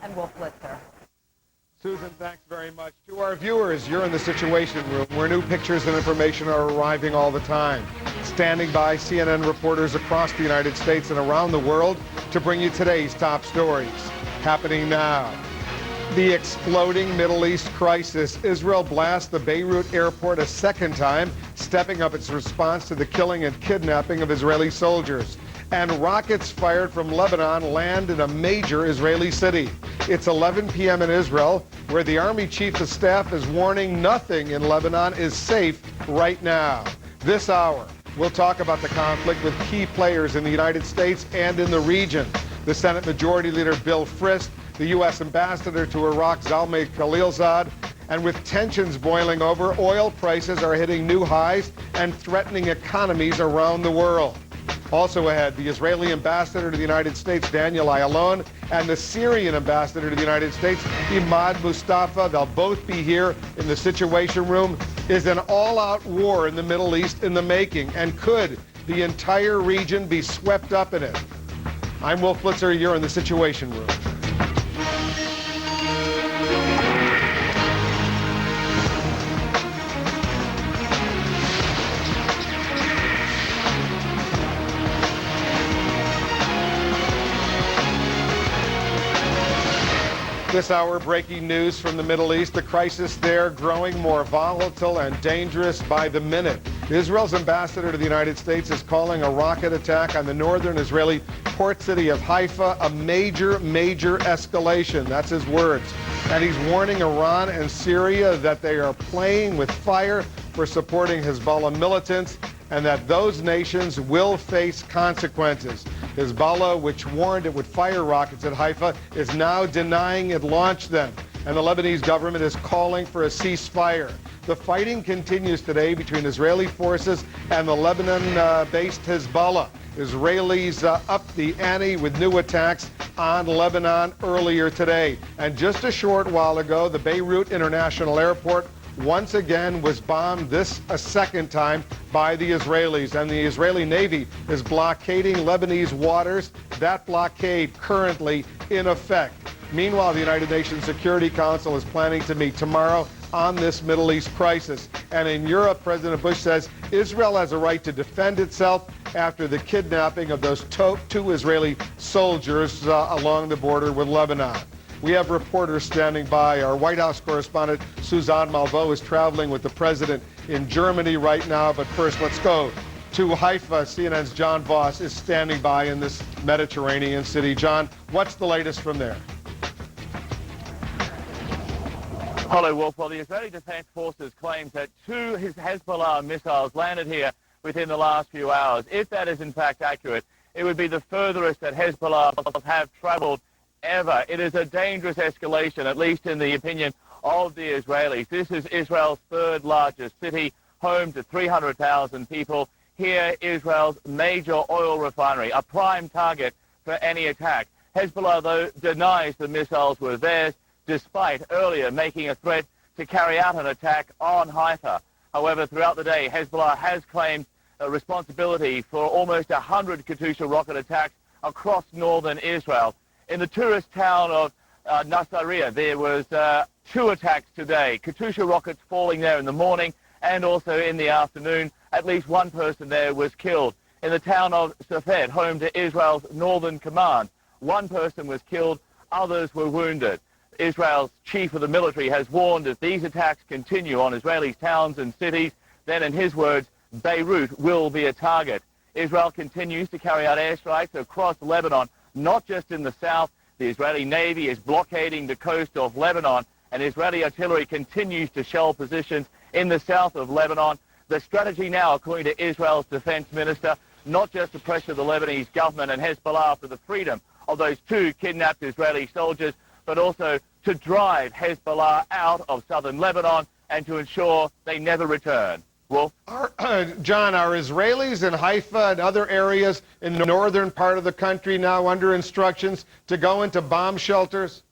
and Wolf Blitzer. Susan, thanks very much. To our viewers, you're in the Situation Room, where new pictures and information are arriving all the time. Standing by, CNN reporters across the United States and around the world to bring you today's top stories. Happening now. The exploding Middle East crisis. Israel blasts the Beirut airport a second time, stepping up its response to the killing and kidnapping of Israeli soldiers. And rockets fired from Lebanon land in a major Israeli city. It's 11 p.m. in Israel, where the Army Chief of Staff is warning nothing in Lebanon is safe right now. This hour, we'll talk about the conflict with key players in the United States and in the region. The Senate Majority Leader Bill Frist, the U.S. Ambassador to Iraq Zalmay Khalilzad, and with tensions boiling over, oil prices are hitting new highs and threatening economies around the world. Also ahead, the Israeli ambassador to the United States, Daniel Ayalon, and the Syrian ambassador to the United States, Imad Mustafa. They'll both be here in the Situation Room. Is an all-out war in the Middle East in the making, and could the entire region be swept up in it? I'm Wolf Blitzer. You're in the Situation Room. This hour, breaking news from the Middle East. The crisis there growing more volatile and dangerous by the minute. Israel's ambassador to the United States is calling a rocket attack on the northern Israeli port city of Haifa a major escalation. That's his words. And he's warning Iran and Syria that they are playing with fire for supporting Hezbollah militants, and that those nations will face consequences. Hezbollah, which warned it would fire rockets at Haifa, is now denying it launched them. And the Lebanese government is calling for a ceasefire. The fighting continues today between Israeli forces and the Lebanon-based Hezbollah. Israelis upped the ante with new attacks on Lebanon earlier today. And just a short while ago, the Beirut International Airport once again was bombed, this a second time, by the Israelis. And the Israeli Navy is blockading Lebanese waters. That blockade currently in effect. Meanwhile, the United Nations Security Council is planning to meet tomorrow on this Middle East crisis. And in Europe, President Bush says Israel has a right to defend itself after the kidnapping of those two Israeli soldiers along the border with Lebanon. We have reporters standing by. Our White House correspondent, Suzanne Malveaux, is traveling with the president in Germany right now. But first, let's go to Haifa. CNN's John Voss is standing by in this Mediterranean city. John, what's the latest from there? Hello, Wolf. Well, the Israeli Defense Forces claims that two Hezbollah missiles landed here within the last few hours. If that is in fact accurate, it would be the furthest that Hezbollah have traveled ever. It is a dangerous escalation, at least in the opinion of the Israelis. This is Israel's third largest city, home to 300,000 people. Here, Israel's major oil refinery, a prime target for any attack. Hezbollah, though, denies the missiles were theirs, despite earlier making a threat to carry out an attack on Haifa. However, throughout the day, Hezbollah has claimed responsibility for almost 100 Katyusha rocket attacks across northern Israel. In the tourist town of Nasiriyah, there was 2 attacks today. Katyusha rockets falling there in the morning and also in the afternoon. At least one person there was killed. In the town of Safed, home to Israel's Northern Command, one person was killed, others were wounded. Israel's chief of the military has warned if these attacks continue on Israeli towns and cities, then, in his words, Beirut will be a target. Israel continues to carry out airstrikes across Lebanon, not just in the south. The Israeli Navy is blockading the coast of Lebanon, and Israeli artillery continues to shell positions in the south of Lebanon. The strategy now, according to Israel's defense minister, not just to pressure the Lebanese government and Hezbollah for the freedom of those 2 kidnapped Israeli soldiers, but also to drive Hezbollah out of southern Lebanon and to ensure they never return. Wolf? John, are Israelis in Haifa and other areas in the northern part of the country now under instructions to go into bomb shelters?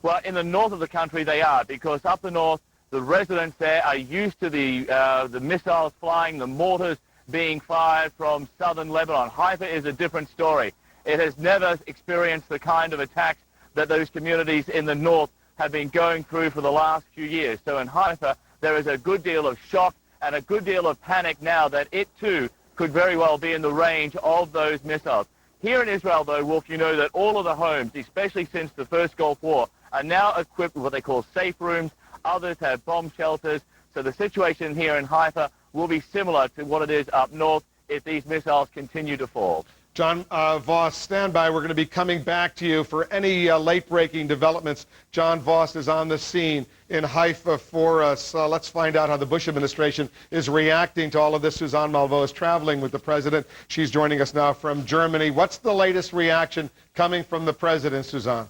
Well, in the north of the country they are, because up the north, the residents there are used to the missiles flying, the mortars being fired from southern Lebanon. Haifa is a different story. It has never experienced the kind of attacks that those communities in the north have been going through for the last few years. So in Haifa, there is a good deal of shock and a good deal of panic now that it too could very well be in the range of those missiles. Here in Israel, though, Wolf, you know that all of the homes, especially since the first Gulf War, are now equipped with what they call safe rooms. Others have bomb shelters. So the situation here in Haifa will be similar to what it is up north if these missiles continue to fall. John Voss, stand by. We're going to be coming back to you for any late-breaking developments. John Voss is on the scene in Haifa for us. Let's find out how the Bush administration is reacting to all of this. Suzanne Malveaux is traveling with the president. She's joining us now from Germany. What's the latest reaction coming from the president, Suzanne?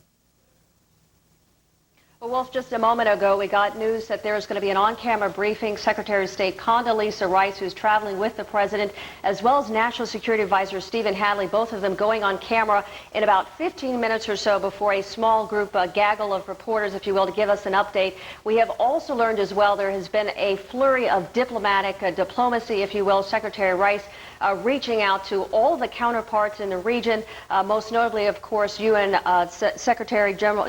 Well, Wolf, just a moment ago, we got news that there is going to be an on-camera briefing. Secretary of State Condoleezza Rice, who's traveling with the president, as well as National Security Advisor Stephen Hadley, both of them going on camera in about 15 minutes or so before a small group, a gaggle of reporters, if you will, to give us an update. We have also learned as well there has been a flurry of diplomacy, if you will. Secretary Rice reaching out to all the counterparts in the region, most notably, of course, UN Secretary General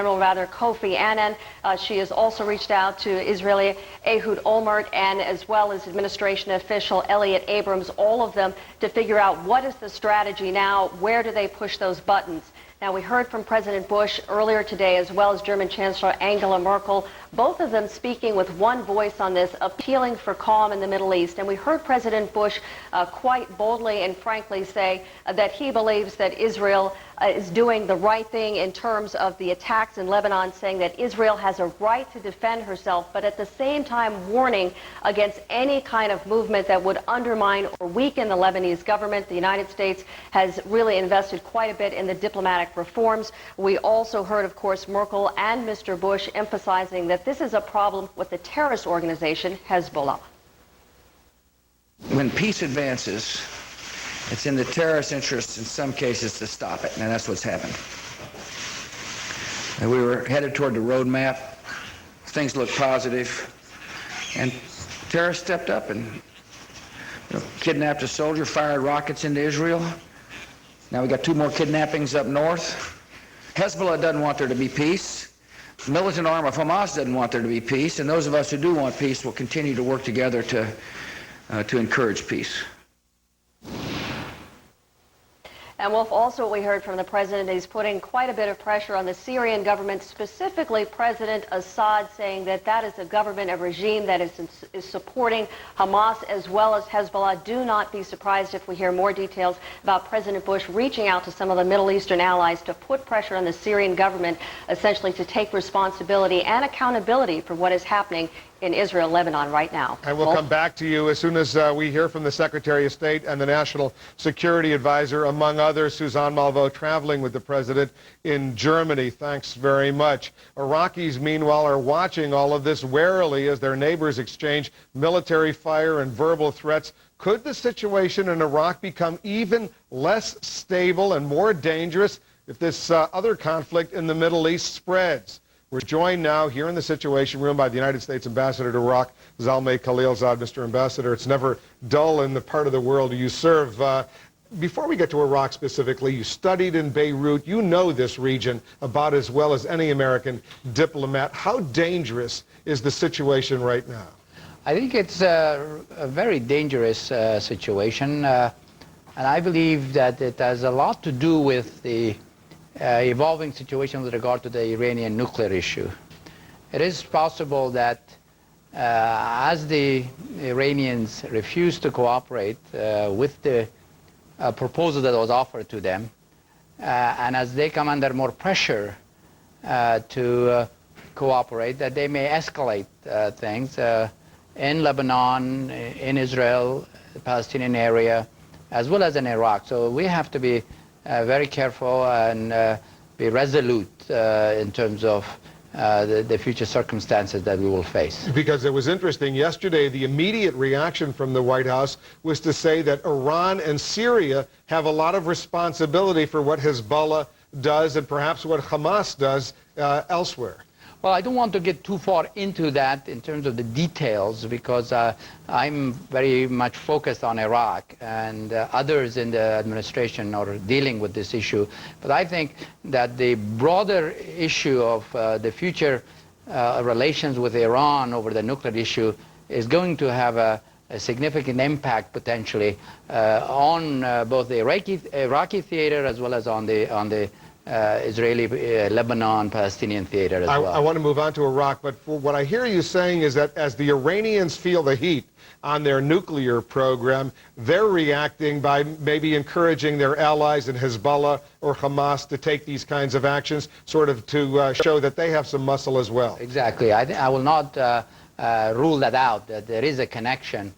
Kofi Annan. She has also reached out to Israeli Ehud Olmert and as well as administration official Elliot Abrams, all of them to figure out what is the strategy now, where do they push those buttons. Now, we heard from President Bush earlier today, as well as German Chancellor Angela Merkel, both of them speaking with one voice on this, appealing for calm in the Middle East. And we heard President Bush quite boldly and frankly say that he believes that Israel is doing the right thing in terms of the attacks in Lebanon, saying that Israel has a right to defend herself, but at the same time warning against any kind of movement that would undermine or weaken the Lebanese government. The United States has really invested quite a bit in the diplomatic reforms. We also heard, of course, Merkel and Mr. Bush emphasizing that this is a problem with the terrorist organization Hezbollah. When peace advances, it's in the terrorist interests in some cases to stop it, and that's what's happened. And we were headed toward the roadmap. Things looked positive, and terrorists stepped up and kidnapped a soldier, fired rockets into Israel. Now we got 2 more kidnappings up north. Hezbollah doesn't want there to be peace. The militant arm of Hamas doesn't want there to be peace, and those of us who do want peace will continue to work together to encourage peace. And Wolf, also what we heard from the president, he's putting quite a bit of pressure on the Syrian government, specifically President Assad, saying that that is a government, a regime that is supporting Hamas as well as Hezbollah. Do not be surprised if we hear more details about President Bush reaching out to some of the Middle Eastern allies to put pressure on the Syrian government, essentially to take responsibility and accountability for what is happening in Israel, Lebanon right now. And we'll come back to you as soon as we hear from the Secretary of State and the National Security Advisor, among others. Suzanne Malveaux traveling with the President in Germany. Thanks very much. Iraqis, meanwhile, are watching all of this warily as their neighbors exchange military fire and verbal threats. Could the situation in Iraq become even less stable and more dangerous if this other conflict in the Middle East spreads? We're joined now here in the Situation Room by the United States Ambassador to Iraq, Zalmay Khalilzad. Mr. Ambassador, it's never dull in the part of the world you serve. Before we get to Iraq specifically, you studied in Beirut. You know this region about as well as any American diplomat. How dangerous is the situation right now? I think it's a very dangerous situation, and I believe that it has a lot to do with the evolving situation with regard to the Iranian nuclear issue. It is possible that as the Iranians refuse to cooperate with the proposal that was offered to them, and as they come under more pressure to cooperate, that they may escalate things in Lebanon, in Israel, the Palestinian area, as well as in Iraq. So we have to be very careful and be resolute in terms of the future circumstances that we will face. Because it was interesting, yesterday the immediate reaction from the White House was to say that Iran and Syria have a lot of responsibility for what Hezbollah does and perhaps what Hamas does elsewhere. Well, I don't want to get too far into that in terms of the details because I'm very much focused on Iraq, and others in the administration are dealing with this issue. But I think that the broader issue of the future relations with Iran over the nuclear issue is going to have a significant impact potentially on both the Iraqi theater as well as on the Israeli, Lebanon, Palestinian theater as well. I want to move on to Iraq, but what I hear you saying is that as the Iranians feel the heat on their nuclear program, they're reacting by maybe encouraging their allies in Hezbollah or Hamas to take these kinds of actions, sort of to show that they have some muscle as well. Exactly. I will not rule that out, that there is a connection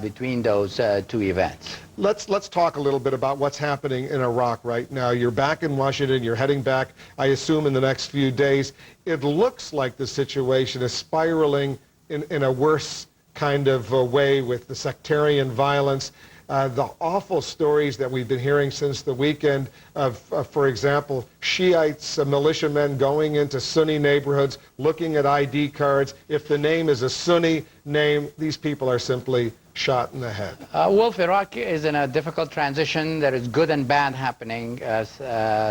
between those two events. Let's talk a little bit about what's happening in Iraq right now. You're back in Washington. You're heading back, I assume, in the next few days. It looks like the situation is spiraling in a worse kind of way with the sectarian violence. The awful stories that we've been hearing since the weekend of, for example, Shiites, militiamen going into Sunni neighborhoods, looking at ID cards. If the name is a Sunni name, these people are simply shot in the head. Wolf, Iraq is in a difficult transition. There is good and bad happening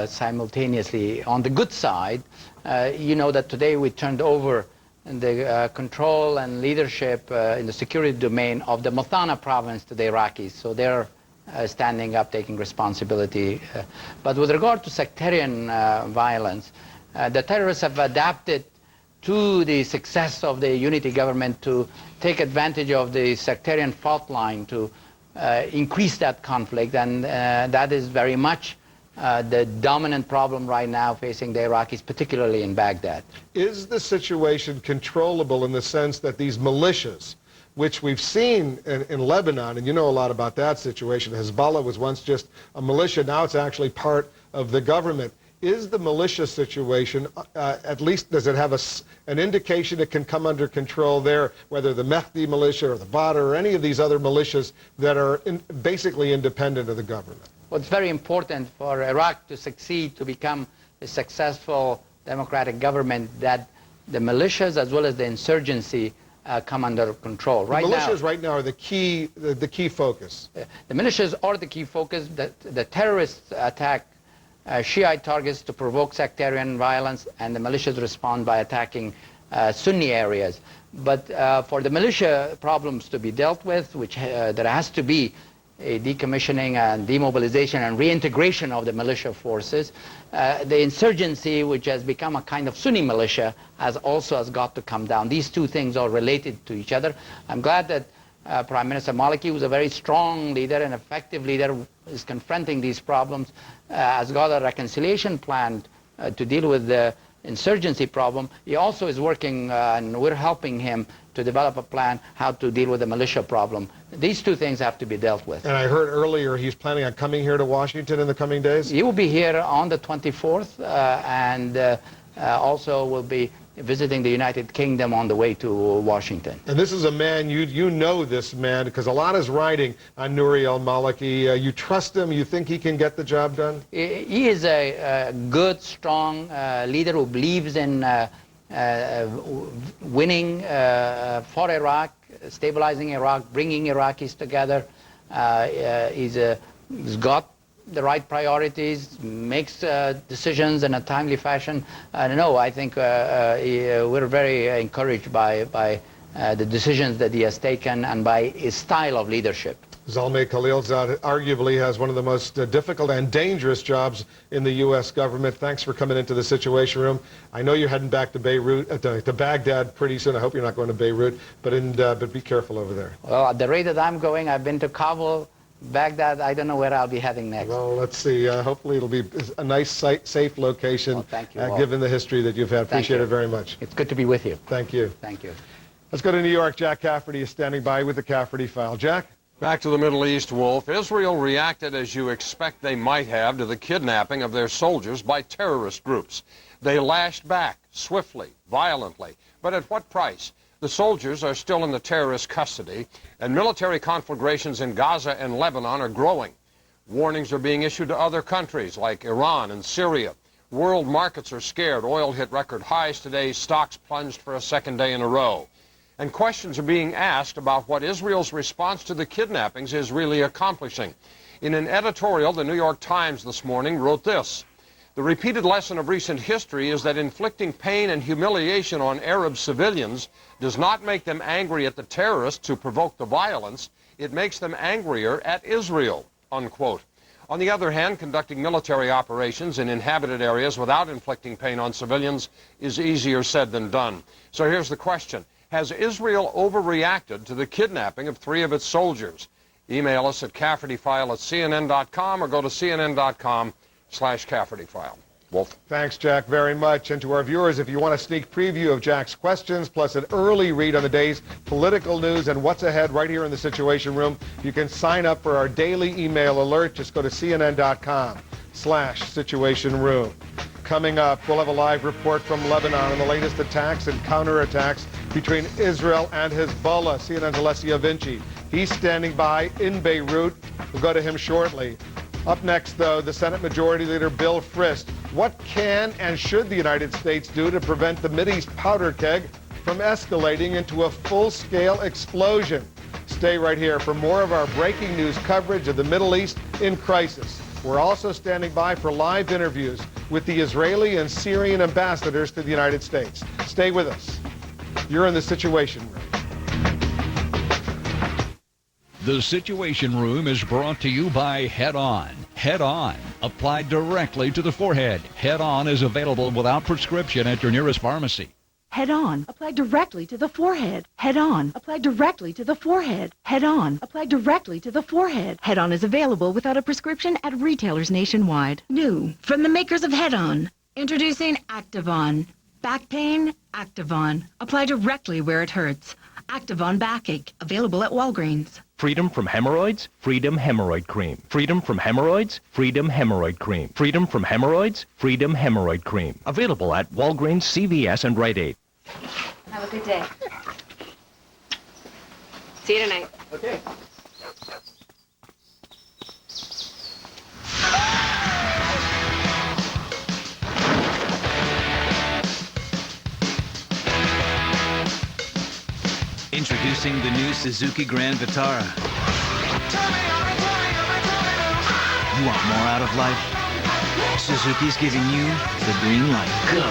simultaneously. On the good side, you know that today we turned over the control and leadership in the security domain of the Muthana province to the Iraqis. So they're standing up, taking responsibility. But with regard to sectarian violence, the terrorists have adapted to the success of the unity government to take advantage of the sectarian fault line to increase that conflict, and that is very much the dominant problem right now facing the Iraqis, particularly in Baghdad. Is the situation controllable in the sense that these militias, which we've seen in Lebanon, and you know a lot about that situation, Hezbollah was once just a militia, now it's actually part of the government. Is the militia situation, at least does it have an indication it can come under control there, whether the Mehdi militia or the Badr or any of these other militias that are basically independent of the government? Well, it's very important for Iraq to succeed, to become a successful democratic government, that the militias as well as the insurgency come under control. The militias right now are the key focus. The militias are the key focus. The terrorists attack Shiite targets to provoke sectarian violence, and the militias respond by attacking Sunni areas. But for the militia problems to be dealt with, which there has to be a decommissioning and demobilization and reintegration of the militia forces, the insurgency, which has become a kind of Sunni militia, has got to come down. These two things are related to each other. I'm glad that Prime Minister Maliki, who's a very strong leader, an effective leader, is confronting these problems, has got a reconciliation plan to deal with the insurgency problem. He also is working, and we're helping him to develop a plan how to deal with the militia problem. These two things have to be dealt with. And I heard earlier he's planning on coming here to Washington in the coming days? He will be here on the 24th, and also will be visiting the United Kingdom on the way to Washington. And this is a man, you know this man, because a lot is riding on Nouri al-Maliki. You trust him? You think he can get the job done? He is a good, strong leader who believes in winning for Iraq, stabilizing Iraq, bringing Iraqis together. He's got the right priorities, makes decisions in a timely fashion. No, I think we're very encouraged by the decisions that he has taken and by his style of leadership. Zalmay Khalilzad arguably has one of the most difficult and dangerous jobs in the U.S. government. Thanks for coming into the Situation Room. I know you're heading back to Beirut, to Baghdad pretty soon. I hope you're not going to Beirut, but be careful over there. Well, at the rate that I'm going, I've been to Kabul, Baghdad. I don't know where I'll be heading next. Well, let's see. Hopefully it'll be a nice, safe location, well, thank you, given the history that you've had. Appreciate it very much. It's good to be with you. Thank you. Thank you. Let's go to New York. Jack Cafferty is standing by with the Cafferty File. Jack? Back to the Middle East, Wolf. Israel reacted as you expect they might have to the kidnapping of their soldiers by terrorist groups. They lashed back swiftly, violently. But at what price? The soldiers are still in the terrorist custody, and military conflagrations in Gaza and Lebanon are growing. Warnings are being issued to other countries like Iran and Syria. World markets are scared. Oil hit record highs today. Stocks plunged for a second day in a row. And questions are being asked about what Israel's response to the kidnappings is really accomplishing. In an editorial, the New York Times this morning wrote this: "The repeated lesson of recent history is that inflicting pain and humiliation on Arab civilians does not make them angry at the terrorists who provoke the violence. It makes them angrier at Israel," unquote. On the other hand, conducting military operations in inhabited areas without inflicting pain on civilians is easier said than done. So here's the question: has Israel overreacted to the kidnapping of 3 of its soldiers? Email us at CaffertyFile@CNN.com or go to CNN.com/CaffertyFile. Wolf. Thanks, Jack, very much. And to our viewers, if you want a sneak preview of Jack's questions, plus an early read on the day's political news and what's ahead right here in the Situation Room, you can sign up for our daily email alert. Just go to CNN.com/Situation Room. Coming up, we'll have a live report from Lebanon on the latest attacks and counterattacks between Israel and Hezbollah. CNN's Alessia Vinci. He's standing by in Beirut. We'll go to him shortly. Up next, though, the Senate Majority Leader Bill Frist. What can and should the United States do to prevent the Mideast powder keg from escalating into a full-scale explosion? Stay right here for more of our breaking news coverage of the Middle East in crisis. We're also standing by for live interviews with the Israeli and Syrian ambassadors to the United States. Stay with us. You're in the Situation Room. The Situation Room is brought to you by Head On. Head On, applied directly to the forehead. Head On is available without prescription at your nearest pharmacy. Head On, applied directly to the forehead. Head On, applied directly to the forehead. Head On, applied directly to the forehead. Head On is available without a prescription at retailers nationwide. New from the makers of Head On, introducing Activon. Back pain, Activon. Apply directly where it hurts. Activon Backache, available at Walgreens. Freedom from hemorrhoids? Freedom Hemorrhoid Cream. Freedom from hemorrhoids? Freedom Hemorrhoid Cream. Freedom from hemorrhoids? Freedom Hemorrhoid Cream. Available at Walgreens, CVS, and Rite Aid. Have a good day. See you tonight. Okay. Introducing the new Suzuki Grand Vitara. You want more out of life? Suzuki's giving you the green light. Go!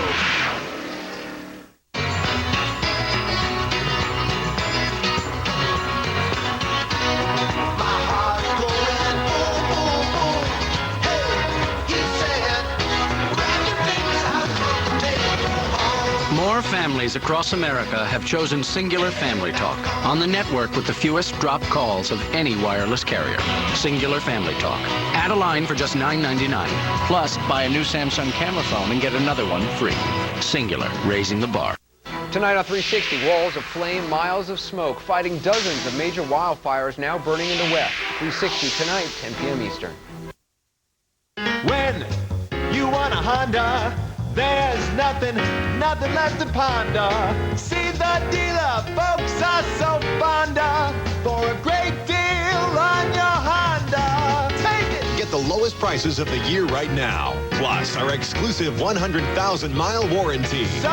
More families across America have chosen Singular Family Talk on the network with the fewest dropped calls of any wireless carrier. Singular Family Talk. Add a line for just $9.99. Plus, buy a new Samsung camera phone and get another one free. Singular, raising the bar. Tonight on 360, walls of flame, miles of smoke, fighting dozens of major wildfires now burning in the west. 360 tonight, 10 p.m. Eastern. When you want a Honda, there's nothing left to ponder. See the dealer, folks are so fond of. For a great deal on your Honda, take it. Get the lowest prices of the year right now. Plus, our exclusive 100,000-mile warranty. So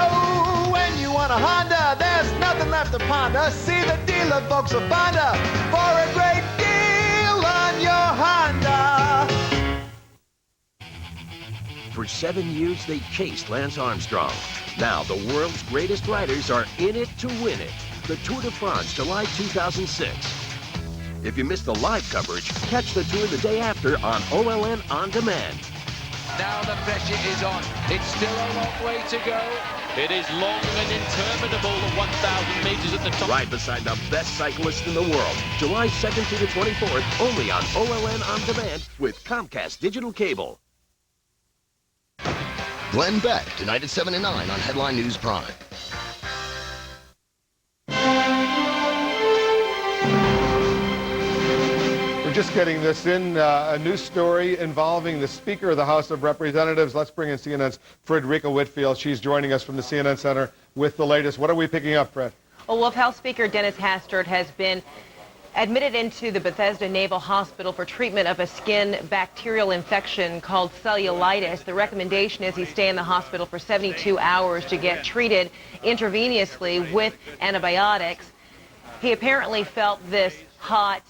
when you want a Honda, there's nothing left to ponder. See the dealer, folks are fond of. For a great deal on your Honda. For 7 years, they chased Lance Armstrong. Now, the world's greatest riders are in it to win it. The Tour de France, July 2006. If you missed the live coverage, catch the tour the day after on OLN On Demand. Now the pressure is on. It's still a long way to go. It is long and interminable, the 1,000 meters at the top. Ride beside the best cyclist in the world. July 2nd through the 24th, only on OLN On Demand with Comcast Digital Cable. Glenn Beck, tonight at 7 and 9 on Headline News Prime. We're just getting this in, a new story involving the Speaker of the House of Representatives. Let's bring in CNN's Frederica Whitfield. She's joining us from the CNN Center with the latest. What are we picking up, Fred? Well, Wolf, House Speaker Dennis Hastert has been admitted into the Bethesda Naval Hospital for treatment of a skin bacterial infection called cellulitis. The recommendation is he stay in the hospital for 72 hours to get treated intravenously with antibiotics. He apparently felt this hot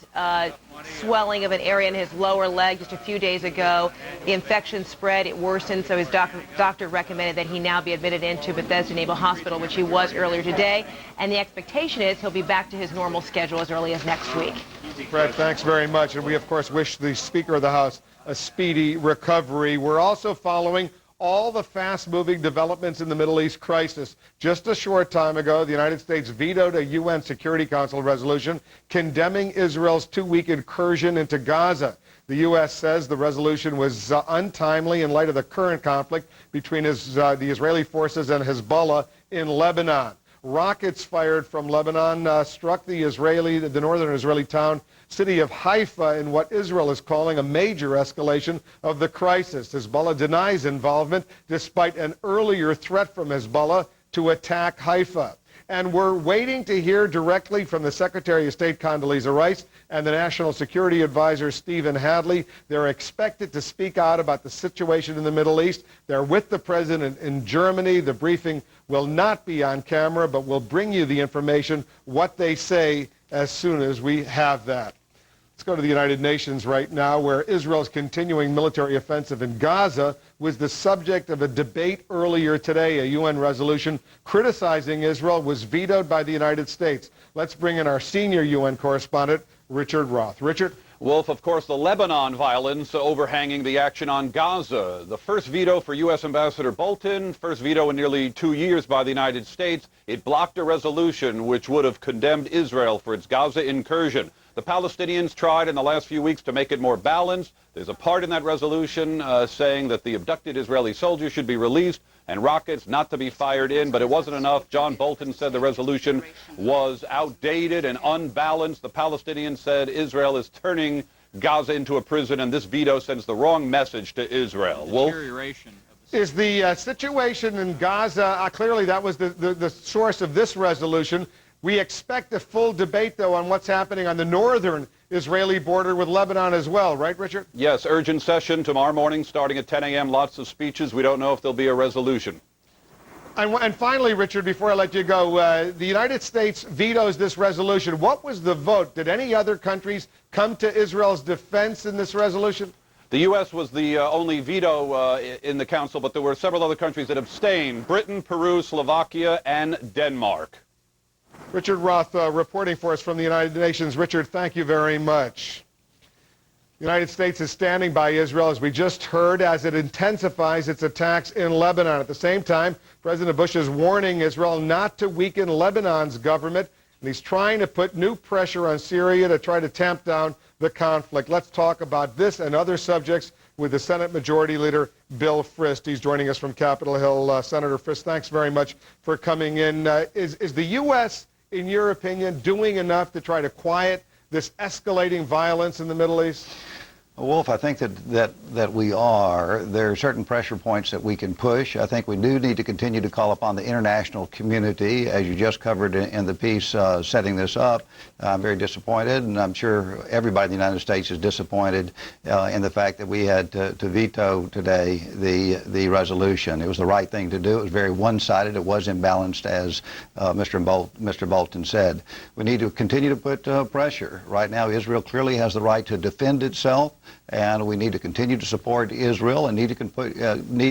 swelling of an area in his lower leg just a few days ago. The infection spread, it worsened, so his doctor recommended that he now be admitted into Bethesda Naval Hospital, which he was earlier today. And the expectation is he'll be back to his normal schedule as early as next week. Fred, thanks very much. And we, of course, wish the Speaker of the House a speedy recovery. We're also following all the fast-moving developments in the Middle East crisis. Just a short time ago, the United States vetoed a UN Security Council resolution condemning Israel's two-week incursion into Gaza. The U.S. says the resolution was untimely in light of the current conflict between the Israeli forces and Hezbollah in Lebanon. Rockets fired from Lebanon struck the northern Israeli city of Haifa in what Israel is calling a major escalation of the crisis. Hezbollah denies involvement despite an earlier threat from Hezbollah to attack Haifa. And we're waiting to hear directly from the Secretary of State Condoleezza Rice and the National Security Advisor Stephen Hadley. They're expected to speak out about the situation in the Middle East. They're with the President in Germany. The briefing will not be on camera, but we'll bring you the information, what they say, as soon as we have that. Let's go to the United Nations right now, where Israel's continuing military offensive in Gaza was the subject of a debate earlier today. A UN resolution criticizing Israel was vetoed by the United States. Let's bring in our senior UN correspondent, Richard Roth. Richard? Wolf, of course, the Lebanon violence overhanging the action on Gaza. The first veto for U.S. Ambassador Bolton, first veto in nearly 2 years by the United States. It blocked a resolution which would have condemned Israel for its Gaza incursion. The Palestinians tried in the last few weeks to make it more balanced. There's a part in that resolution saying that the abducted Israeli soldiers should be released and rockets not to be fired in, but it wasn't enough. John Bolton said the resolution was outdated and unbalanced. The Palestinians said Israel is turning Gaza into a prison, and this veto sends the wrong message to Israel. Wolf? Is the situation in Gaza, clearly that was the source of this resolution. We expect a full debate, though, on what's happening on the northern Israeli border with Lebanon as well, right, Richard? Yes, urgent session tomorrow morning starting at 10 a.m. Lots of speeches. We don't know if there'll be a resolution. And finally, Richard, before I let you go, the United States vetoes this resolution. What was the vote? Did any other countries come to Israel's defense in this resolution? The U.S. was the only veto in the council, but there were several other countries that abstained: Britain, Peru, Slovakia, and Denmark. Richard Roth reporting for us from the United Nations. Richard, thank you very much. The United States is standing by Israel, as we just heard, as it intensifies its attacks in Lebanon. At the same time, President Bush is warning Israel not to weaken Lebanon's government, and he's trying to put new pressure on Syria to try to tamp down the conflict. Let's talk about this and other subjects with the Senate Majority Leader, Bill Frist. He's joining us from Capitol Hill. Senator Frist, thanks very much for coming in. Is the U.S., in your opinion, doing enough to try to quiet this escalating violence in the Middle East? Wolf, I think that we are. There are certain pressure points that we can push. I think we do need to continue to call upon the international community, as you just covered in the piece setting this up. I'm very disappointed, and I'm sure everybody in the United States is disappointed in the fact that we had to veto today the resolution. It was the right thing to do. It was very one-sided. It was imbalanced, as Mr. Bolton said. We need to continue to put pressure. Right now, Israel clearly has the right to defend itself, and we need to continue to support Israel and need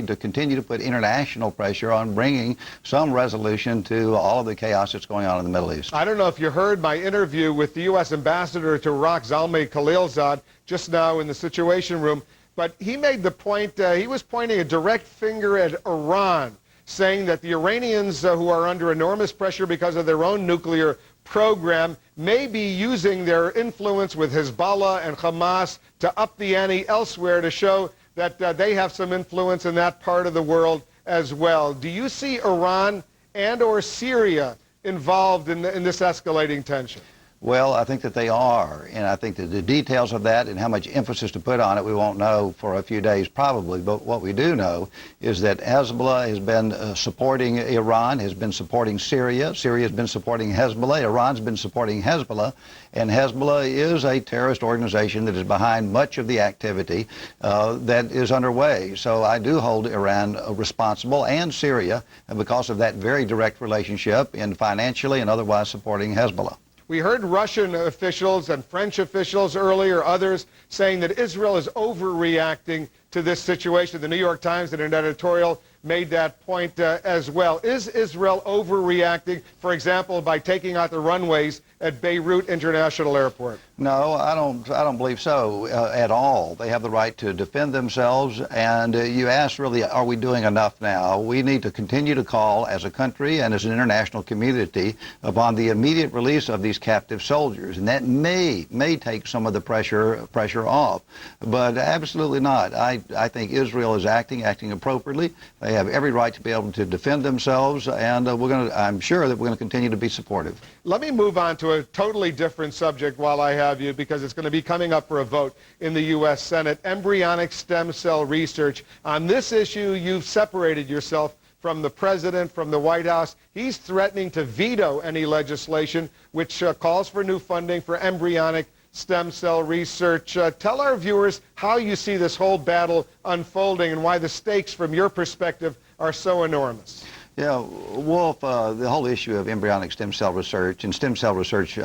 to continue to put international pressure on bringing some resolution to all of the chaos that's going on in the Middle East. I don't know if you heard my interview with the U.S. Ambassador to Iraq, Zalmay Khalilzad, just now in the Situation Room, but he made the point, he was pointing a direct finger at Iran, saying that the Iranians, who are under enormous pressure because of their own nuclear program, may be using their influence with Hezbollah and Hamas to up the ante elsewhere to show that they have some influence in that part of the world as well. Do you see Iran and or Syria involved in this escalating tension? Well, I think that they are, and I think that the details of that and how much emphasis to put on it, we won't know for a few days probably, but what we do know is that Hezbollah has been supporting Iran, has been supporting Syria, Syria has been supporting Hezbollah, Iran's been supporting Hezbollah, and Hezbollah is a terrorist organization that is behind much of the activity that is underway. So I do hold Iran responsible, and Syria, because of that very direct relationship in financially and otherwise supporting Hezbollah. We heard Russian officials and French officials earlier, others, saying that Israel is overreacting to this situation. The New York Times, in an editorial, made that point as well. Is Israel overreacting, for example, by taking out the runways at Beirut International Airport? No, I don't believe so at all. They have the right to defend themselves, and you asked really, are we doing enough now? We need to continue to call as a country and as an international community upon the immediate release of these captive soldiers, and that may take some of the pressure off, but absolutely not. I think Israel is acting appropriately. They have every right to be able to defend themselves, and I'm sure that we're going to continue to be supportive. Let me move on to a totally different subject while I have you, because it's going to be coming up for a vote in the U.S. Senate. Embryonic stem cell research. On this issue, you've separated yourself from the president, from the White House. He's threatening to veto any legislation which calls for new funding for embryonic stem cell research. Tell our viewers how you see this whole battle unfolding and why the stakes from your perspective are so enormous. Yeah, Wolf, the whole issue of embryonic stem cell research and stem cell research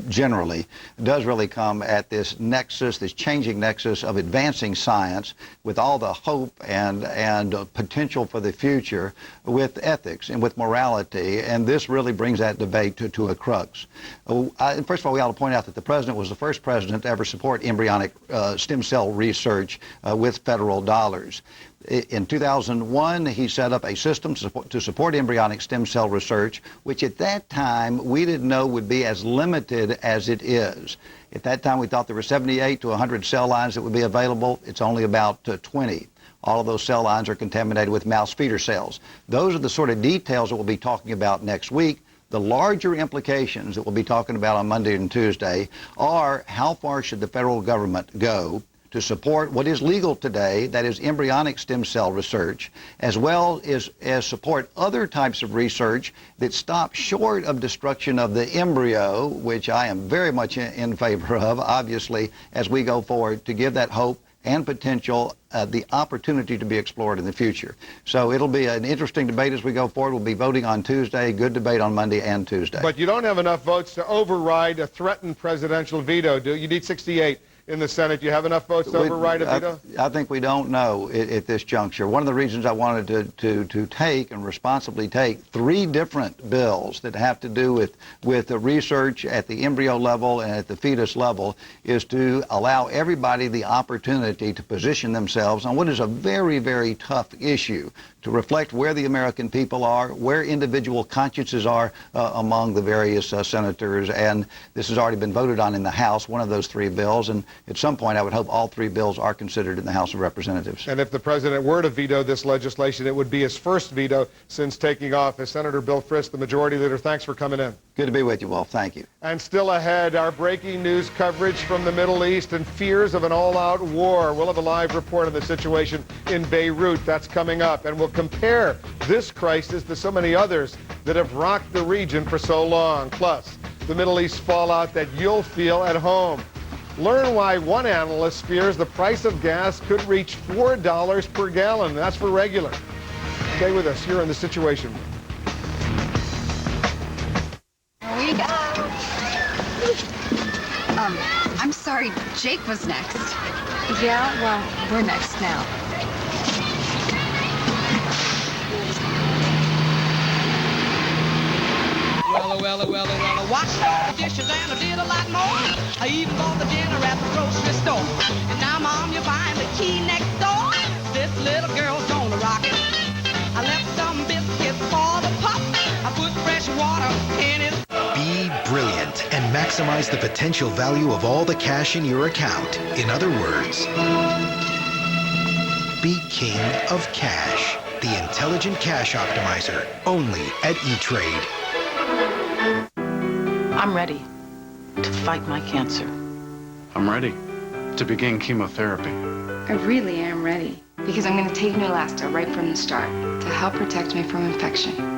generally does really come at this nexus, this changing nexus of advancing science with all the hope and potential for the future with ethics and with morality, and this really brings that debate to a crux. First of all, we ought to point out that the president was the first president to ever support embryonic stem cell research with federal dollars. In 2001, he set up a system to support embryonic stem cell research, which at that time we didn't know would be as limited as it is. At that time, we thought there were 78 to 100 cell lines that would be available. It's only about 20. All of those cell lines are contaminated with mouse feeder cells. Those are the sort of details that we'll be talking about next week. The larger implications that we'll be talking about on Monday and Tuesday are how far should the federal government go to support what is legal today, that is embryonic stem cell research, as well as support other types of research that stop short of destruction of the embryo, which I am very much in favor of, obviously, as we go forward to give that hope and potential the opportunity to be explored in the future. So it'll be an interesting debate as we go forward. We'll be voting on Tuesday, good debate on Monday and Tuesday. But you don't have enough votes to override a threatened presidential veto, do you? You need 68 in the Senate. Do you have enough votes to override a veto? I think we don't know at this juncture. One of the reasons I wanted to take and responsibly take 3 different bills that have to do with the research at the embryo level and at the fetus level is to allow everybody the opportunity to position themselves on what is a very, very tough issue, to reflect where the American people are, where individual consciences are among the various senators. And this has already been voted on in the House, one of those 3 bills. And at some point, I would hope all 3 bills are considered in the House of Representatives. And if the president were to veto this legislation, it would be his first veto since taking office. Senator Bill Frist, the Majority Leader, thanks for coming in. Good to be with you, Wolf. Thank you. And still ahead, our breaking news coverage from the Middle East and fears of an all-out war. We'll have a live report on the situation in Beirut. That's coming up. And we'll compare this crisis to so many others that have rocked the region for so long. Plus, the Middle East fallout that you'll feel at home. Learn why one analyst fears the price of gas could reach $4 per gallon. That's for regular. Stay with us here in the Situation Room. Here we go. I'm sorry, Jake was next. Yeah, well, we're next now. Well, I washed all the dishes and I did a lot more. I even bought the dinner at the grocery store. And now, Mom, you're buying the key next door. This little girl's gonna rock it. I left some biscuits for the pup. I put fresh water in it. Be brilliant and maximize the potential value of all the cash in your account. In other words, be king of cash. The Intelligent Cash Optimizer, only at E-Trade. I'm ready. to fight my cancer. I'm ready to begin chemotherapy. I really am ready because I'm going to take Neulasta right from the start to help protect me from infection.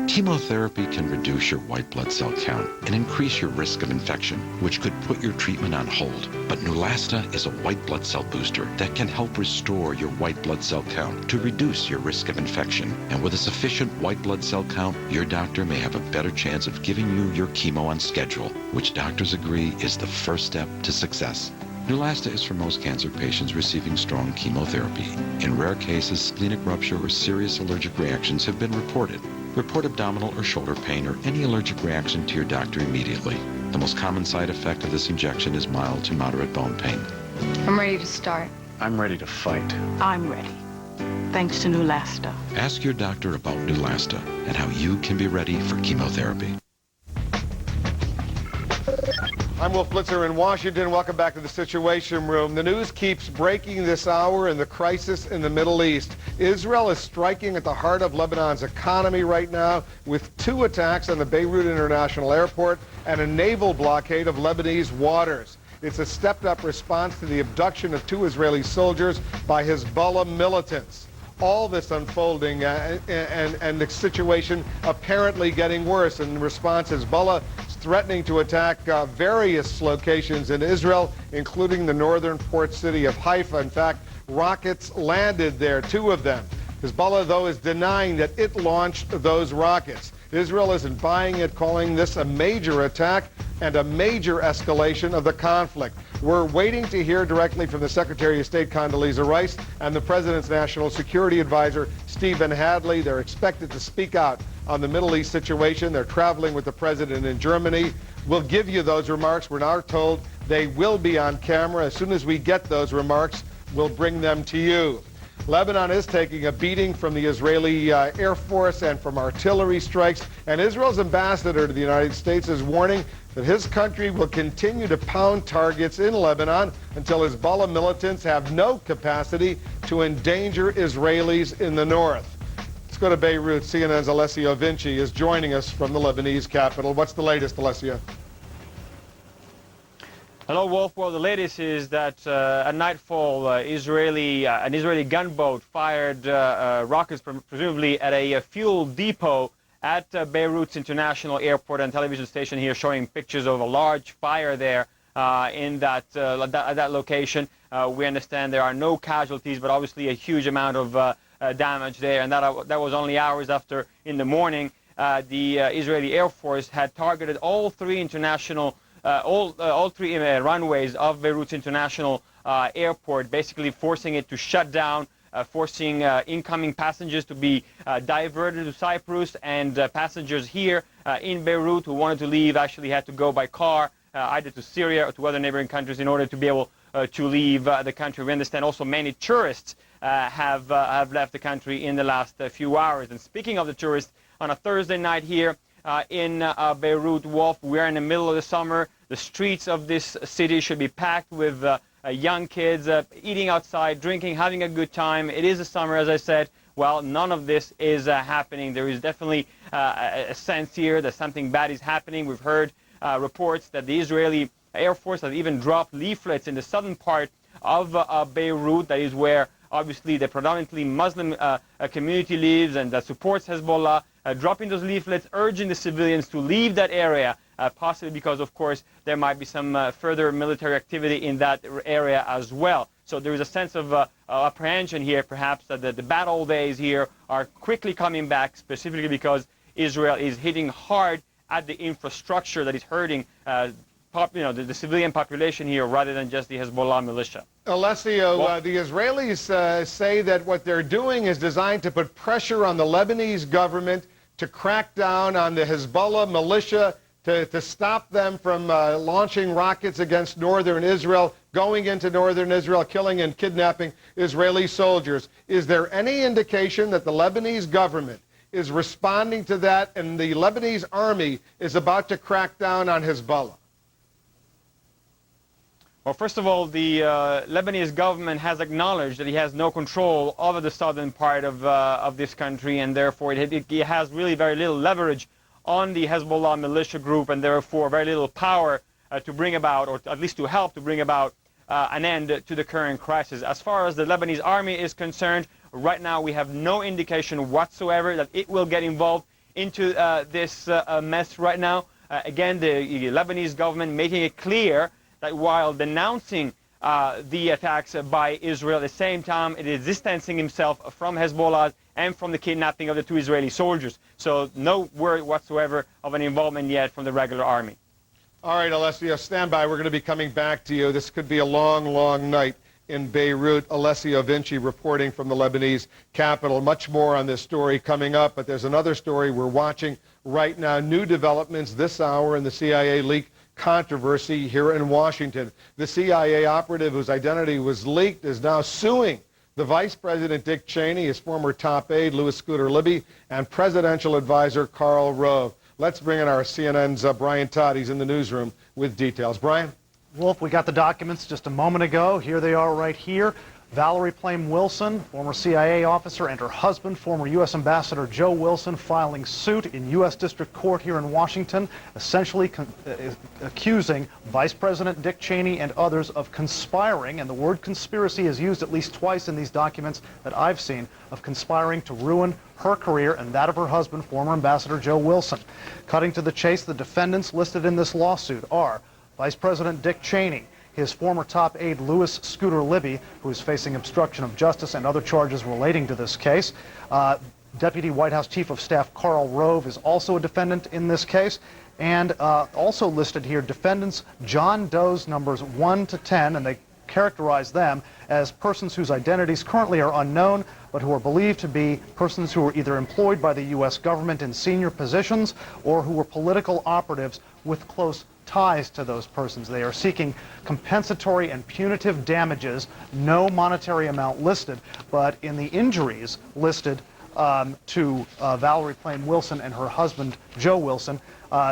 Chemotherapy can reduce your white blood cell count and increase your risk of infection, which could put your treatment on hold. But Neulasta is a white blood cell booster that can help restore your white blood cell count to reduce your risk of infection. And with a sufficient white blood cell count, your doctor may have a better chance of giving you your chemo on schedule, which doctors agree is the first step to success. Neulasta is for most cancer patients receiving strong chemotherapy. In rare cases, splenic rupture or serious allergic reactions have been reported. Report abdominal or shoulder pain or any allergic reaction to your doctor immediately. The most common side effect of this injection is mild to moderate bone pain. I'm ready to start. I'm ready to fight. I'm ready. Thanks to Neulasta. Ask your doctor about Neulasta and how you can be ready for chemotherapy. I'm Wolf Blitzer in Washington. Welcome back to the Situation Room. The news keeps breaking this hour in the crisis in the Middle East. Israel is striking at the heart of Lebanon's economy right now with 2 attacks on the Beirut International Airport and a naval blockade of Lebanese waters. It's a stepped-up response to the abduction of 2 Israeli soldiers by Hezbollah militants. All this unfolding and the situation apparently getting worse. In response, Hezbollah threatening to attack various locations in Israel, including the northern port city of Haifa. In fact, rockets landed there, 2 of them. Hezbollah, though, is denying that it launched those rockets. Israel isn't buying it, calling this a major attack and a major escalation of the conflict. We're waiting to hear directly from the Secretary of State, Condoleezza Rice, and the President's National Security Advisor, Stephen Hadley. They're expected to speak out on the Middle East situation. They're traveling with the President in Germany. We'll give you those remarks. We're now told they will be on camera. As soon as we get those remarks, we'll bring them to you. Lebanon is taking a beating from the Israeli Air Force and from artillery strikes, and Israel's ambassador to the United States is warning that his country will continue to pound targets in Lebanon until Hezbollah militants have no capacity to endanger Israelis in the north. Let's go to Beirut. CNN's Alessio Vinci is joining us from the Lebanese capital. What's the latest, Alessio? Hello, Wolf. Well, the latest is that at nightfall, an Israeli gunboat fired rockets, presumably at a fuel depot at Beirut's International Airport, and television station here showing pictures of a large fire there in that location. We understand there are no casualties, but obviously a huge amount of damage there, and that was only hours after, in the morning, the Israeli Air Force had targeted all 3 international all 3 runways of Beirut International Airport, basically forcing it to shut down, forcing incoming passengers to be diverted to Cyprus, and passengers here in Beirut who wanted to leave actually had to go by car either to Syria or to other neighboring countries in order to be able to leave the country. We understand also many tourists have left the country in the last few hours. And speaking of the tourists, on a Thursday night here in Beirut, Wolf, we're in the middle of the summer. The streets of this city should be packed with young kids eating outside, drinking, having a good time. It is the summer, as I said. Well, none of this is happening. There is definitely a sense here that something bad is happening. We've heard reports that the Israeli Air Force has even dropped leaflets in the southern part of Beirut. That is where, obviously, the predominantly Muslim community lives and that supports Hezbollah, dropping those leaflets, urging the civilians to leave that area, possibly because, of course, there might be some further military activity in that area as well. So there is a sense of apprehension here, perhaps, that the bad old days here are quickly coming back, specifically because Israel is hitting hard at the infrastructure that is hurting the civilian population here rather than just the Hezbollah militia. Alessio, the Israelis say that what they're doing is designed to put pressure on the Lebanese government to crack down on the Hezbollah militia, to stop them from launching rockets against northern Israel, going into northern Israel, killing and kidnapping Israeli soldiers. Is there any indication that the Lebanese government is responding to that and the Lebanese army is about to crack down on Hezbollah? Well, first of all, the Lebanese government has acknowledged that he has no control over the southern part of this country, and therefore it has really very little leverage on the Hezbollah militia group, and therefore very little power to bring about, or at least to help to bring about, an end to the current crisis. As far as the Lebanese army is concerned, right now we have no indication whatsoever that it will get involved into this mess right now. Again, the Lebanese government making it clear that while denouncing the attacks by Israel, at the same time it is distancing himself from Hezbollah and from the kidnapping of the 2 Israeli soldiers. So no word whatsoever of an involvement yet from the regular army. All right, Alessio, stand by. We're going to be coming back to you. This could be a long, long night in Beirut. Alessio Vinci reporting from the Lebanese capital. Much more on this story coming up, but there's another story we're watching right now. New developments this hour in the CIA leak controversy here in Washington. The CIA operative whose identity was leaked is now suing the Vice President Dick Cheney, his former top aide Louis Scooter Libby, and presidential advisor Karl Rove. Let's bring in our CNN's Brian Todd. He's in the newsroom with details. Brian? Wolf, we got the documents just a moment ago. Here they are right here. Valerie Plame Wilson, former CIA officer, and her husband, former U.S. Ambassador Joe Wilson, filing suit in U.S. District Court here in Washington, essentially accusing Vice President Dick Cheney and others of conspiring, and the word conspiracy is used at least twice in these documents that I've seen, of conspiring to ruin her career and that of her husband, former Ambassador Joe Wilson. Cutting to the chase, the defendants listed in this lawsuit are Vice President Dick Cheney, his former top aide Louis Scooter Libby, who is facing obstruction of justice and other charges relating to this case. Deputy White House Chief of Staff Karl Rove is also a defendant in this case. And also listed here, defendants John Doe's numbers 1 to 10, and they characterize them as persons whose identities currently are unknown, but who are believed to be persons who were either employed by the U.S. government in senior positions or who were political operatives with close ties to those persons. They are seeking compensatory and punitive damages, no monetary amount listed, but in the injuries listed to Valerie Plame Wilson and her husband, Joe Wilson,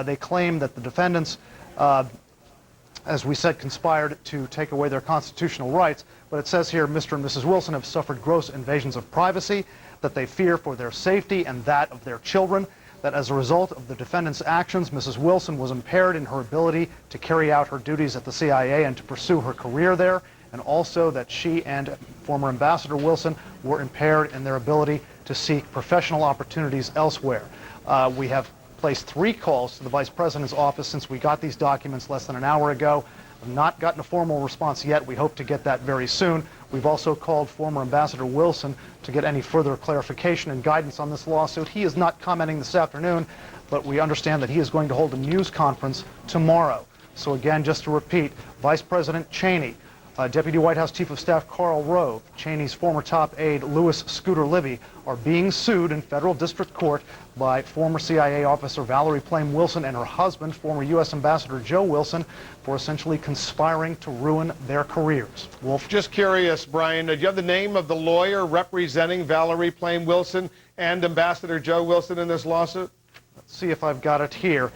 they claim that the defendants, as we said, conspired to take away their constitutional rights, but it says here Mr. and Mrs. Wilson have suffered gross invasions of privacy, that they fear for their safety and that of their children, that as a result of the defendant's actions, Mrs. Wilson was impaired in her ability to carry out her duties at the CIA and to pursue her career there, and also that she and former Ambassador Wilson were impaired in their ability to seek professional opportunities elsewhere. We have placed 3 calls to the Vice President's office since we got these documents less than an hour ago. I've not gotten a formal response yet. We hope to get that very soon. We've also called former Ambassador Wilson to get any further clarification and guidance on this lawsuit. He is not commenting this afternoon, but we understand that he is going to hold a news conference tomorrow. So again, just to repeat, Vice President Cheney, Deputy White House Chief of Staff Karl Rove, Cheney's former top aide Louis Scooter Libby are being sued in federal district court by former CIA officer Valerie Plame Wilson and her husband, former U.S. Ambassador Joe Wilson, for essentially conspiring to ruin their careers. Wolf? Just curious, Brian, do you have the name of the lawyer representing Valerie Plame Wilson and Ambassador Joe Wilson in this lawsuit? Let's see if I've got it here.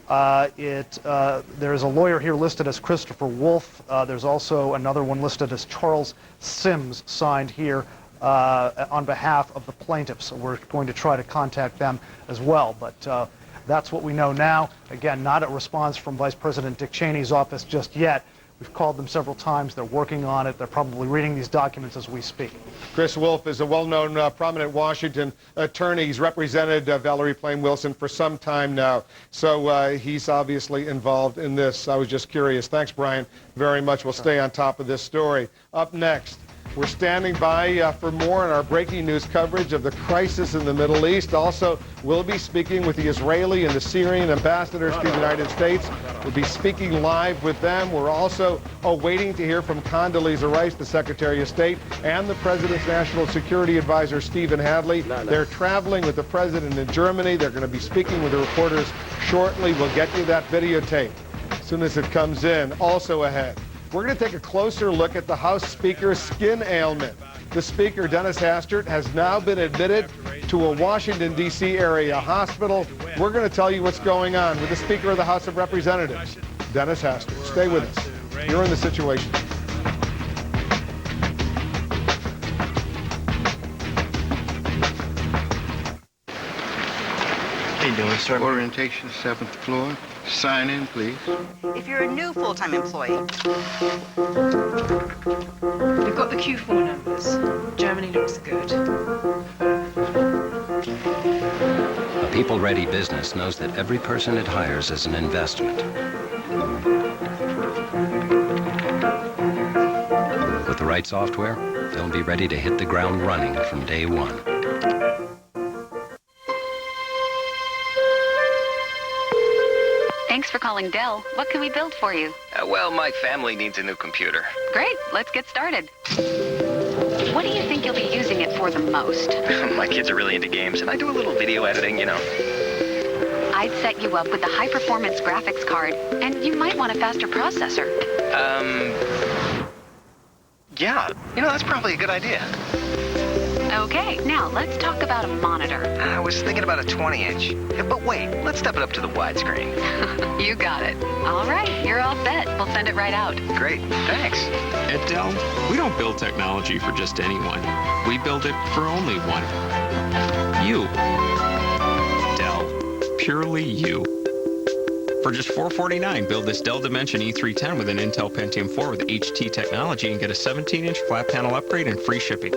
There's a lawyer here listed as Christopher Wolf. There's also another one listed as Charles Sims, signed here on behalf of the plaintiffs. We're going to try to contact them as well, but that's what we know now. Again, not a response from Vice President Dick Cheney's office just yet. We've called them several times. They're working on it. They're probably reading these documents as we speak. Chris Wolf is a well-known, prominent Washington attorney. He's represented Valerie Plame Wilson for some time now. So he's obviously involved in this. I was just curious. Thanks, Brian, very much. We'll stay on top of this story. Up next, we're standing by for more on our breaking news coverage of the crisis in the Middle East. Also, we'll be speaking with the Israeli and the Syrian ambassadors to the United States. We'll be speaking live with them. We're also waiting to hear from Condoleezza Rice, the Secretary of State, and the President's National Security Advisor, Stephen Hadley. They're traveling with the President in Germany. They're going to be speaking with the reporters shortly. We'll get you that videotape as soon as it comes in. Also ahead, we're going to take a closer look at the House Speaker's skin ailment. The Speaker, Dennis Hastert, has now been admitted to a Washington, D.C. area hospital. We're going to tell you what's going on with the Speaker of the House of Representatives, Dennis Hastert. Stay with us. You're in The Situation. Hey, doing, sir? Orientation, 7th floor. Sign in, please. If you're a new full-time employee, we've got the Q4 numbers. Germany looks good. A people-ready business knows that every person it hires is an investment. With the right software, they'll be ready to hit the ground running from day one. Thanks for calling Dell. What can we build for you? Well, my family needs a new computer. Great, let's get started. What do you think you'll be using it for the most? My kids are really into games, and I do a little video editing, you know. I'd set you up with a high-performance graphics card, and you might want a faster processor. Yeah, you know, that's probably a good idea. Okay, now let's talk about a monitor. I was thinking about a 20-inch. But wait, let's step it up to the widescreen. You got it. All right, you're all set. We'll send it right out. Great, thanks. At Dell, we don't build technology for just anyone. We build it for only one. You. Dell. Purely you. For just $449, build this Dell Dimension E310 with an Intel Pentium 4 with HT technology and get a 17-inch flat panel upgrade and free shipping.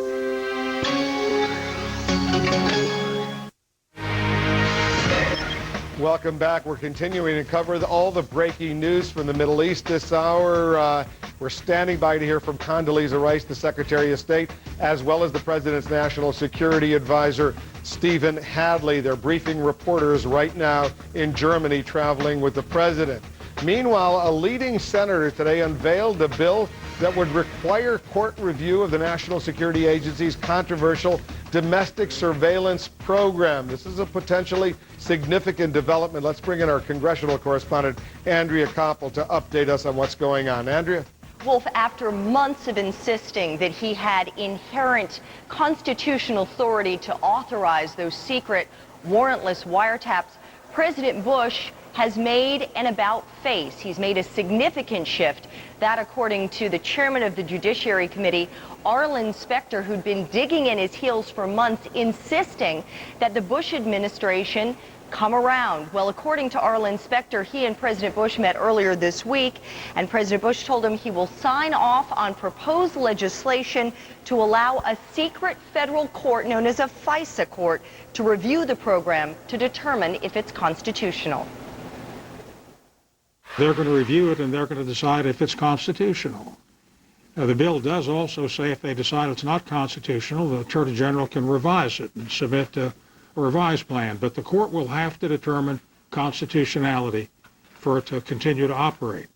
Welcome back. We're continuing to cover all the breaking news from the Middle East this hour. We're standing by to hear from Condoleezza Rice, the Secretary of State, as well as the President's National Security Advisor, Stephen Hadley. They're briefing reporters right now in Germany, traveling with the President. Meanwhile, a leading senator today unveiled a bill that would require court review of the National Security Agency's controversial domestic surveillance program. This is a potentially significant development. Let's bring in our congressional correspondent, Andrea Koppel, to update us on what's going on. Andrea? Wolf, after months of insisting that he had inherent constitutional authority to authorize those secret warrantless wiretaps, President Bush has made an about-face. He's made a significant shift. That, according to the chairman of the Judiciary Committee, Arlen Specter, who'd been digging in his heels for months, insisting that the Bush administration come around. Well, according to Arlen Specter, he and President Bush met earlier this week, and President Bush told him he will sign off on proposed legislation to allow a secret federal court known as a FISA court to review the program to determine if it's constitutional. They're going to review it, and they're going to decide if it's constitutional. Now, the bill does also say if they decide it's not constitutional, the Attorney General can revise it and submit a revised plan. But the court will have to determine constitutionality for it to continue to operate.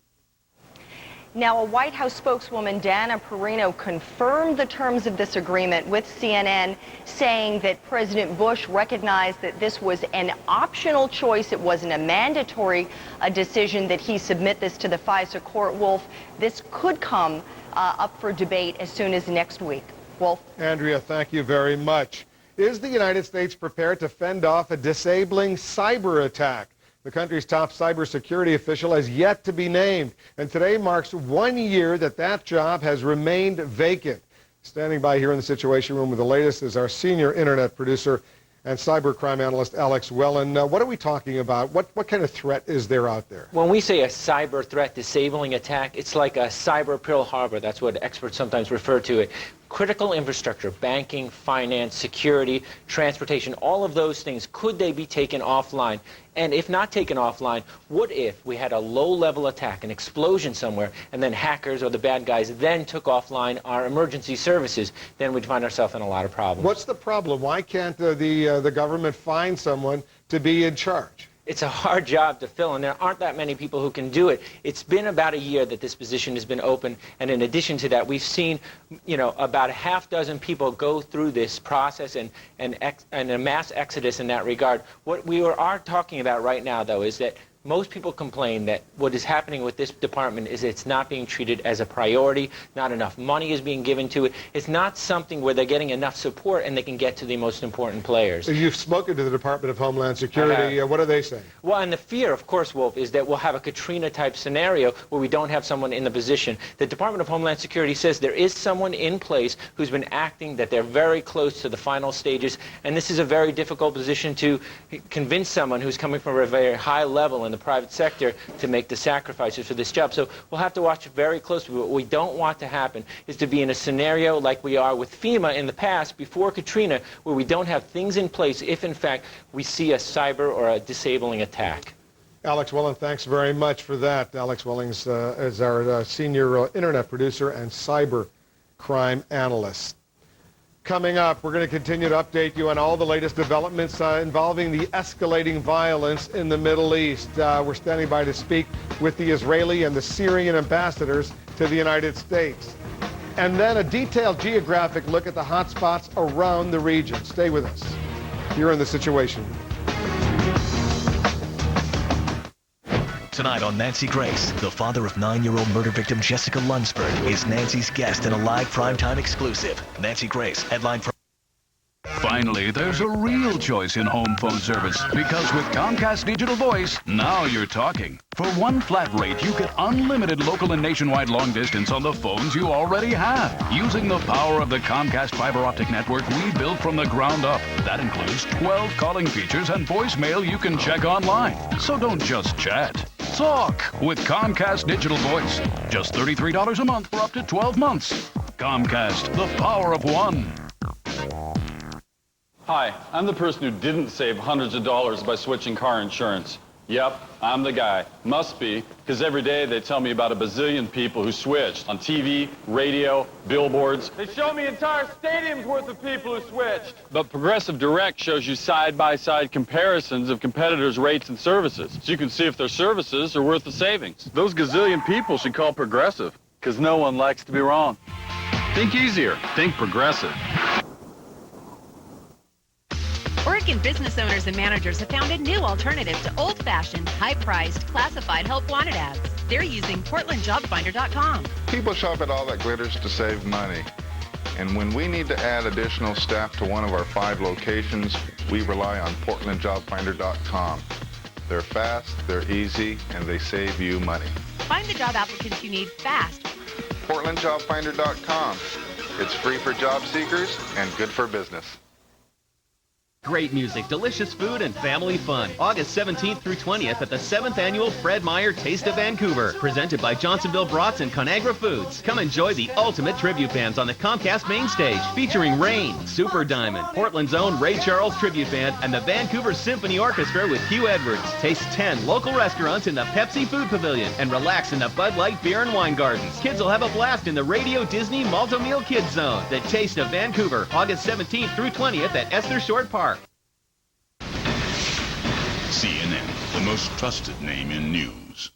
Now, a White House spokeswoman, Dana Perino, confirmed the terms of this agreement with CNN, saying that President Bush recognized that this was an optional choice. It wasn't a mandatory decision that he submit this to the FISA court. Wolf, this could come up for debate as soon as next week. Wolf? Andrea, thank you very much. Is the United States prepared to fend off a disabling cyber attack? The country's top cybersecurity official has yet to be named, and today marks 1 year that job has remained vacant. Standing by here in the Situation Room with the latest is our senior internet producer and cybercrime analyst, Alex Wellen. What are we talking about? What kind of threat is there out there? When we say a cyber threat, disabling attack, it's like a cyber Pearl Harbor. That's what experts sometimes refer to it. Critical infrastructure, banking, finance, security, transportation, all of those things, could they be taken offline? And if not taken offline, what if we had a low-level attack, an explosion somewhere, and then hackers or the bad guys then took offline our emergency services? Then we'd find ourselves in a lot of problems. What's the problem? Why can't the government find someone to be in charge? It's a hard job to fill, and there aren't that many people who can do it. It's been about a year that this position has been open, and in addition to that, we've seen, about a half dozen people go through this process and a mass exodus in that regard. What we are talking about right now, though, is that Most people complain that what is happening with this department is it's not being treated as a priority, not enough money is being given to it. It's not something where they're getting enough support and they can get to the most important players. You've spoken to the Department of Homeland Security. What are they saying? Well, and the fear, of course, Wolf, is that we'll have a Katrina-type scenario where we don't have someone in the position. The Department of Homeland Security says there is someone in place who's been acting, that they're very close to the final stages, and this is a very difficult position to convince someone who's coming from a very high level in the private sector to make the sacrifices for this job. So we'll have to watch very closely. What we don't want to happen is to be in a scenario like we are with FEMA in the past, before Katrina, where we don't have things in place if, in fact, we see a cyber or a disabling attack. Alex Welling, thanks very much for that. Alex Welling is our senior internet producer and cyber crime analyst. Coming up, we're going to continue to update you on all the latest developments involving the escalating violence in the Middle East. We're standing by to speak with the Israeli and the Syrian ambassadors to the United States. And then a detailed geographic look at the hotspots around the region. Stay with us. You're in The Situation. Tonight on Nancy Grace, the father of 9-year-old murder victim Jessica Lunsford is Nancy's guest in a live primetime exclusive. Nancy Grace, headline from... Finally, there's a real choice in home phone service, because with Comcast Digital Voice, now you're talking. For one flat rate, you get unlimited local and nationwide long distance on the phones you already have, using the power of the Comcast fiber optic network we built from the ground up. That includes 12 calling features and voicemail you can check online. So don't just chat. Talk with Comcast Digital Voice. Just $33 a month for up to 12 months. Comcast, the power of one. Hi, I'm the person who didn't save hundreds of dollars by switching car insurance. Yep, I'm the guy. Must be, because every day they tell me about a bazillion people who switched on TV, radio, billboards. They show me entire stadiums worth of people who switched. But Progressive Direct shows you side-by-side comparisons of competitors' rates and services, so you can see if their services are worth the savings. Those gazillion people should call Progressive, because no one likes to be wrong. Think easier. Think Progressive. Oregon business owners and managers have found a new alternative to old-fashioned, high-priced, classified help wanted ads. They're using PortlandJobFinder.com. People shop at All That Glitters to save money. And when we need to add additional staff to one of our 5 locations, we rely on PortlandJobFinder.com. They're fast, they're easy, and they save you money. Find the job applicants you need fast. PortlandJobFinder.com. It's free for job seekers and good for business. Great music, delicious food, and family fun. August 17th through 20th at the 7th Annual Fred Meyer Taste of Vancouver. Presented by Johnsonville Brats and Conagra Foods. Come enjoy the ultimate tribute bands on the Comcast main stage, featuring Rain, Super Diamond, Portland's own Ray Charles Tribute Band, and the Vancouver Symphony Orchestra with Hugh Edwards. Taste 10 local restaurants in the Pepsi Food Pavilion and relax in the Bud Light Beer and Wine Gardens. Kids will have a blast in the Radio Disney Malto Meal Kids Zone. The Taste of Vancouver, August 17th through 20th at Esther Short Park. CNN, the most trusted name in news.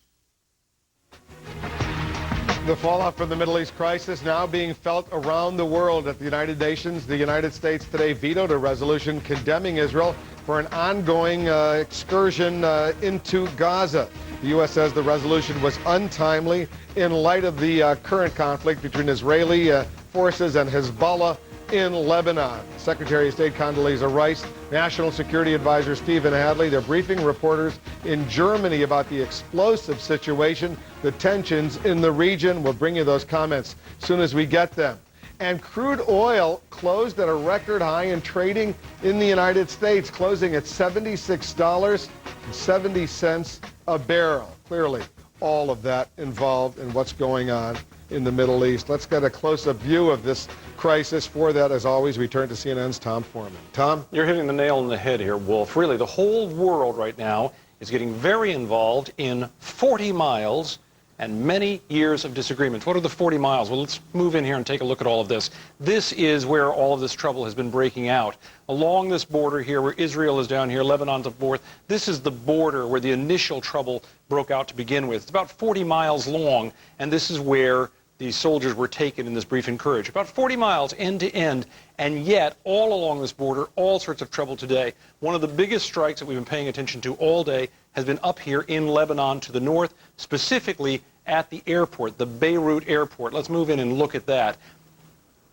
The fallout from the Middle East crisis now being felt around the world. At the United Nations, the United States today vetoed a resolution condemning Israel for an ongoing excursion into Gaza. The U.S. says the resolution was untimely in light of the current conflict between Israeli forces and Hezbollah in Lebanon. Secretary of State Condoleezza Rice, National Security Advisor Stephen Hadley, they're briefing reporters in Germany about the explosive situation, the tensions in the region. We'll bring you those comments as soon as we get them. And crude oil closed at a record high in trading in the United States, closing at $76.70 a barrel. Clearly, all of that involved in what's going on in the Middle East. Let's get a close-up view of this crisis. For that, as always, we turn to CNN's Tom Foreman. Tom? You're hitting the nail on the head here, Wolf. Really, the whole world right now is getting very involved in 40 miles and many years of disagreements. What are the 40 miles? Well, let's move in here and take a look at all of this. This is where all of this trouble has been breaking out. Along this border here, where Israel is down here, Lebanon's up north, this is the border where the initial trouble broke out to begin with. It's about 40 miles long, and this is where these soldiers were taken in this brief encourage. About 40 miles end to end, and yet all along this border, all sorts of trouble today. One of the biggest strikes that we've been paying attention to all day has been up here in Lebanon to the north, specifically at the airport, the Beirut airport. Let's move in and look at that.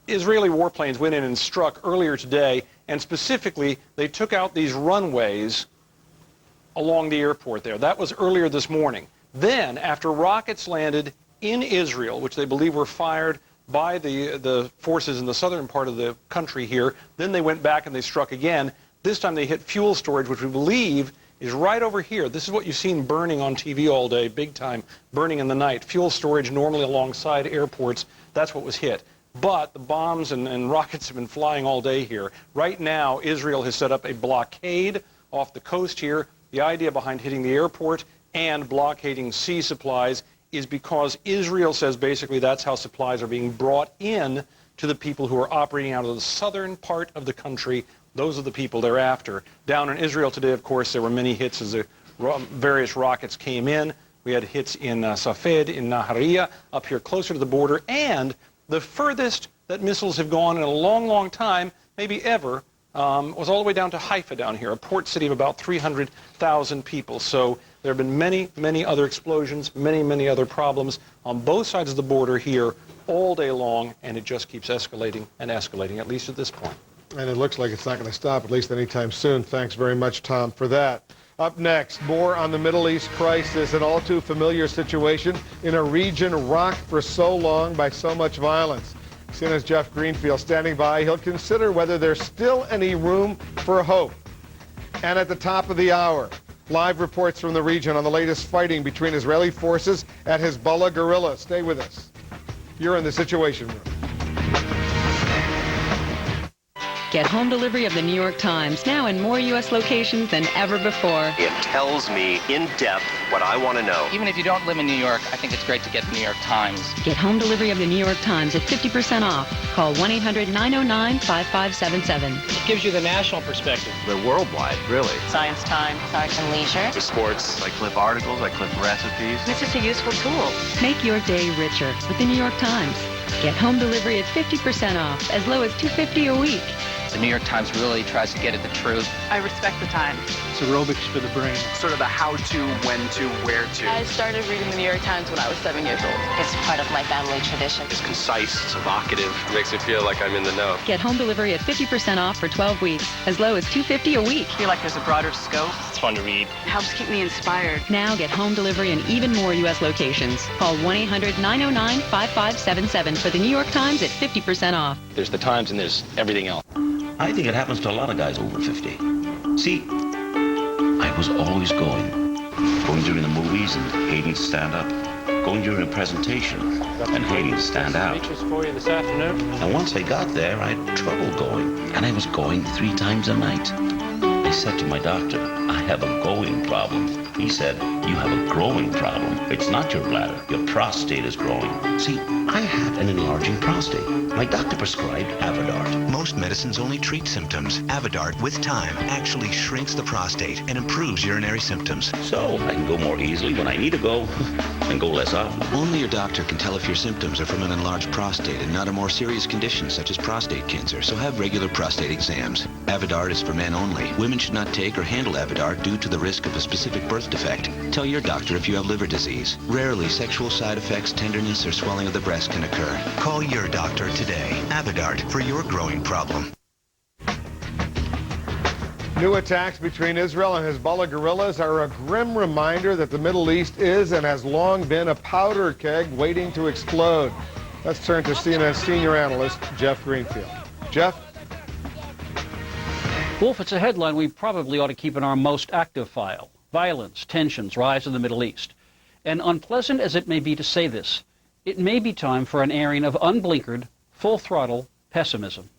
Israeli warplanes went in and struck earlier today, and specifically they took out these runways along the airport there. That was earlier this morning. Then, after rockets landed in Israel, which they believe were fired by the forces in the southern part of the country here, then they went back and they struck again. This time they hit fuel storage, which we believe is right over here. This is what you've seen burning on TV all day, big time, burning in the night. Fuel storage normally alongside airports, that's what was hit. But the bombs and rockets have been flying all day here. Right now, Israel has set up a blockade off the coast here. The idea behind hitting the airport and blockading sea supplies is because Israel says basically that's how supplies are being brought in to the people who are operating out of the southern part of the country. Those are the people they're after. Down in Israel today, of course, there were many hits as the various rockets came in. We had hits in Safed, in Nahariya, up here closer to the border, and the furthest that missiles have gone in a long, long time, maybe ever, was all the way down to Haifa down here, a port city of about 300,000 people. So there have been many, many other explosions, many, many other problems on both sides of the border here all day long, and it just keeps escalating and escalating, at least at this point. And it looks like it's not going to stop, at least anytime soon. Thanks very much, Tom, for that. Up next, more on the Middle East crisis, an all too familiar situation in a region rocked for so long by so much violence. CNN's Jeff Greenfield standing by. He'll consider whether there's still any room for hope. And at the top of the hour, live reports from the region on the latest fighting between Israeli forces and Hezbollah guerrillas. Stay with us. You're in the Situation Room. Get home delivery of the New York Times, now in more U.S. locations than ever before. It tells me in depth what I want to know. Even if you don't live in New York, I think it's great to get the New York Times. Get home delivery of the New York Times at 50% off. Call 1-800-909-5577. It gives you the national perspective. They're worldwide, really. Science Time, Science and Leisure. The sports, I clip articles, I clip recipes. It's just a useful tool. Make your day richer with the New York Times. Get home delivery at 50% off, as low as $2.50 a week. The New York Times really tries to get at the truth. I respect the Times. It's aerobics for the brain. Sort of the how-to, when-to, where-to. I started reading the New York Times when I was 7 years old. It's part of my family tradition. It's concise, it's evocative. It makes me feel like I'm in the know. Get home delivery at 50% off for 12 weeks, as low as $2.50 a week. I feel like there's a broader scope. It's fun to read. It helps keep me inspired. Now get home delivery in even more U.S. locations. Call 1-800-909-5577 for the New York Times at 50% off. There's the Times and there's everything else. I think it happens to a lot of guys over 50. See, I was always going during the movies and hating to stand up, going during a presentation and hating to stand out. For you this afternoon. And once I got there, I had trouble going, and I was going 3 times a night. I said to my doctor, I have a going problem. He said, you have a growing problem. It's not your bladder. Your prostate is growing. See, I had an enlarging prostate. My doctor prescribed Avodart. Most medicines only treat symptoms. Avodart, with time, actually shrinks the prostate and improves urinary symptoms. So I can go more easily when I need to go and go less often. Only your doctor can tell if your symptoms are from an enlarged prostate and not a more serious condition such as prostate cancer, so have regular prostate exams. Avodart is for men only. Women should not take or handle Avodart due to the risk of a specific birth defect. Tell your doctor if you have liver disease. Rarely, sexual side effects, tenderness, or swelling of the breast can occur. Call your doctor today. Avodart for your growing problem. New attacks between Israel and Hezbollah guerrillas are a grim reminder that the Middle East is and has long been a powder keg waiting to explode. Let's turn to CNN senior analyst Jeff Greenfield. Jeff? Wolf, it's a headline we probably ought to keep in our most active file. Violence, tensions, rise in the Middle East. And unpleasant as it may be to say this, it may be time for an airing of unblinkered, full-throttle pessimism.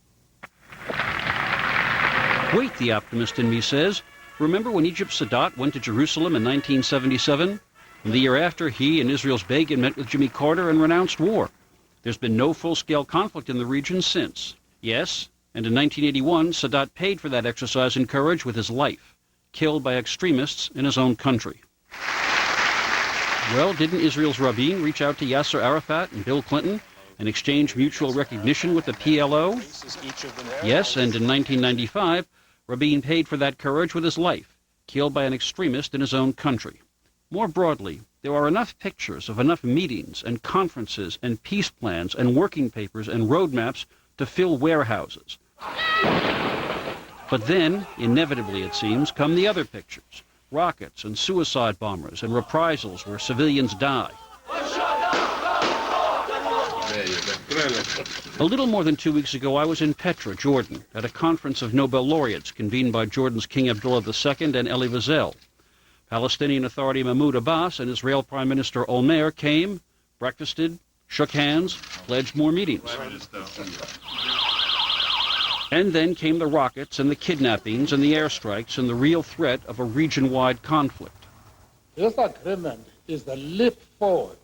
Wait, the optimist in me says. Remember when Egypt's Sadat went to Jerusalem in 1977? And the year after, he and Israel's Begin met with Jimmy Carter and renounced war. There's been no full-scale conflict in the region since. Yes, and in 1981, Sadat paid for that exercise in courage with his life, killed by extremists in his own country. Well, didn't Israel's Rabin reach out to Yasser Arafat and Bill Clinton and exchange mutual recognition with the PLO? Yes, and in 1995, Rabin paid for that courage with his life, killed by an extremist in his own country. More broadly, there are enough pictures of enough meetings and conferences and peace plans and working papers and roadmaps to fill warehouses. But then, inevitably it seems, come the other pictures. Rockets and suicide bombers and reprisals where civilians die. A little more than 2 weeks ago, I was in Petra, Jordan, at a conference of Nobel laureates convened by Jordan's King Abdullah II and Elie Wiesel. Palestinian Authority Mahmoud Abbas and Israel Prime Minister Olmert came, breakfasted, shook hands, pledged more meetings. And then came the rockets and the kidnappings and the airstrikes and the real threat of a region-wide conflict. This agreement is the leap forward.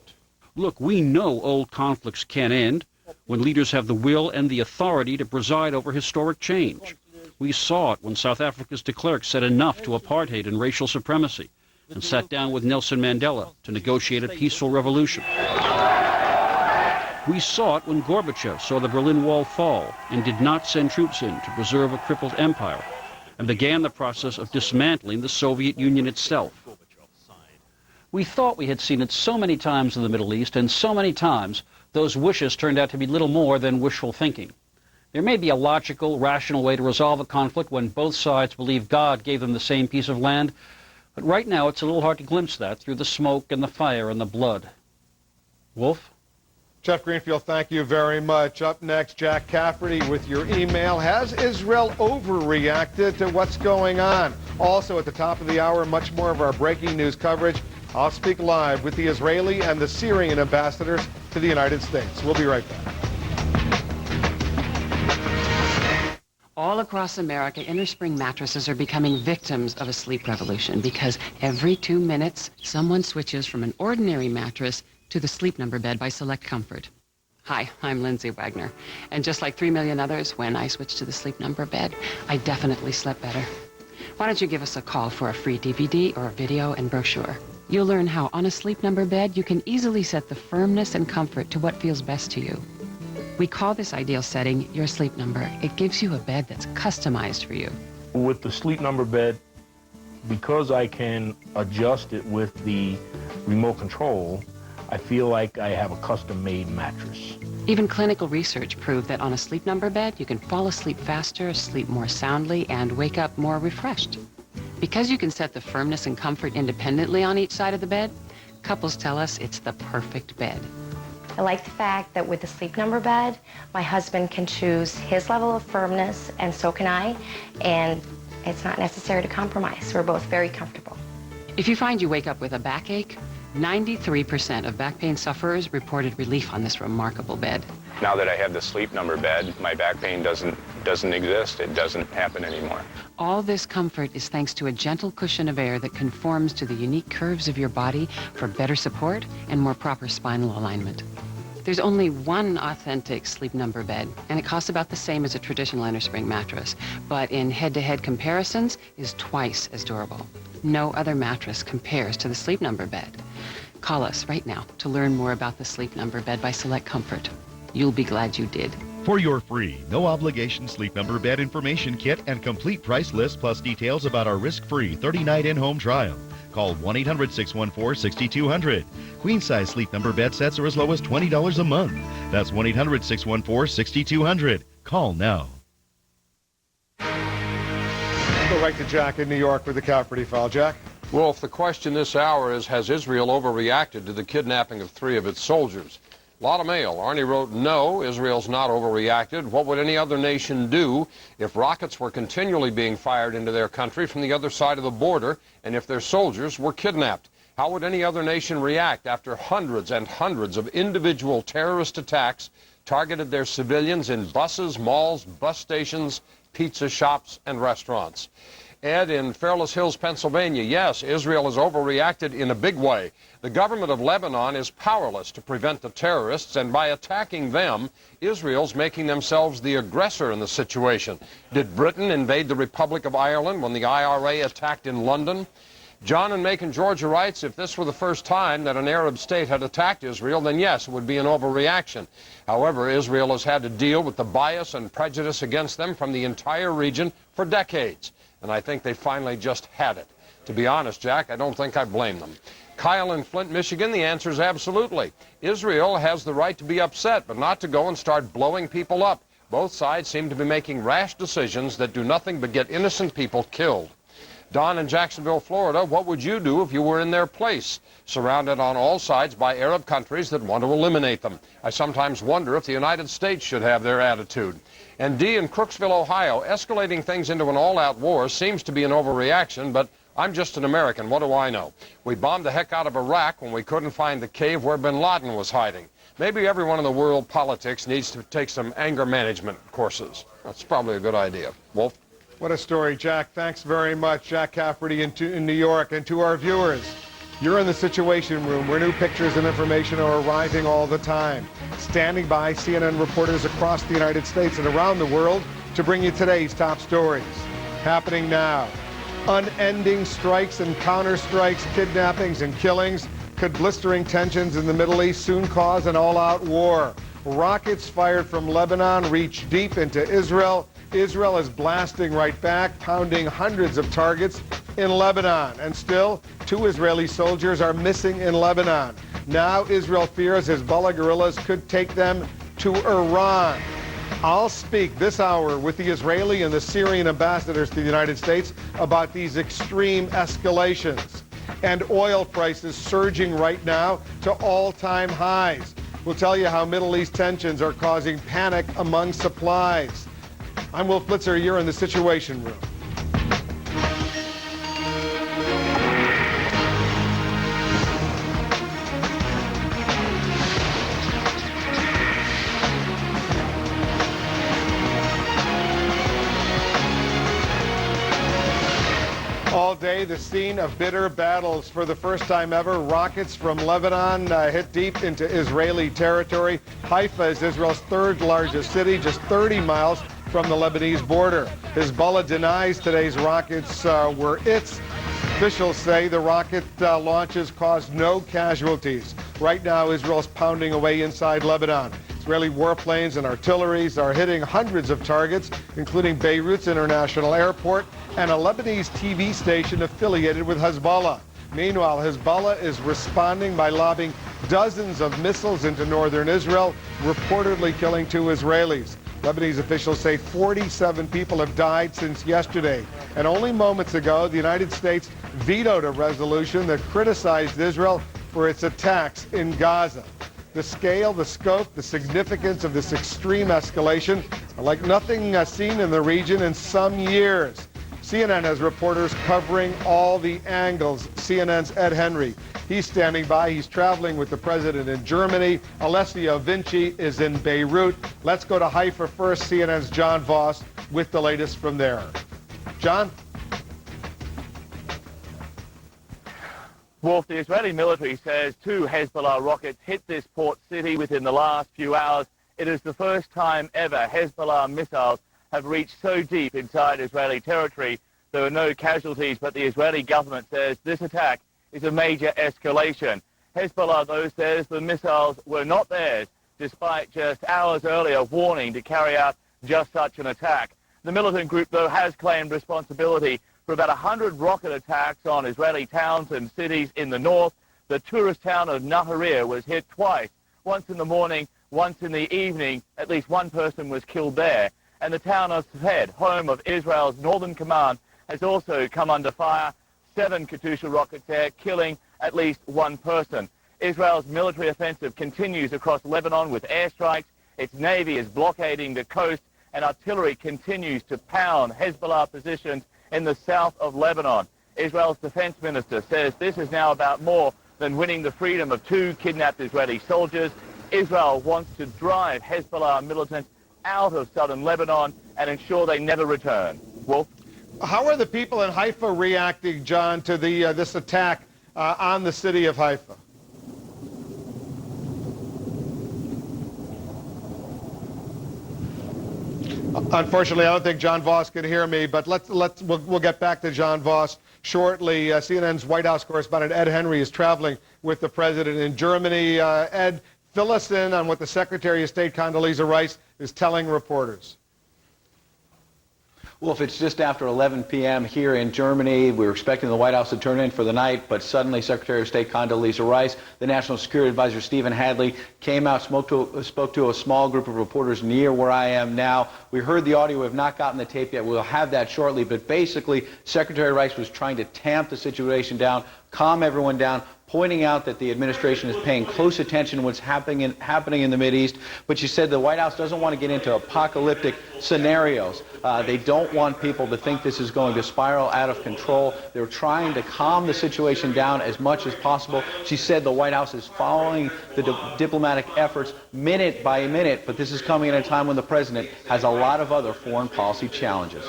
Look, we know old conflicts can end when leaders have the will and the authority to preside over historic change. We saw it when South Africa's de Klerk said enough to apartheid and racial supremacy and sat down with Nelson Mandela to negotiate a peaceful revolution. We saw it when Gorbachev saw the Berlin Wall fall and did not send troops in to preserve a crippled empire and began the process of dismantling the Soviet Union itself. We thought we had seen it so many times in the Middle East, and so many times those wishes turned out to be little more than wishful thinking. There may be a logical, rational way to resolve a conflict when both sides believe God gave them the same piece of land, but right now it's a little hard to glimpse that through the smoke and the fire and the blood. Wolf? Jeff Greenfield, thank you very much. Up next, Jack Cafferty with your email. Has Israel overreacted to what's going on? Also at the top of the hour, much more of our breaking news coverage. I'll speak live with the Israeli and the Syrian ambassadors to the United States. We'll be right back. All across America, innerspring mattresses are becoming victims of a sleep revolution because every 2 minutes, someone switches from an ordinary mattress to the Sleep Number bed by Select Comfort. Hi, I'm Lindsay Wagner. And just like 3 million others, when I switched to the Sleep Number bed, I definitely slept better. Why don't you give us a call for a free DVD or a video and brochure? You'll learn how on a Sleep Number bed you can easily set the firmness and comfort to what feels best to you. We call this ideal setting your Sleep Number. It gives you a bed that's customized for you. With the Sleep Number bed, because I can adjust it with the remote control, I feel like I have a custom-made mattress. Even clinical research proved that on a Sleep Number bed, you can fall asleep faster, sleep more soundly, and wake up more refreshed. Because you can set the firmness and comfort independently on each side of the bed, couples tell us it's the perfect bed. I like the fact that with the Sleep Number bed, my husband can choose his level of firmness, and so can I, and it's not necessary to compromise. We're both very comfortable. If you find you wake up with a backache, 93% of back pain sufferers reported relief on this remarkable bed. Now that I have the Sleep Number bed, my back pain doesn't exist. It doesn't happen anymore. All this comfort is thanks to a gentle cushion of air that conforms to the unique curves of your body for better support and more proper spinal alignment. There's only one authentic Sleep Number bed, and it costs about the same as a traditional innerspring mattress, but in head-to-head comparisons is twice as durable. No other mattress compares to the Sleep Number bed. Call us right now to learn more about the Sleep Number bed by Select Comfort. You'll be glad you did. For your free, no-obligation Sleep Number bed information kit and complete price list plus details about our risk-free 30-night in-home trial, call 1-800-614-6200. Queen-size Sleep Number bed sets are as low as $20 a month. That's 1-800-614-6200. Call now. Go right to Jack in New York with the Cafferty file. Jack? Wolf, the question this hour is, has Israel overreacted to the kidnapping of 3 of its soldiers? A lot of mail. Arnie wrote, no, Israel's not overreacted. What would any other nation do if rockets were continually being fired into their country from the other side of the border and if their soldiers were kidnapped? How would any other nation react after hundreds and hundreds of individual terrorist attacks targeted their civilians in buses, malls, bus stations, pizza shops, and restaurants? Ed in Fairless Hills, Pennsylvania, yes, Israel has overreacted in a big way. The government of Lebanon is powerless to prevent the terrorists, and by attacking them, Israel's making themselves the aggressor in the situation. Did Britain invade the Republic of Ireland when the IRA attacked in London? John in Macon, Georgia writes, if this were the first time that an Arab state had attacked Israel, then yes, it would be an overreaction. However, Israel has had to deal with the bias and prejudice against them from the entire region for decades. And I think they finally just had it. To be honest, Jack, I don't think I blame them. Kyle in Flint, Michigan, the answer is absolutely. Israel has the right to be upset, but not to go and start blowing people up. Both sides seem to be making rash decisions that do nothing but get innocent people killed. Don in Jacksonville, Florida, what would you do if you were in their place, surrounded on all sides by Arab countries that want to eliminate them? I sometimes wonder if the United States should have their attitude. And D in Crooksville, Ohio, escalating things into an all-out war seems to be an overreaction, but I'm just an American. What do I know? We bombed the heck out of Iraq when we couldn't find the cave where bin Laden was hiding. Maybe everyone in the world politics needs to take some anger management courses. That's probably a good idea. Wolf? What a story, Jack. Thanks very much, Jack Cafferty in New York. And to our viewers, you're in the Situation Room where new pictures and information are arriving all the time. Standing by, CNN reporters across the United States and around the world to bring you today's top stories. Happening now. Unending strikes and counter-strikes, kidnappings and killings. Could blistering tensions in the Middle East soon cause an all-out war? Rockets fired from Lebanon reach deep into Israel. Israel is blasting right back, pounding hundreds of targets in Lebanon. And still, 2 Israeli soldiers are missing in Lebanon. Now Israel fears Hezbollah guerrillas could take them to Iran. I'll speak this hour with the Israeli and the Syrian ambassadors to the United States about these extreme escalations. And oil prices surging right now to all-time highs. We'll tell you how Middle East tensions are causing panic among supplies. I'm Wolf Blitzer. You're in the Situation Room. All day, the scene of bitter battles. For the first time ever, rockets from Lebanon hit deep into Israeli territory. Haifa is Israel's 3rd largest city, just 30 miles from the Lebanese border. Hezbollah denies today's rockets were its. Officials say the rocket launches caused no casualties. Right now, Israel's pounding away inside Lebanon. Israeli warplanes and artilleries are hitting hundreds of targets, including Beirut's international airport and a Lebanese TV station affiliated with Hezbollah. Meanwhile, Hezbollah is responding by lobbing dozens of missiles into northern Israel, reportedly killing 2 Israelis. Lebanese officials say 47 people have died since yesterday. And only moments ago, the United States vetoed a resolution that criticized Israel for its attacks in Gaza. The scale, the scope, the significance of this extreme escalation are like nothing seen in the region in some years. CNN has reporters covering all the angles. CNN's Ed Henry, he's standing by. He's traveling with the president in Germany. Alessio Vinci is in Beirut. Let's go to Haifa first. CNN's John Voss with the latest from there. John? Wolf, the Israeli military says 2 Hezbollah rockets hit this port city within the last few hours. It is the first time ever Hezbollah missiles have reached so deep inside Israeli territory. There were no casualties, but the Israeli government says this attack is a major escalation. Hezbollah, though, says the missiles were not theirs, despite just hours earlier warning to carry out just such an attack. The militant group, though, has claimed responsibility for about 100 rocket attacks on Israeli towns and cities in the north. The tourist town of Nahariya was hit twice, once in the morning, once in the evening. At least 1 person was killed there. And the town of Safed, home of Israel's Northern Command, has also come under fire. 7 Katyusha rockets there, killing at least 1 person. Israel's military offensive continues across Lebanon with airstrikes. Its navy is blockading the coast, and artillery continues to pound Hezbollah positions in the south of Lebanon. Israel's defense minister says this is now about more than winning the freedom of 2 kidnapped Israeli soldiers. Israel wants to drive Hezbollah militants out of southern Lebanon and ensure they never return. Wolf? How are the people in Haifa reacting, John, to this attack on the city of Haifa? Unfortunately, I don't think John Voss can hear me, but we'll get back to John Voss shortly. CNN's White House correspondent Ed Henry is traveling with the president in Germany. Ed, fill us in on what the Secretary of State Condoleezza Rice is telling reporters. Wolf, it's just after 11 p.m. here in Germany. We were expecting the White House to turn in for the night, but suddenly Secretary of State Condoleezza Rice, the National Security Advisor Stephen Hadley, came out, spoke to a small group of reporters near where I am now. We heard the audio. We have not gotten the tape yet. We'll have that shortly. But basically, Secretary Rice was trying to tamp the situation down, calm everyone down, pointing out that the administration is paying close attention to what's happening in the Mideast. But she said the White House doesn't want to get into apocalyptic scenarios. They don't want people to think this is going to spiral out of control. They're trying to calm the situation down as much as possible. She said the White House is following the diplomatic efforts minute by minute, but this is coming at a time when the president has a lot of other foreign policy challenges.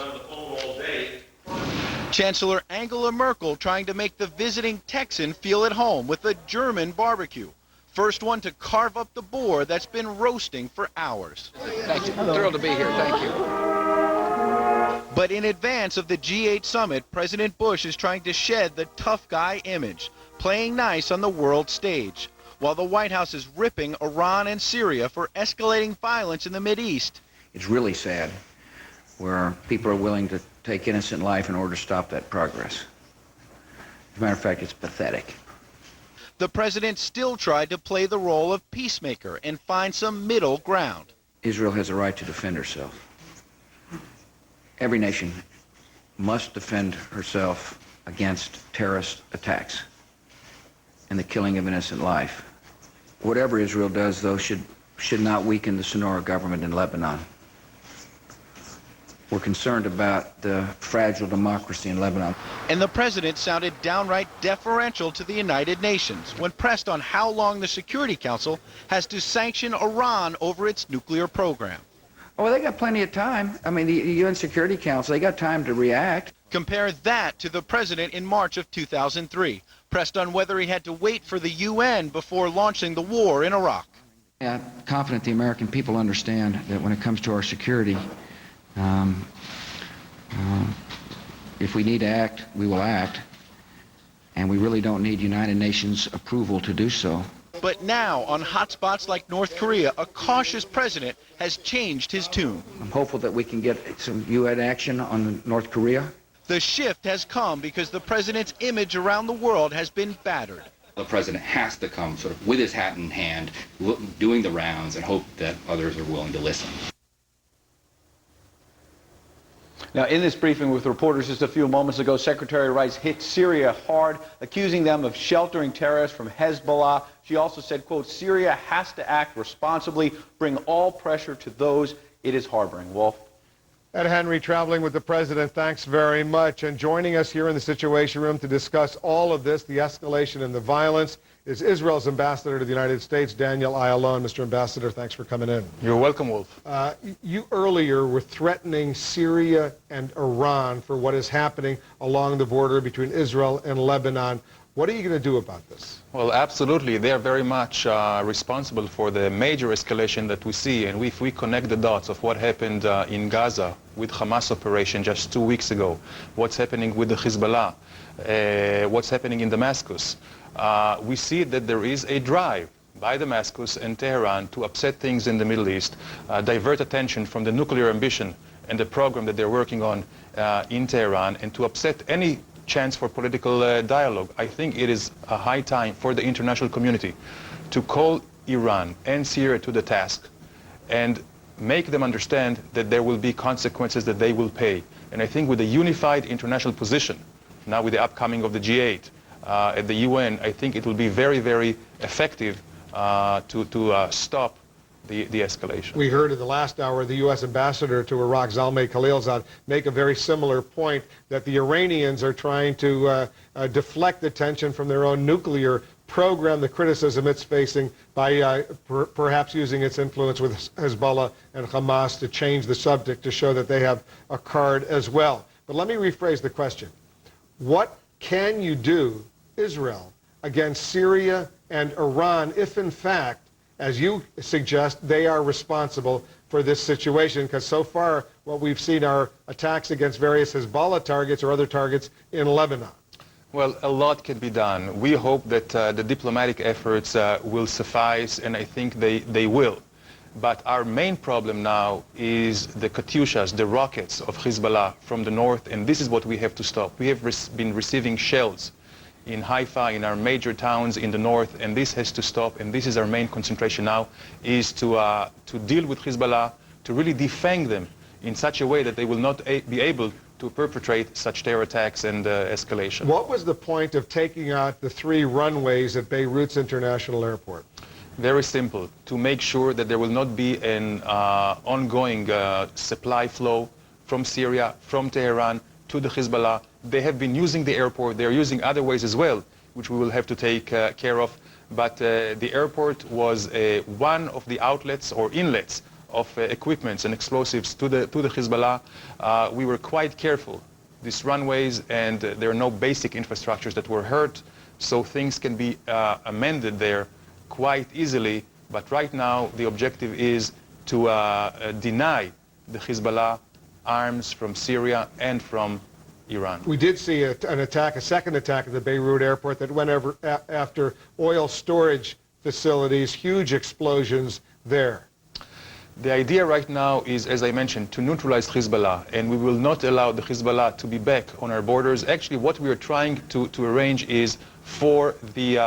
Chancellor Angela Merkel trying to make the visiting Texan feel at home with a German barbecue. First one to carve up the boar that's been roasting for hours. Thank you. Thrilled to be here. Thank you. But in advance of the G8 summit, President Bush is trying to shed the tough guy image, playing nice on the world stage, while the White House is ripping Iran and Syria for escalating violence in the Mideast. It's really sad where people are willing to take innocent life in order to stop that progress. As a matter of fact, it's pathetic. The president still tried to play the role of peacemaker and find some middle ground. Israel has a right to defend herself. Every nation must defend herself against terrorist attacks and the killing of innocent life. Whatever Israel does, though, should not weaken the Sonora government in Lebanon. We're concerned about the fragile democracy in Lebanon. And the president sounded downright deferential to the United Nations when pressed on how long the Security Council has to sanction Iran over its nuclear program. Oh, well, they got plenty of time. I mean, the UN Security Council, they got time to react. Compare that to the president in March of 2003, pressed on whether he had to wait for the UN before launching the war in Iraq. I'm confident the American people understand that when it comes to our security, if we need to act, we will act, and we really don't need United Nations approval to do so. But now, on hotspots like North Korea, a cautious president has changed his tune. I'm hopeful that we can get some UN action on North Korea. The shift has come because the president's image around the world has been battered. The president has to come sort of with his hat in hand, doing the rounds, and hope that others are willing to listen. Now, in this briefing with reporters just a few moments ago, Secretary Rice hit Syria hard, accusing them of sheltering terrorists from Hezbollah. She also said, quote, Syria has to act responsibly, bring all pressure to those it is harboring. Wolf? Ed Henry traveling with the president, thanks very much. And joining us here in the Situation Room to discuss all of this, the escalation and the violence, is Israel's ambassador to the United States, Daniel Ayalon. Mr. Ambassador, thanks for coming in. You're welcome, Wolf. You earlier were threatening Syria and Iran for what is happening along the border between Israel and Lebanon. What are you going to do about this? Well, absolutely. They are very much responsible for the major escalation that we see. And if we connect the dots of what happened in Gaza with Hamas operation just 2 weeks ago, what's happening with the Hezbollah, what's happening in Damascus, we see that there is a drive by Damascus and Tehran to upset things in the Middle East, divert attention from the nuclear ambition and the program that they're working on in Tehran, and to upset any chance for political dialogue. I think it is a high time for the international community to call Iran and Syria to the task and make them understand that there will be consequences that they will pay. And I think with a unified international position, now with the upcoming of the G8 at the UN, I think it will be very, very effective to stop the escalation. We heard in the last hour the U.S. ambassador to Iraq, Zalmay Khalilzad, make a very similar point that the Iranians are trying to deflect attention from their own nuclear program, the criticism it's facing, by perhaps using its influence with Hezbollah and Hamas to change the subject to show that they have a card as well. But let me rephrase the question. What can you do, Israel, against Syria and Iran if, in fact, as you suggest, they are responsible for this situation, because so far what we've seen are attacks against various Hezbollah targets or other targets in Lebanon. Well, a lot can be done. We hope that the diplomatic efforts will suffice, and I think they will. But our main problem now is the Katyushas, the rockets of Hezbollah from the north, and this is what we have to stop. We have been receiving shells in Haifa, in our major towns in the north, and this has to stop, and this is our main concentration now, is to deal with Hezbollah, to really defang them in such a way that they will not be able to perpetrate such terror attacks and escalation. What was the point of taking out the 3 runways at Beirut's International Airport? Very simple, to make sure that there will not be an ongoing supply flow from Syria, from Tehran to the Hezbollah. They have been using the airport. They are using other ways as well, which we will have to take care of. But the airport was one of the outlets or inlets of equipments and explosives to the Hezbollah. We were quite careful. These runways, and there are no basic infrastructures that were hurt, so things can be amended there quite easily. But right now the objective is to deny the Hezbollah arms from Syria and from Iran. We did see an attack, a second attack at the Beirut airport that went after oil storage facilities, huge explosions there. The idea right now is, as I mentioned, to neutralize Hezbollah, and we will not allow the Hezbollah to be back on our borders. Actually, what we are trying to arrange is for the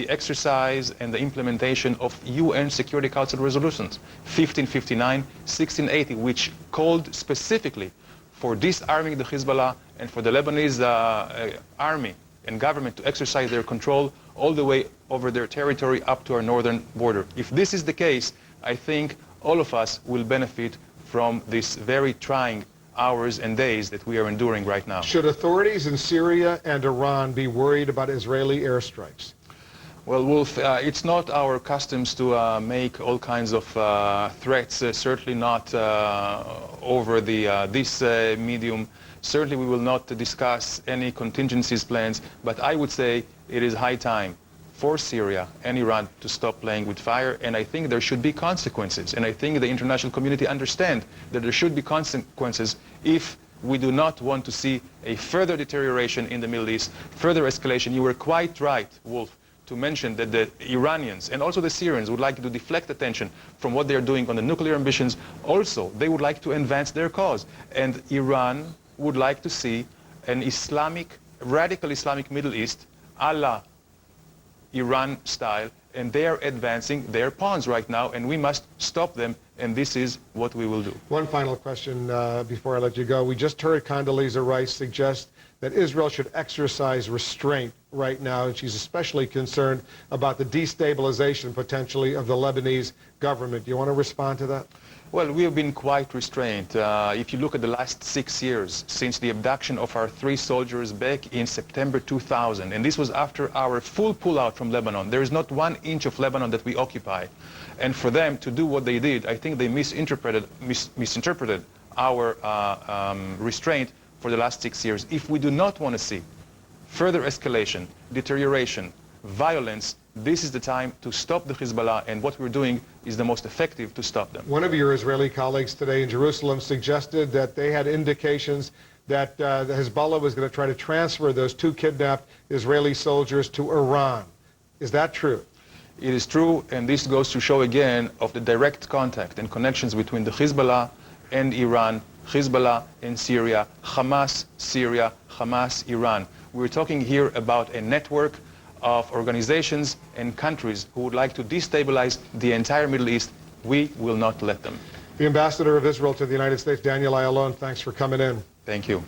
exercise and the implementation of UN Security Council resolutions 1559, 1680, which called specifically for disarming the Hezbollah and for the Lebanese army and government to exercise their control all the way over their territory up to our northern border. If this is the case, I think all of us will benefit from these very trying hours and days that we are enduring right now. Should authorities in Syria and Iran be worried about Israeli airstrikes? Well, Wolf, it's not our customs to make all kinds of threats, certainly not over this medium. Certainly we will not discuss any contingencies plans, but I would say it is high time for Syria and Iran to stop playing with fire, and I think there should be consequences. And I think the international community understand that there should be consequences if we do not want to see a further deterioration in the Middle East, further escalation. You were quite right, Wolf, to mention that the Iranians and also the Syrians would like to deflect attention from what they are doing on the nuclear ambitions. Also, they would like to advance their cause. And Iran would like to see an Islamic, radical Islamic Middle East, a la Iran style, and they are advancing their pawns right now, and we must stop them, and this is what we will do. One final question before I let you go. We just heard Condoleezza Rice suggest that Israel should exercise restraint right now, and she's especially concerned about the destabilization potentially of the Lebanese government. Do you want to respond to that? Well, we have been quite restrained. If you look at the last 6 years since the abduction of our 3 soldiers back in September 2000, and this was after our full pullout from Lebanon, there is not 1 inch of Lebanon that we occupy. And for them to do what they did, I think they misinterpreted our restraint for the last 6 years. If we do not want to see further escalation, deterioration, violence, this is the time to stop the Hezbollah, and what we're doing is the most effective to stop them. One of your Israeli colleagues today in Jerusalem suggested that they had indications that the Hezbollah was going to try to transfer those 2 kidnapped Israeli soldiers to Iran. Is that true? It is true, and this goes to show again of the direct contact and connections between the Hezbollah and Iran, Hezbollah and Syria, Hamas, Syria, Hamas, Iran. We're talking here about a network of organizations and countries who would like to destabilize the entire Middle East. We will not let them. The Ambassador of Israel to the United States, Daniel Ayalon, thanks for coming in. Thank you.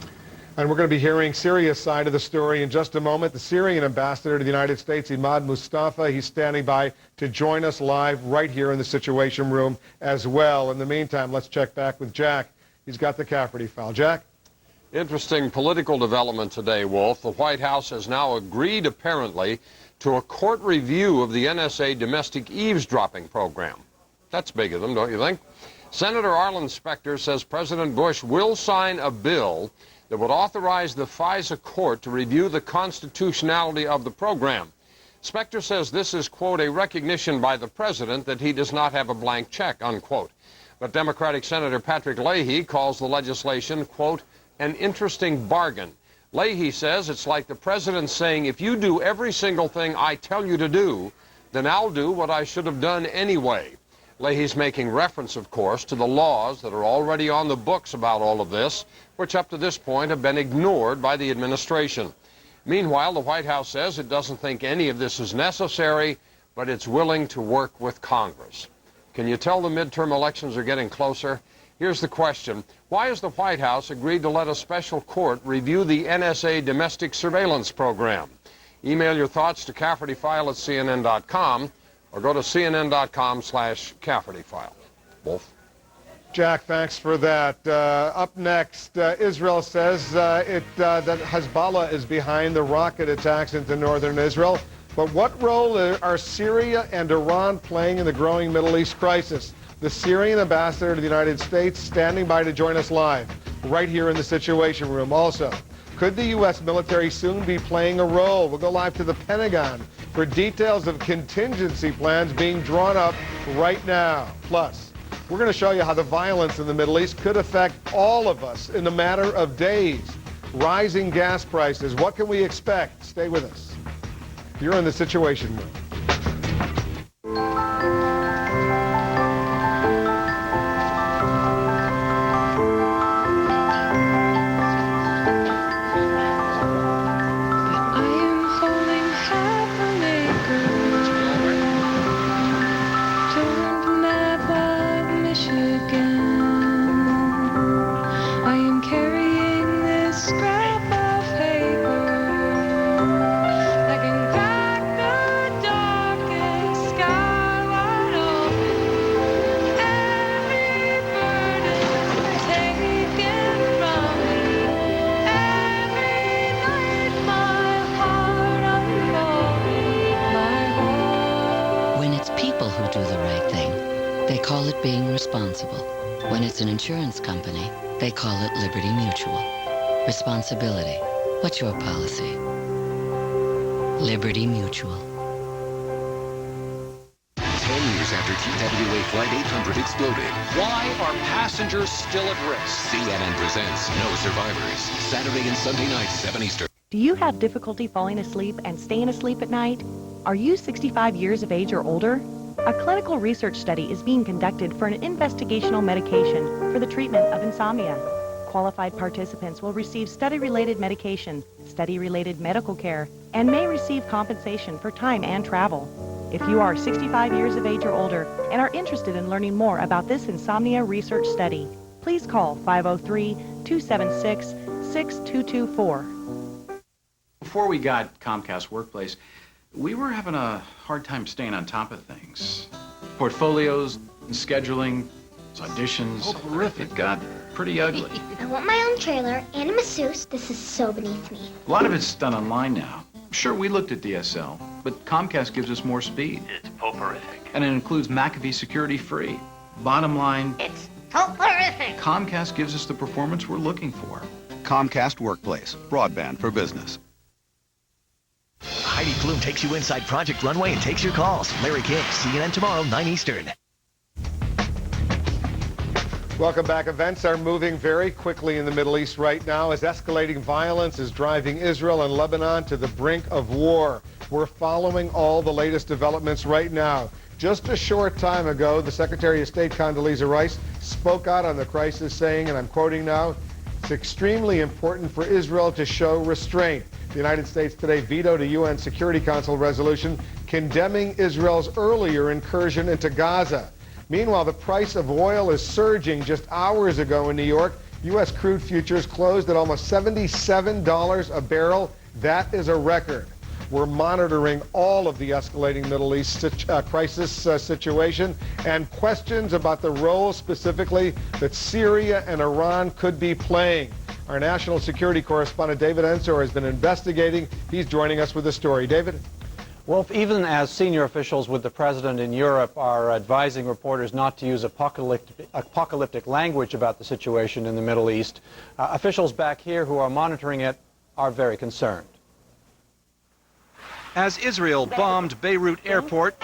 And we're going to be hearing Syria's side of the story in just a moment. The Syrian ambassador to the United States, Imad Mustafa, he's standing by to join us live right here in the Situation Room as well. In the meantime, let's check back with Jack. He's got the Cafferty file. Jack? Interesting political development today, Wolf. The White House has now agreed, apparently, to a court review of the NSA domestic eavesdropping program. That's big of them, don't you think? Senator Arlen Specter says President Bush will sign a bill that would authorize the FISA court to review the constitutionality of the program. Specter says this is, quote, a recognition by the president that he does not have a blank check, unquote. But Democratic Senator Patrick Leahy calls the legislation, quote, an interesting bargain. Leahy says it's like the president saying, if you do every single thing I tell you to do, then I'll do what I should have done anyway. Leahy's making reference, of course, to the laws that are already on the books about all of this, which up to this point have been ignored by the administration. Meanwhile, the White House says it doesn't think any of this is necessary, but it's willing to work with Congress. Can you tell the midterm elections are getting closer? Here's the question. Why has the White House agreed to let a special court review the NSA domestic surveillance program? Email your thoughts to CaffertyFile@CNN.com or go to CNN.com/CaffertyFile. Wolf? Jack, thanks for that. Up next, Israel says that Hezbollah is behind the rocket attacks into northern Israel. But what role are Syria and Iran playing in the growing Middle East crisis? The Syrian ambassador to the United States standing by to join us live, right here in the Situation Room. Also, could the U.S. military soon be playing a role? We'll go live to the Pentagon for details of contingency plans being drawn up right now. Plus, we're going to show you how the violence in the Middle East could affect all of us in a matter of days. Rising gas prices. What can we expect? Stay with us. You're in the Situation Room. When it's an insurance company, they call it Liberty Mutual. Responsibility. What's your policy? Liberty Mutual. 10 years after TWA Flight 800 exploded. Why are passengers still at risk? CNN presents No Survivors. Saturday and Sunday nights, 7 Eastern. Do you have difficulty falling asleep and staying asleep at night? Are you 65 years of age or older? A clinical research study is being conducted for an investigational medication for the treatment of insomnia. Qualified participants will receive study-related medication, study-related medical care, and may receive compensation for time and travel. If you are 65 years of age or older and are interested in learning more about this insomnia research study, please call 503-276-6224. Before we got Comcast Workplace, we were having a hard time staying on top of things. Portfolios, scheduling, auditions. Oh, horrific. It got pretty ugly. I want my own trailer and a masseuse. This is so beneath me. A lot of it's done online now. Sure, we looked at DSL, but Comcast gives us more speed. It's poperific. And it includes McAfee Security Free. Bottom line, It's poperific. Comcast gives us the performance we're looking for. Comcast Workplace, broadband for business. Heidi Klum takes you inside Project Runway and takes your calls. Larry King, CNN tomorrow, 9 Eastern. Welcome back. Events are moving very quickly in the Middle East right now as escalating violence is driving Israel and Lebanon to the brink of war. We're following all the latest developments right now. Just a short time ago, the Secretary of State Condoleezza Rice spoke out on the crisis saying, and I'm quoting now, "It's extremely important for Israel to show restraint." The United States today vetoed a UN Security Council resolution condemning Israel's earlier incursion into Gaza. Meanwhile, the price of oil is surging. Just hours ago in New York, U.S. crude futures closed at almost $77 a barrel. That is a record. We're monitoring all of the escalating Middle East crisis situation and questions about the role specifically that Syria and Iran could be playing. Our national security correspondent, David Ensor, has been investigating. He's joining us with the story. David? Well, even as senior officials with the president in Europe are advising reporters not to use apocalyptic language about the situation in the Middle East, officials back here who are monitoring it are very concerned. As Israel bombed Beirut airport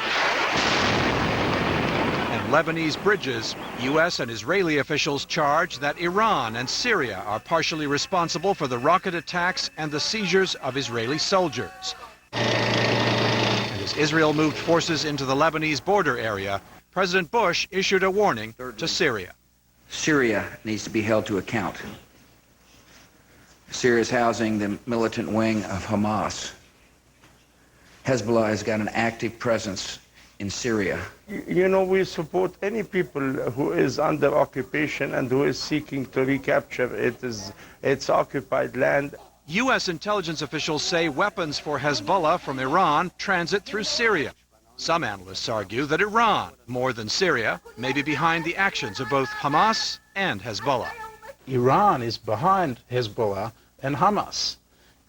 and Lebanese bridges, U.S. and Israeli officials charge that Iran and Syria are partially responsible for the rocket attacks and the seizures of Israeli soldiers. And as Israel moved forces into the Lebanese border area, President Bush issued a warning to Syria. Syria needs to be held to account. Syria is housing the militant wing of Hamas. Hezbollah has got an active presence in Syria. You know, we support any people who is under occupation and who is seeking to recapture its occupied land. U.S. intelligence officials say weapons for Hezbollah from Iran transit through Syria. Some analysts argue that Iran, more than Syria, may be behind the actions of both Hamas and Hezbollah. Iran is behind Hezbollah and Hamas.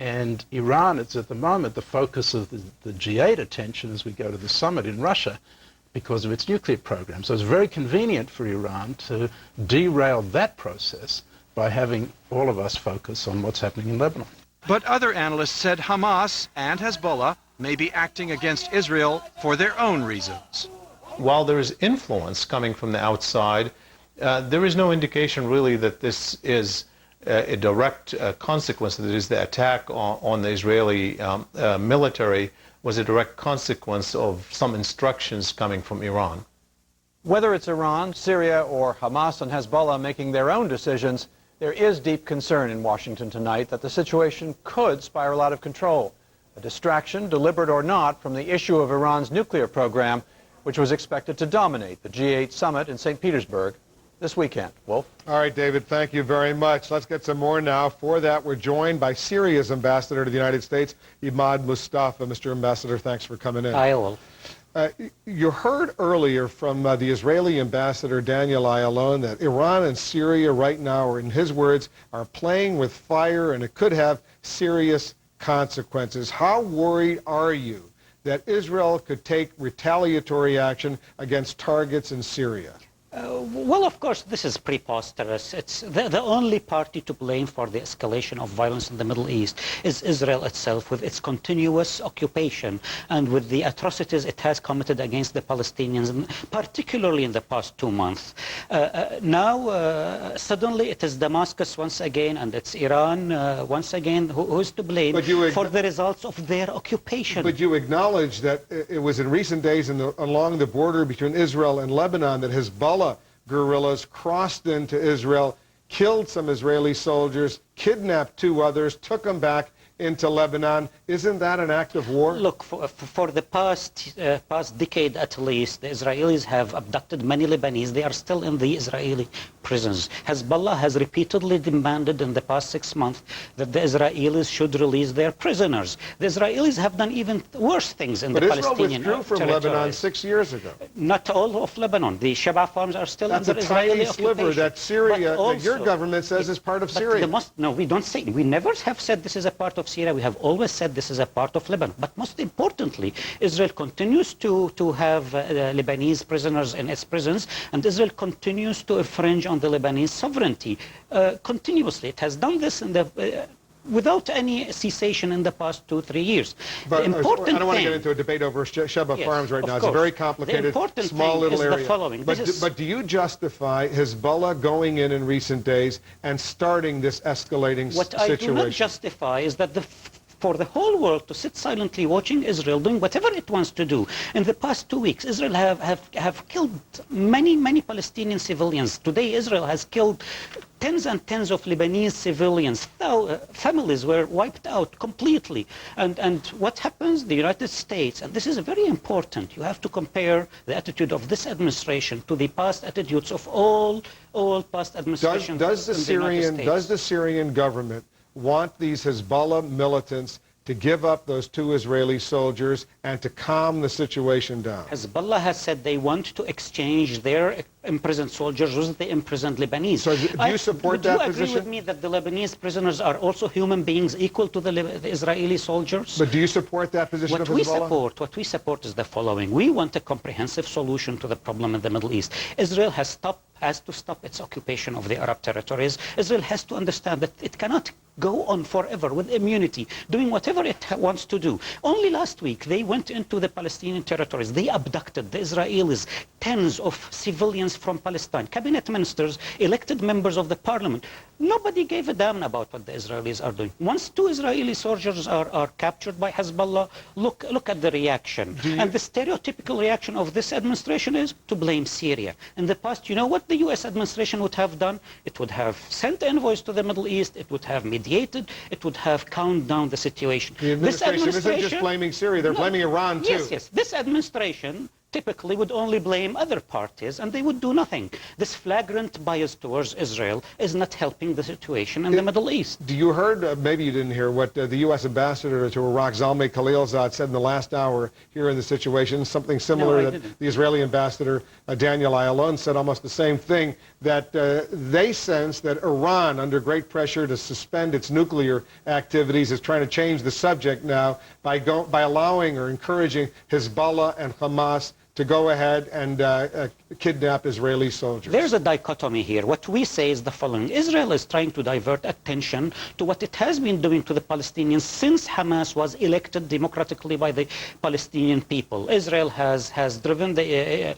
And Iran is at the moment the focus of the G8 attention as we go to the summit in Russia because of its nuclear program. So it's very convenient for Iran to derail that process by having all of us focus on what's happening in Lebanon. But other analysts said Hamas and Hezbollah may be acting against Israel for their own reasons. While there is influence coming from the outside, there is no indication really that this is a direct consequence, that is the attack on the Israeli military was a direct consequence of some instructions coming from Iran. Whether it's Iran, Syria, or Hamas and Hezbollah making their own decisions, there is deep concern in Washington tonight that the situation could spiral out of control. A distraction, deliberate or not, from the issue of Iran's nuclear program, which was expected to dominate the G8 summit in St. Petersburg this weekend. Wolf? All right, David, thank you very much. Let's get some more now. For that, we're joined by Syria's ambassador to the United States, Imad Mustafa. Mr. Ambassador, thanks for coming in. Hi, Wolf. You heard earlier from the Israeli ambassador, Daniel Ayalon, that Iran and Syria right now, or in his words, are playing with fire and it could have serious consequences. How worried are you that Israel could take retaliatory action against targets in Syria? Well, of course, this is preposterous. It's the only party to blame for the escalation of violence in the Middle East is Israel itself, with its continuous occupation and with the atrocities it has committed against the Palestinians, particularly in the past 2 months. Now, suddenly it is Damascus once again, and it's Iran once again who is to blame for the results of their occupation. But you acknowledge that it was in recent days along the border between Israel and Lebanon that Hezbollah guerrillas crossed into Israel, killed some Israeli soldiers, kidnapped 2 others, took them back into Lebanon. Isn't that an act of war? Look, for the past decade at least, the Israelis have abducted many Lebanese. They are still in the Israeli prisons. Hezbollah has repeatedly demanded in the past 6 months that the Israelis should release their prisoners. The Israelis have done even worse things in the Palestinian territory. But Israel withdrew from Lebanon 6 years ago. Not all of Lebanon. The Sheba farms are still under Israeli occupation. That's a tiny sliver that Syria, that your government says is part of Syria. No, we don't say. We never have said this is a part of Syria. We have always said this is a part of Lebanon. But most importantly, Israel continues to have Lebanese prisoners in its prisons, and Israel continues to infringe on the Lebanese sovereignty continuously. It has done this in without any cessation in the past 2-3 years. But I don't want to get into a debate over Sheba farms right now. It's a very complicated, small little area. But do you justify Hezbollah going in recent days and starting this escalating situation? What I do not justify is that for the whole world to sit silently watching Israel doing whatever it wants to do. In the past 2 weeks, Israel have killed many Palestinian civilians. Today, Israel has killed tens and tens of Lebanese civilians. Families were wiped out completely. And what happens? The United States, and this is very important, you have to compare the attitude of this administration to the past attitudes of all past administrations. Does the Syrian government want these Hezbollah militants to give up those 2 Israeli soldiers and to calm the situation down? Hezbollah has said they want to exchange their imprisoned soldiers with the imprisoned Lebanese. So do you support that position? Do you agree with me that the Lebanese prisoners are also human beings equal to the Israeli soldiers? But do you support that position of Hezbollah? What we support is the following. We want a comprehensive solution to the problem in the Middle East. Israel has stopped has to stop its occupation of the Arab territories. Israel has to understand that it cannot go on forever with immunity, doing whatever it wants to do. Only last week, they went into the Palestinian territories. They abducted, the Israelis, tens of civilians from Palestine, cabinet ministers, elected members of the parliament. Nobody gave a damn about what the Israelis are doing. Once 2 Israeli soldiers are captured by Hezbollah, look at the reaction. And the stereotypical reaction of this administration is to blame Syria. In the past, you know what the U.S. administration would have done? It would have sent envoys to the Middle East. It would have mediated. It would have calmed down the situation. The administration isn't just blaming Syria. They're blaming Iran, too. Yes. This administration typically would only blame other parties, and they would do nothing. This flagrant bias towards Israel is not helping the situation in the Middle East. You heard, maybe you didn't hear, what the U.S. ambassador to Iraq, Zalmay Khalilzad, said in the last hour here in the situation, something similar that the Israeli ambassador, Daniel Ayalon, said almost the same thing, that they sense that Iran, under great pressure to suspend its nuclear activities, is trying to change the subject now by allowing or encouraging Hezbollah and Hamas to go ahead and kidnap Israeli soldiers. There's a dichotomy here. What we say is the following. Israel is trying to divert attention to what it has been doing to the Palestinians since Hamas was elected democratically by the Palestinian people. Israel has driven the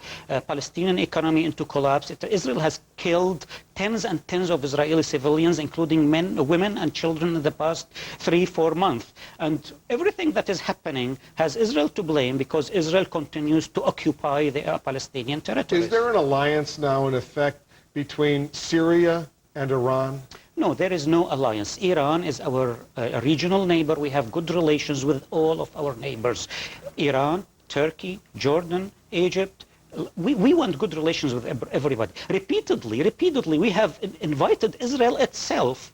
Palestinian economy into collapse. Israel has killed tens and tens of Israeli civilians, including men, women, and children in the past 3-4 months. And everything that is happening has Israel to blame because Israel continues to occupy the Palestinian territories. Is there an alliance now in effect between Syria and Iran? No, there is no alliance. Iran is our regional neighbor. We have good relations with all of our neighbors. Iran, Turkey, Jordan, Egypt. We want good relations with everybody. Repeatedly, we have invited Israel itself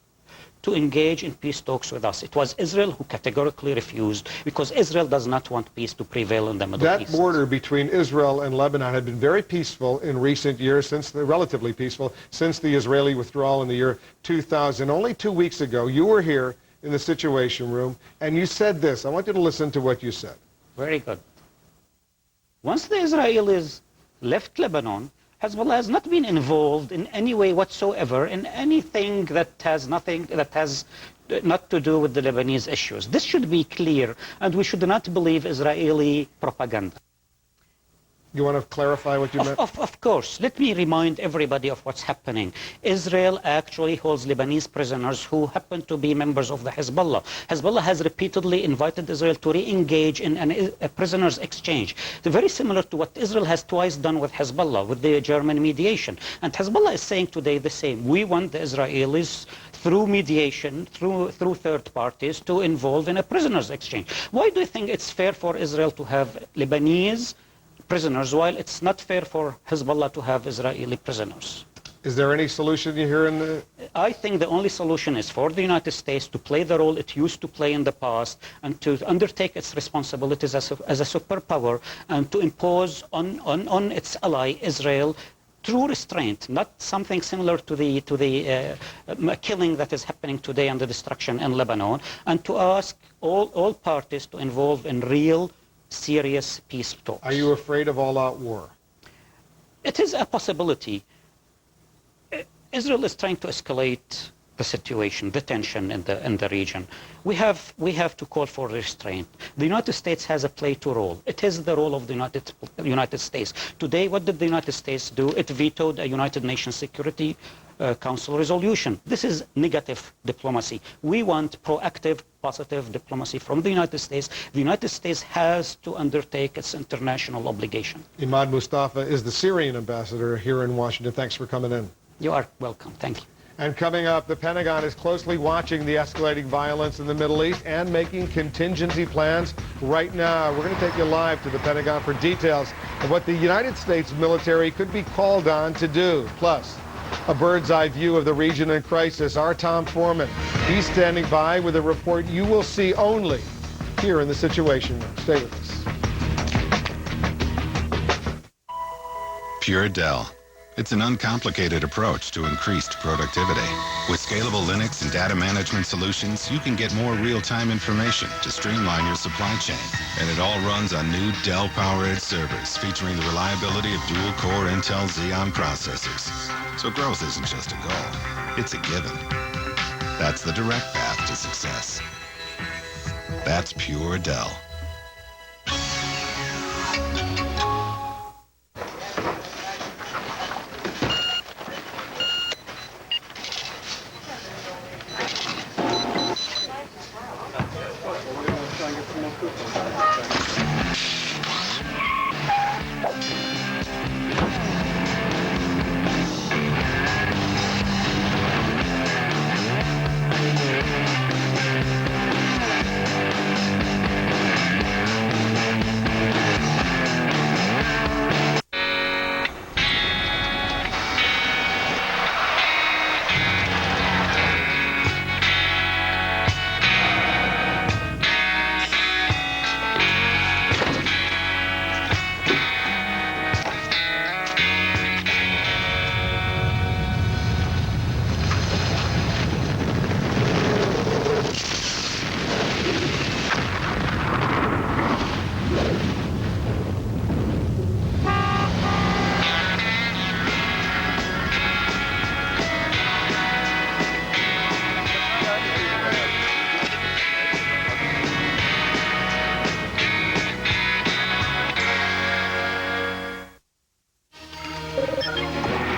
to engage in peace talks with us. It was Israel who categorically refused because Israel does not want peace to prevail in the Middle East. That border between Israel and Lebanon had been very peaceful in recent years, relatively peaceful, since the Israeli withdrawal in the year 2000. Only 2 weeks ago, you were here in the Situation Room, and you said this. I want you to listen to what you said. Very good. Once the Israelis left Lebanon, Hezbollah has not been involved in any way whatsoever in anything that has not to do with the Lebanese issues. This should be clear, and we should not believe Israeli propaganda. You want to clarify what you meant? Of course. Let me remind everybody of what's happening. Israel actually holds Lebanese prisoners who happen to be members of the Hezbollah. Hezbollah has repeatedly invited Israel to re-engage in a prisoners exchange. It's very similar to what Israel has twice done with Hezbollah, with the German mediation. And Hezbollah is saying today the same. We want the Israelis, through mediation, through third parties, to involve in a prisoners exchange. Why do you think it's fair for Israel to have Lebanese prisoners, while it's not fair for Hezbollah to have Israeli prisoners? Is there any solution you hear in the... I think the only solution is for the United States to play the role it used to play in the past and to undertake its responsibilities as a superpower and to impose on its ally, Israel, true restraint, not something similar to the killing that is happening today and the destruction in Lebanon, and to ask all parties to involve in real serious peace talks. Are you afraid of all-out war? It is a possibility. Israel is trying to escalate the situation, the tension in the region. We have to call for restraint. The United States has a play to role. It is the role of the United States. Today, what did the United States do? It vetoed a United Nations Security Council resolution. This is negative diplomacy. We want proactive, positive diplomacy from the United States. The United States has to undertake its international obligation. Imad Mustafa is the Syrian ambassador here in Washington. Thanks for coming in. You are welcome. Thank you. And coming up, the Pentagon is closely watching the escalating violence in the Middle East and making contingency plans right now. We're going to take you live to the Pentagon for details of what the United States military could be called on to do. Plus, a bird's-eye view of the region in crisis. Our Tom Foreman, he's standing by with a report you will see only here in the Situation Room. Stay with us. Pure Del. It's an uncomplicated approach to increased productivity. With scalable Linux and data management solutions, you can get more real-time information to streamline your supply chain. And it all runs on new Dell PowerEdge servers featuring the reliability of dual-core Intel Xeon processors. So growth isn't just a goal, it's a given. That's the direct path to success. That's pure Dell.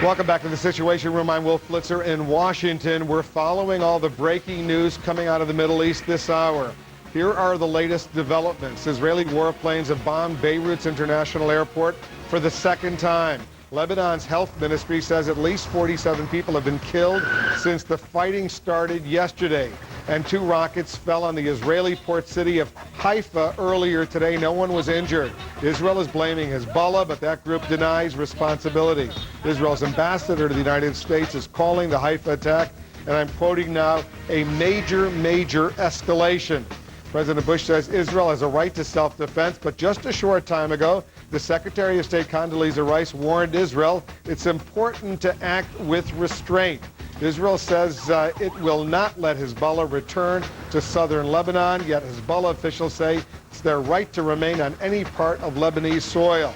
Welcome back to the Situation Room. I'm Will Flitzer in Washington. We're following all the breaking news coming out of the Middle East this hour. Here are the latest developments. Israeli warplanes have bombed Beirut's international airport for the second time. Lebanon's health ministry says at least 47 people have been killed since the fighting started yesterday. And 2 rockets fell on the Israeli port city of Haifa earlier today. No one was injured. Israel is blaming Hezbollah, but that group denies responsibility. Israel's ambassador to the United States is calling the Haifa attack, and I'm quoting now, a major, major escalation. President Bush says Israel has a right to self-defense, but just a short time ago, the Secretary of State Condoleezza Rice warned Israel it's important to act with restraint. Israel says it will not let Hezbollah return to southern Lebanon, yet Hezbollah officials say it's their right to remain on any part of Lebanese soil.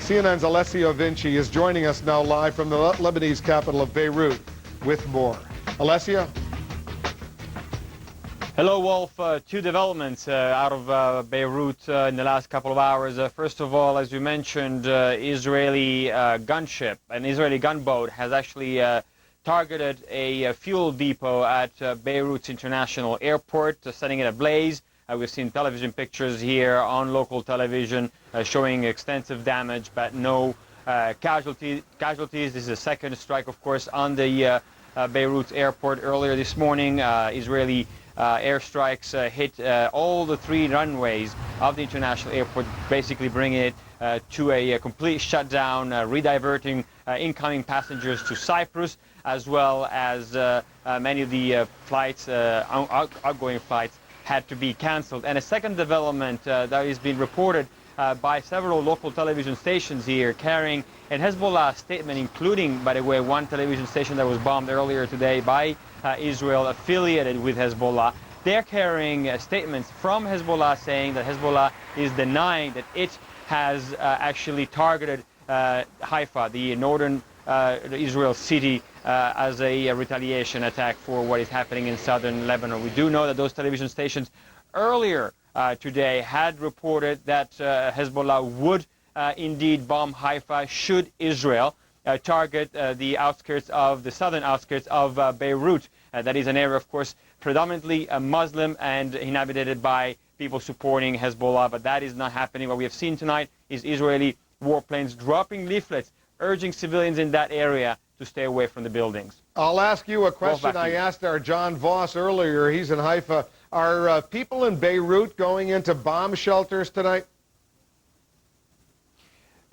CNN's Alessio Vinci is joining us now live from the Lebanese capital of Beirut with more. Alessio? Hello, Wolf. 2 developments out of Beirut in the last couple of hours. First of all, as you mentioned, Israeli gunship, an Israeli gunboat, has actually targeted a fuel depot at Beirut's international airport, setting it ablaze. We've seen television pictures here on local television showing extensive damage, but no casualties. This is the second strike, of course, on the Beirut airport. Earlier this morning, Israeli airstrikes hit all the 3 runways of the international airport, basically bringing it to a complete shutdown, rediverting incoming passengers to Cyprus, as well as many of the flights, outgoing flights, had to be cancelled. And a second development that is being reported by several local television stations here, carrying a Hezbollah statement, including, by the way, one television station that was bombed earlier today by Israel, affiliated with Hezbollah. They're carrying statements from Hezbollah saying that Hezbollah is denying that it has actually targeted Haifa, the northern Israel city, as a retaliation attack for what is happening in southern Lebanon. We do know that those television stations earlier today had reported that Hezbollah would indeed bomb Haifa should Israel target the southern outskirts of Beirut. That is an area, of course, predominantly Muslim and inhabited by people supporting Hezbollah, but that is not happening. What we have seen tonight is Israeli warplanes dropping leaflets urging civilians in that area to stay away from the buildings. I'll ask you a question I asked our John Voss earlier. He's in Haifa. Are people in Beirut going into bomb shelters tonight?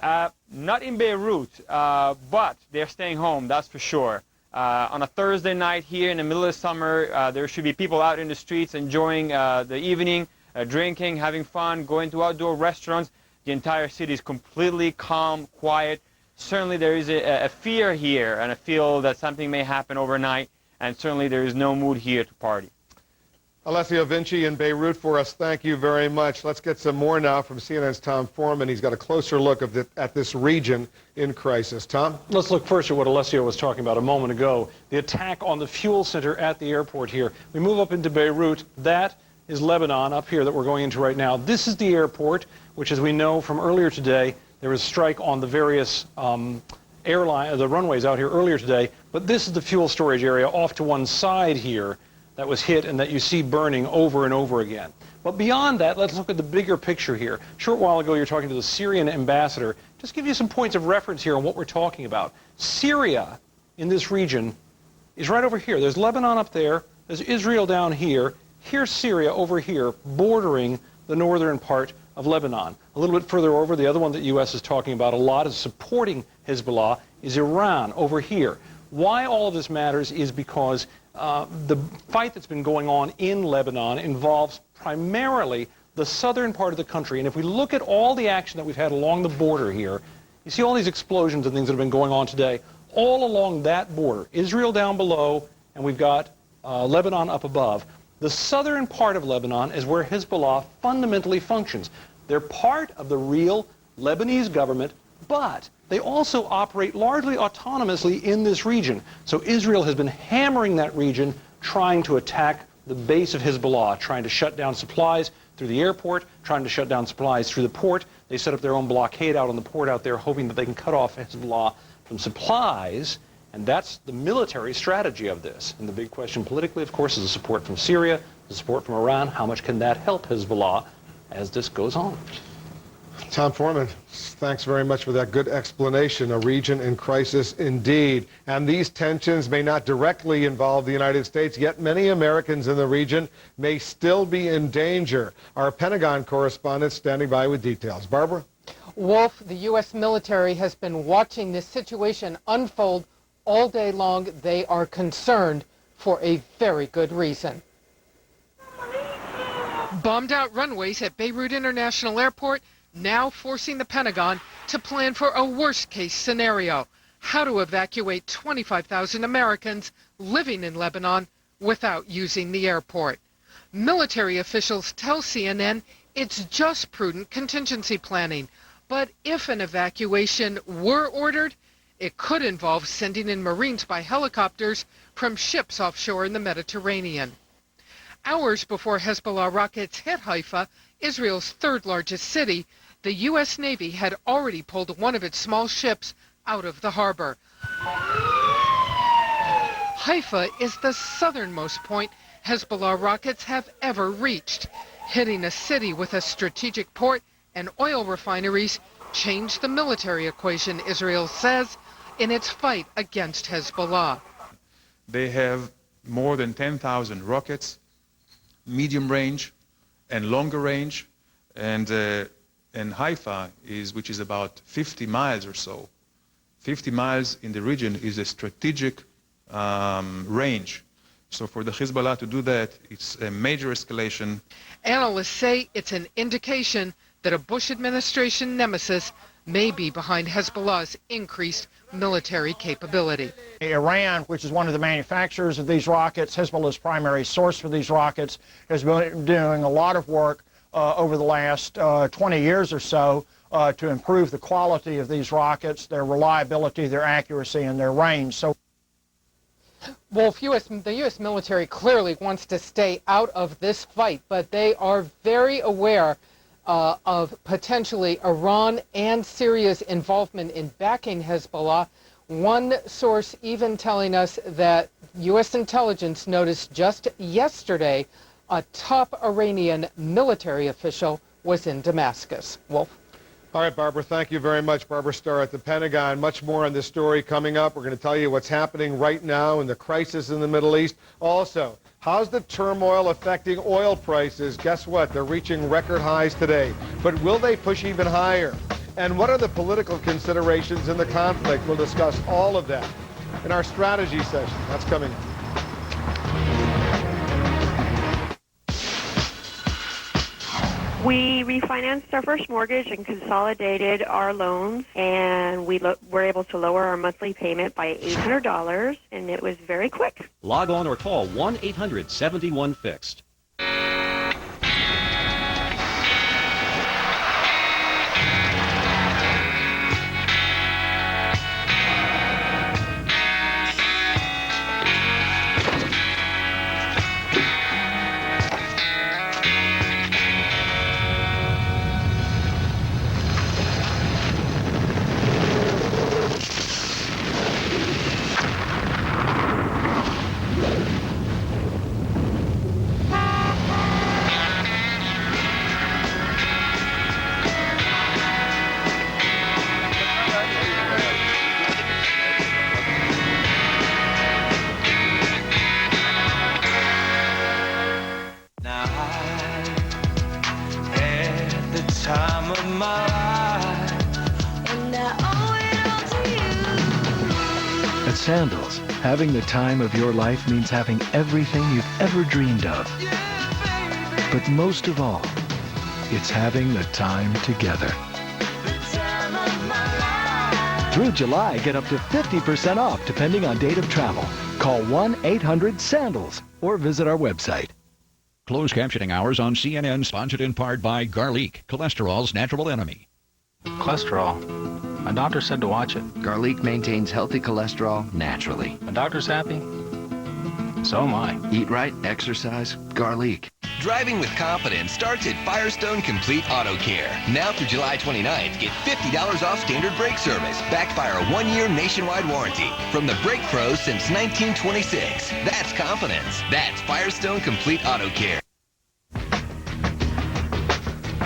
Not in Beirut, but they're staying home, that's for sure. On a Thursday night here in the middle of summer, there should be people out in the streets enjoying the evening, drinking, having fun, going to outdoor restaurants. The entire city is completely calm, quiet. certainly there is a fear here and a feel that something may happen overnight, and certainly there is no mood here to party. Alessio Vinci in Beirut for us. Thank you very much. Let's get some more now from CNN's Tom Foreman. He's got a closer look at this region in crisis. Tom? Let's look first at what Alessio was talking about a moment ago, the attack on the fuel center at the airport here. We move up into Beirut. That is Lebanon up here that we're going into right now. This is the airport, which, as we know from earlier today, there was a strike on the various the runways out here earlier today. But this is the fuel storage area off to one side here that was hit and that you see burning over and over again. But beyond that, let's look at the bigger picture here. A short while ago, you were talking to the Syrian ambassador. Just give you some points of reference here on what we're talking about. Syria in this region is right over here. There's Lebanon up there. There's Israel down here. Here's Syria over here, bordering the northern part of Lebanon. A little bit further over, the other one that the U.S. is talking about a lot is supporting Hezbollah, is Iran over here. Why all of this matters is because the fight that's been going on in Lebanon involves primarily the southern part of the country. And if we look at all the action that we've had along the border here, you see all these explosions and things that have been going on today, all along that border. Israel down below, and we've got Lebanon up above. The southern part of Lebanon is where Hezbollah fundamentally functions. They're part of the real Lebanese government, but they also operate largely autonomously in this region. So Israel has been hammering that region, trying to attack the base of Hezbollah, trying to shut down supplies through the airport, trying to shut down supplies through the port. They set up their own blockade out on the port out there, hoping that they can cut off Hezbollah from supplies. And that's the military strategy of this. And the big question politically, of course, is the support from Syria, the support from Iran. How much can that help Hezbollah as this goes on? Tom Foreman, thanks very much for that good explanation. A region in crisis indeed. And these tensions may not directly involve the United States, yet many Americans in the region may still be in danger. Our Pentagon correspondent standing by with details. Barbara? Wolf, the U.S. military has been watching this situation unfold all day long. They are concerned for a very good reason. Bombed out runways at Beirut International Airport now forcing the Pentagon to plan for a worst-case scenario, how to evacuate 25,000 Americans living in Lebanon without using the airport. Military officials tell CNN it's just prudent contingency planning, but if an evacuation were ordered, it could involve sending in Marines by helicopters from ships offshore in the Mediterranean. Hours before Hezbollah rockets hit Haifa, Israel's third-largest city, the U.S. Navy had already pulled one of its small ships out of the harbor. Haifa is the southernmost point Hezbollah rockets have ever reached. Hitting a city with a strategic port and oil refineries changed the military equation, Israel says, in its fight against Hezbollah. They have more than 10,000 rockets, medium range and longer range, and Haifa, which is about 50 miles or so. 50 miles in the region is a strategic range. So for the Hezbollah to do that, it's a major escalation. Analysts say it's an indication that a Bush administration nemesis may be behind Hezbollah's increased military capability. Iran, which is one of the manufacturers of these rockets, Hezbollah's primary source for these rockets, has been doing a lot of work over the last 20 years or so to improve the quality of these rockets, their reliability, their accuracy, and their range. So, Wolf, the U.S. military clearly wants to stay out of this fight, but they are very aware of potentially Iran and Syria's involvement in backing Hezbollah. One source even telling us that U.S. intelligence noticed just yesterday a top Iranian military official was in Damascus. Wolf? All right, Barbara, thank you very much. Barbara Starr at the Pentagon. Much more on this story coming up. We're going to tell you what's happening right now in the crisis in the Middle East. Also, how's the turmoil affecting oil prices? Guess what? They're reaching record highs today. But will they push even higher? And what are the political considerations in the conflict? We'll discuss all of that in our strategy session. That's coming up. We refinanced our first mortgage and consolidated our loans, and we were able to lower our monthly payment by $800, and it was very quick. Log on or call 1-800-71-FIXED. Time of my life, and I owe it all to you. At Sandals, having the time of your life means having everything you've ever dreamed of. But most of all, it's having the time together. Through July, get up to 50% off depending on date of travel. Call 1-800-SANDALS or visit our website. Closed captioning hours on CNN, sponsored in part by Garlic, cholesterol's natural enemy. Cholesterol. My doctor said to watch it. Garlic maintains healthy cholesterol naturally. My doctor's happy. So am I. Eat right, exercise, Garlic. Driving with confidence starts at Firestone Complete Auto Care. Now through July 29th, get $50 off standard brake service, backed by our 1-year nationwide warranty. From the brake pros since 1926. That's confidence. That's Firestone Complete Auto Care.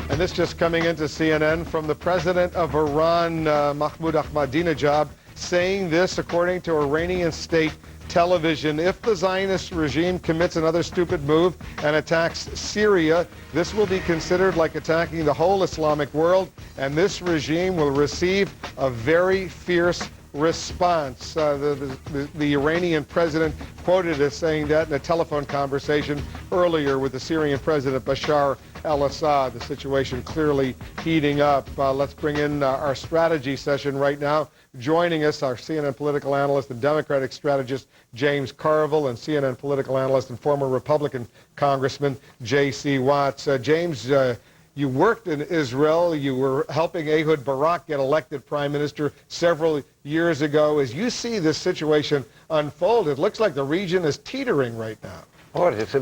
And this just coming into CNN from the president of Iran, Mahmoud Ahmadinejad, saying this according to Iranian state television: if the Zionist regime commits another stupid move and attacks Syria, this will be considered like attacking the whole Islamic world, and this regime will receive a very fierce response. The Iranian president quoted as saying that in a telephone conversation earlier with the Syrian president Bashar al-Assad. The situation clearly heating up. Let's bring in our strategy session right now. Joining us, our CNN political analyst and Democratic strategist James Carville, and CNN political analyst and former Republican Congressman J.C. Watts. James, you worked in Israel. You were helping Ehud Barak get elected prime minister several years ago. As you see this situation unfold, it looks like the region is teetering right now. Well, it's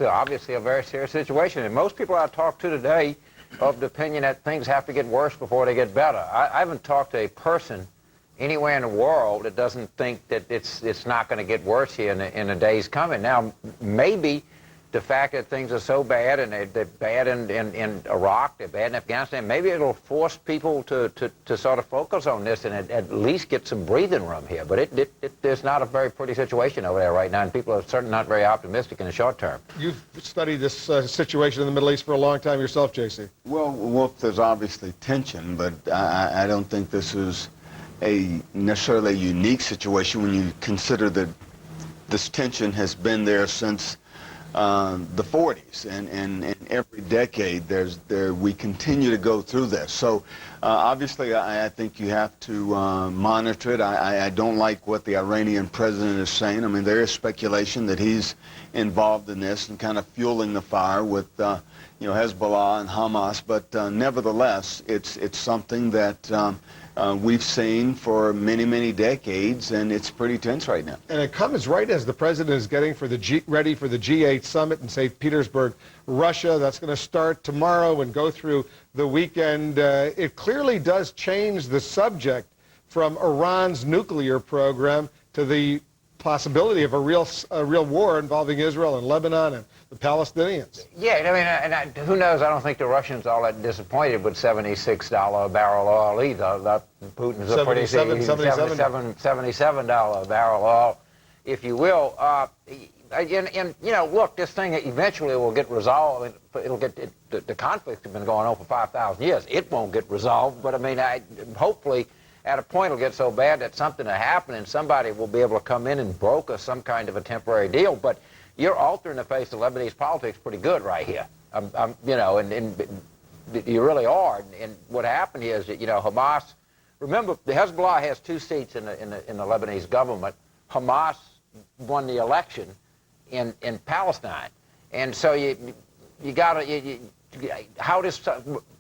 obviously a very serious situation, and most people I talk to today are of the opinion that things have to get worse before they get better. I haven't talked to a person anywhere in the world that doesn't think that it's not going to get worse here in the days coming. Now, maybe the fact that things are so bad, and they're bad in Iraq, they're bad in Afghanistan, maybe it'll force people to sort of focus on this and at least get some breathing room here. But there's not a very pretty situation over there right now, and people are certainly not very optimistic in the short term. You've studied this situation in the Middle East for a long time yourself, J.C. Well, Wolf, there's obviously tension, but I don't think this is necessarily a unique situation when you consider that this tension has been there since the 40s, and every decade we continue to go through this. So obviously I think you have to monitor it. I don't like what the Iranian president is saying. I mean, there is speculation that he's involved in this and kind of fueling the fire with Hezbollah and Hamas, but nevertheless it's something that we've seen for many, many decades, and it's pretty tense right now. And it comes right as the president is getting ready for the G8 summit in St. Petersburg, Russia. That's going to start tomorrow and go through the weekend. It clearly does change the subject from Iran's nuclear program to the possibility of a real war involving Israel and Lebanon and the Palestinians. Yeah, I mean, who knows? I don't think the Russians are all that disappointed with $76 a barrel oil either. Putin's a pretty $77 a barrel oil, if you will. Look, this thing eventually will get resolved. The conflict has been going on for 5,000 years. It won't get resolved, but I mean, hopefully, at a point it'll get so bad that something will happen and somebody will be able to come in and broker some kind of a temporary deal. But you're altering the face of Lebanese politics pretty good right here. You know, and you really are. And what happened is that, you know, Hamas. Remember, the Hezbollah has 2 seats in the Lebanese government. Hamas won the election in Palestine, and so you got to how this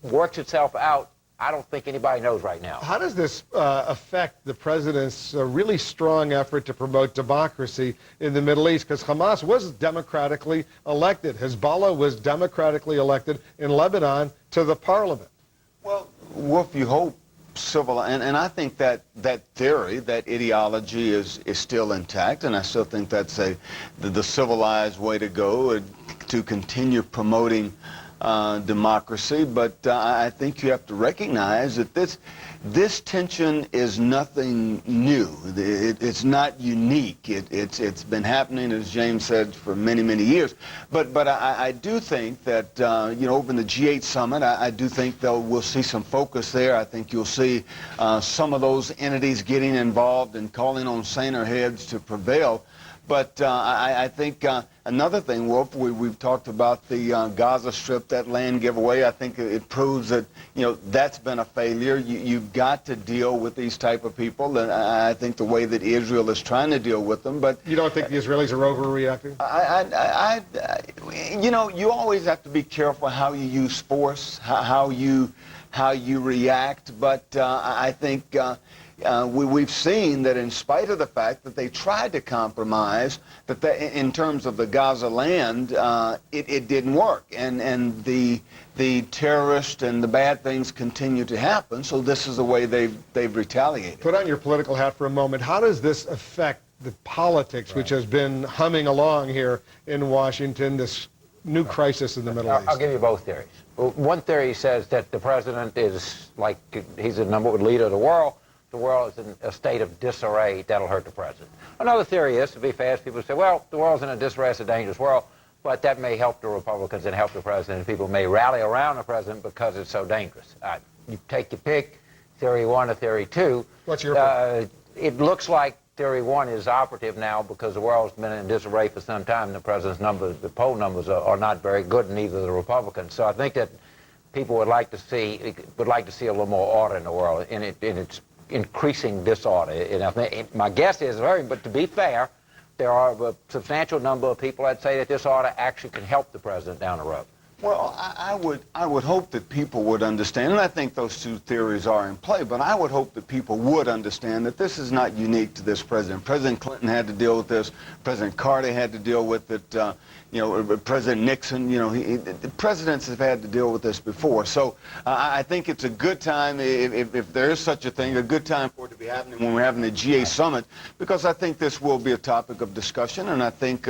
works itself out. I don't think anybody knows right now. How does this affect the president's really strong effort to promote democracy in the Middle East? Because Hamas was democratically elected. Hezbollah was democratically elected in Lebanon to the parliament. Well, Wolf, you hope civil, and I think that theory, that ideology is still intact, and I still think that's the civilized way to go, to continue promoting democracy. But I think you have to recognize that this tension is nothing new. It's not unique. It's been happening, as James said, for many years. But I do think that you know, over in the G8 summit, I do think we'll see some focus there. I think you'll see some of those entities getting involved and calling on saner heads to prevail. But I think another thing, Wolf, we've talked about the Gaza Strip, that land giveaway. I think it proves that, you know, that's been a failure. You've got to deal with these type of people, and I think the way that Israel is trying to deal with them. But you don't think the Israelis are overreacting? You know, you always have to be careful how you use force, how you react. But I think. We've seen that in spite of the fact that they tried to compromise, that in terms of the Gaza land, it didn't work. And the terrorists and the bad things continue to happen. So this is the way they've retaliated. Put on your political hat for a moment. How does this affect the politics, which has been humming along here in Washington, this new crisis in the Middle East? I'll give you both theories. One theory says that the president is like, he's the number one leader of the world. The world is in a state of disarray. That'll hurt the president. Another theory is, to be fast, people say, well, the world's in a disarray. It's a dangerous world. But that may help the Republicans and help the president. People may rally around the president because it's so dangerous. You take your pick, theory 1 or theory 2. What's your pick? It looks like theory 1 is operative now because the world's been in disarray for some time. The president's numbers, the poll numbers are not very good, and neither the Republicans. So I think that people would like to see a little more order in the world, and it's increasing disorder. And I think, my guess is, but to be fair, there are a substantial number of people that say that this order actually can help the president down the road. Well, I would hope that people would understand, and I think those 2 theories are in play, but I would hope that people would understand that this is not unique to this president. President Clinton had to deal with this. President Carter had to deal with it. You know, President Nixon, you know, the presidents have had to deal with this before. So I think it's a good time, if there is such a thing, a good time for it to be happening when we're having the G8 summit, because I think this will be a topic of discussion, and I think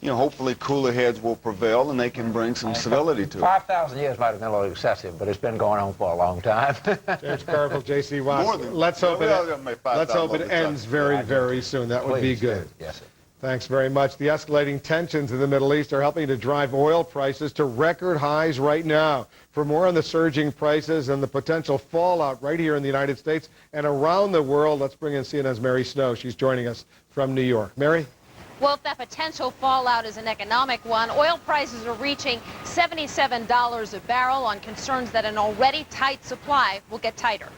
you know, hopefully cooler heads will prevail and they can bring some civility to it. 5,000 years might have been a little excessive, but it's been going on for a long time. James Carville, J.C. Watts. Let's hope it ends very soon. That would be good. Yes, sir. Thanks very much. The escalating tensions in the Middle East are helping to drive oil prices to record highs right now. For more on the surging prices and the potential fallout right here in the United States and around the world, let's bring in CNN's Mary Snow. She's joining us from New York. Mary? Well, if that potential fallout is an economic one, oil prices are reaching $77 a barrel on concerns that an already tight supply will get tighter.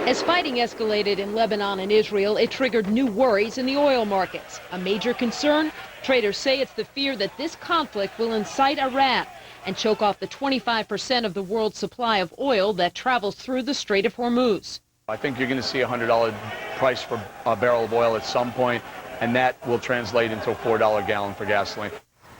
As fighting escalated in Lebanon and Israel, it triggered new worries in the oil markets. A major concern? Traders say it's the fear that this conflict will incite Iran and choke off the 25% of the world's supply of oil that travels through the Strait of Hormuz. I think you're going to see a $100 price for a barrel of oil at some point, and that will translate into a $4 a gallon for gasoline.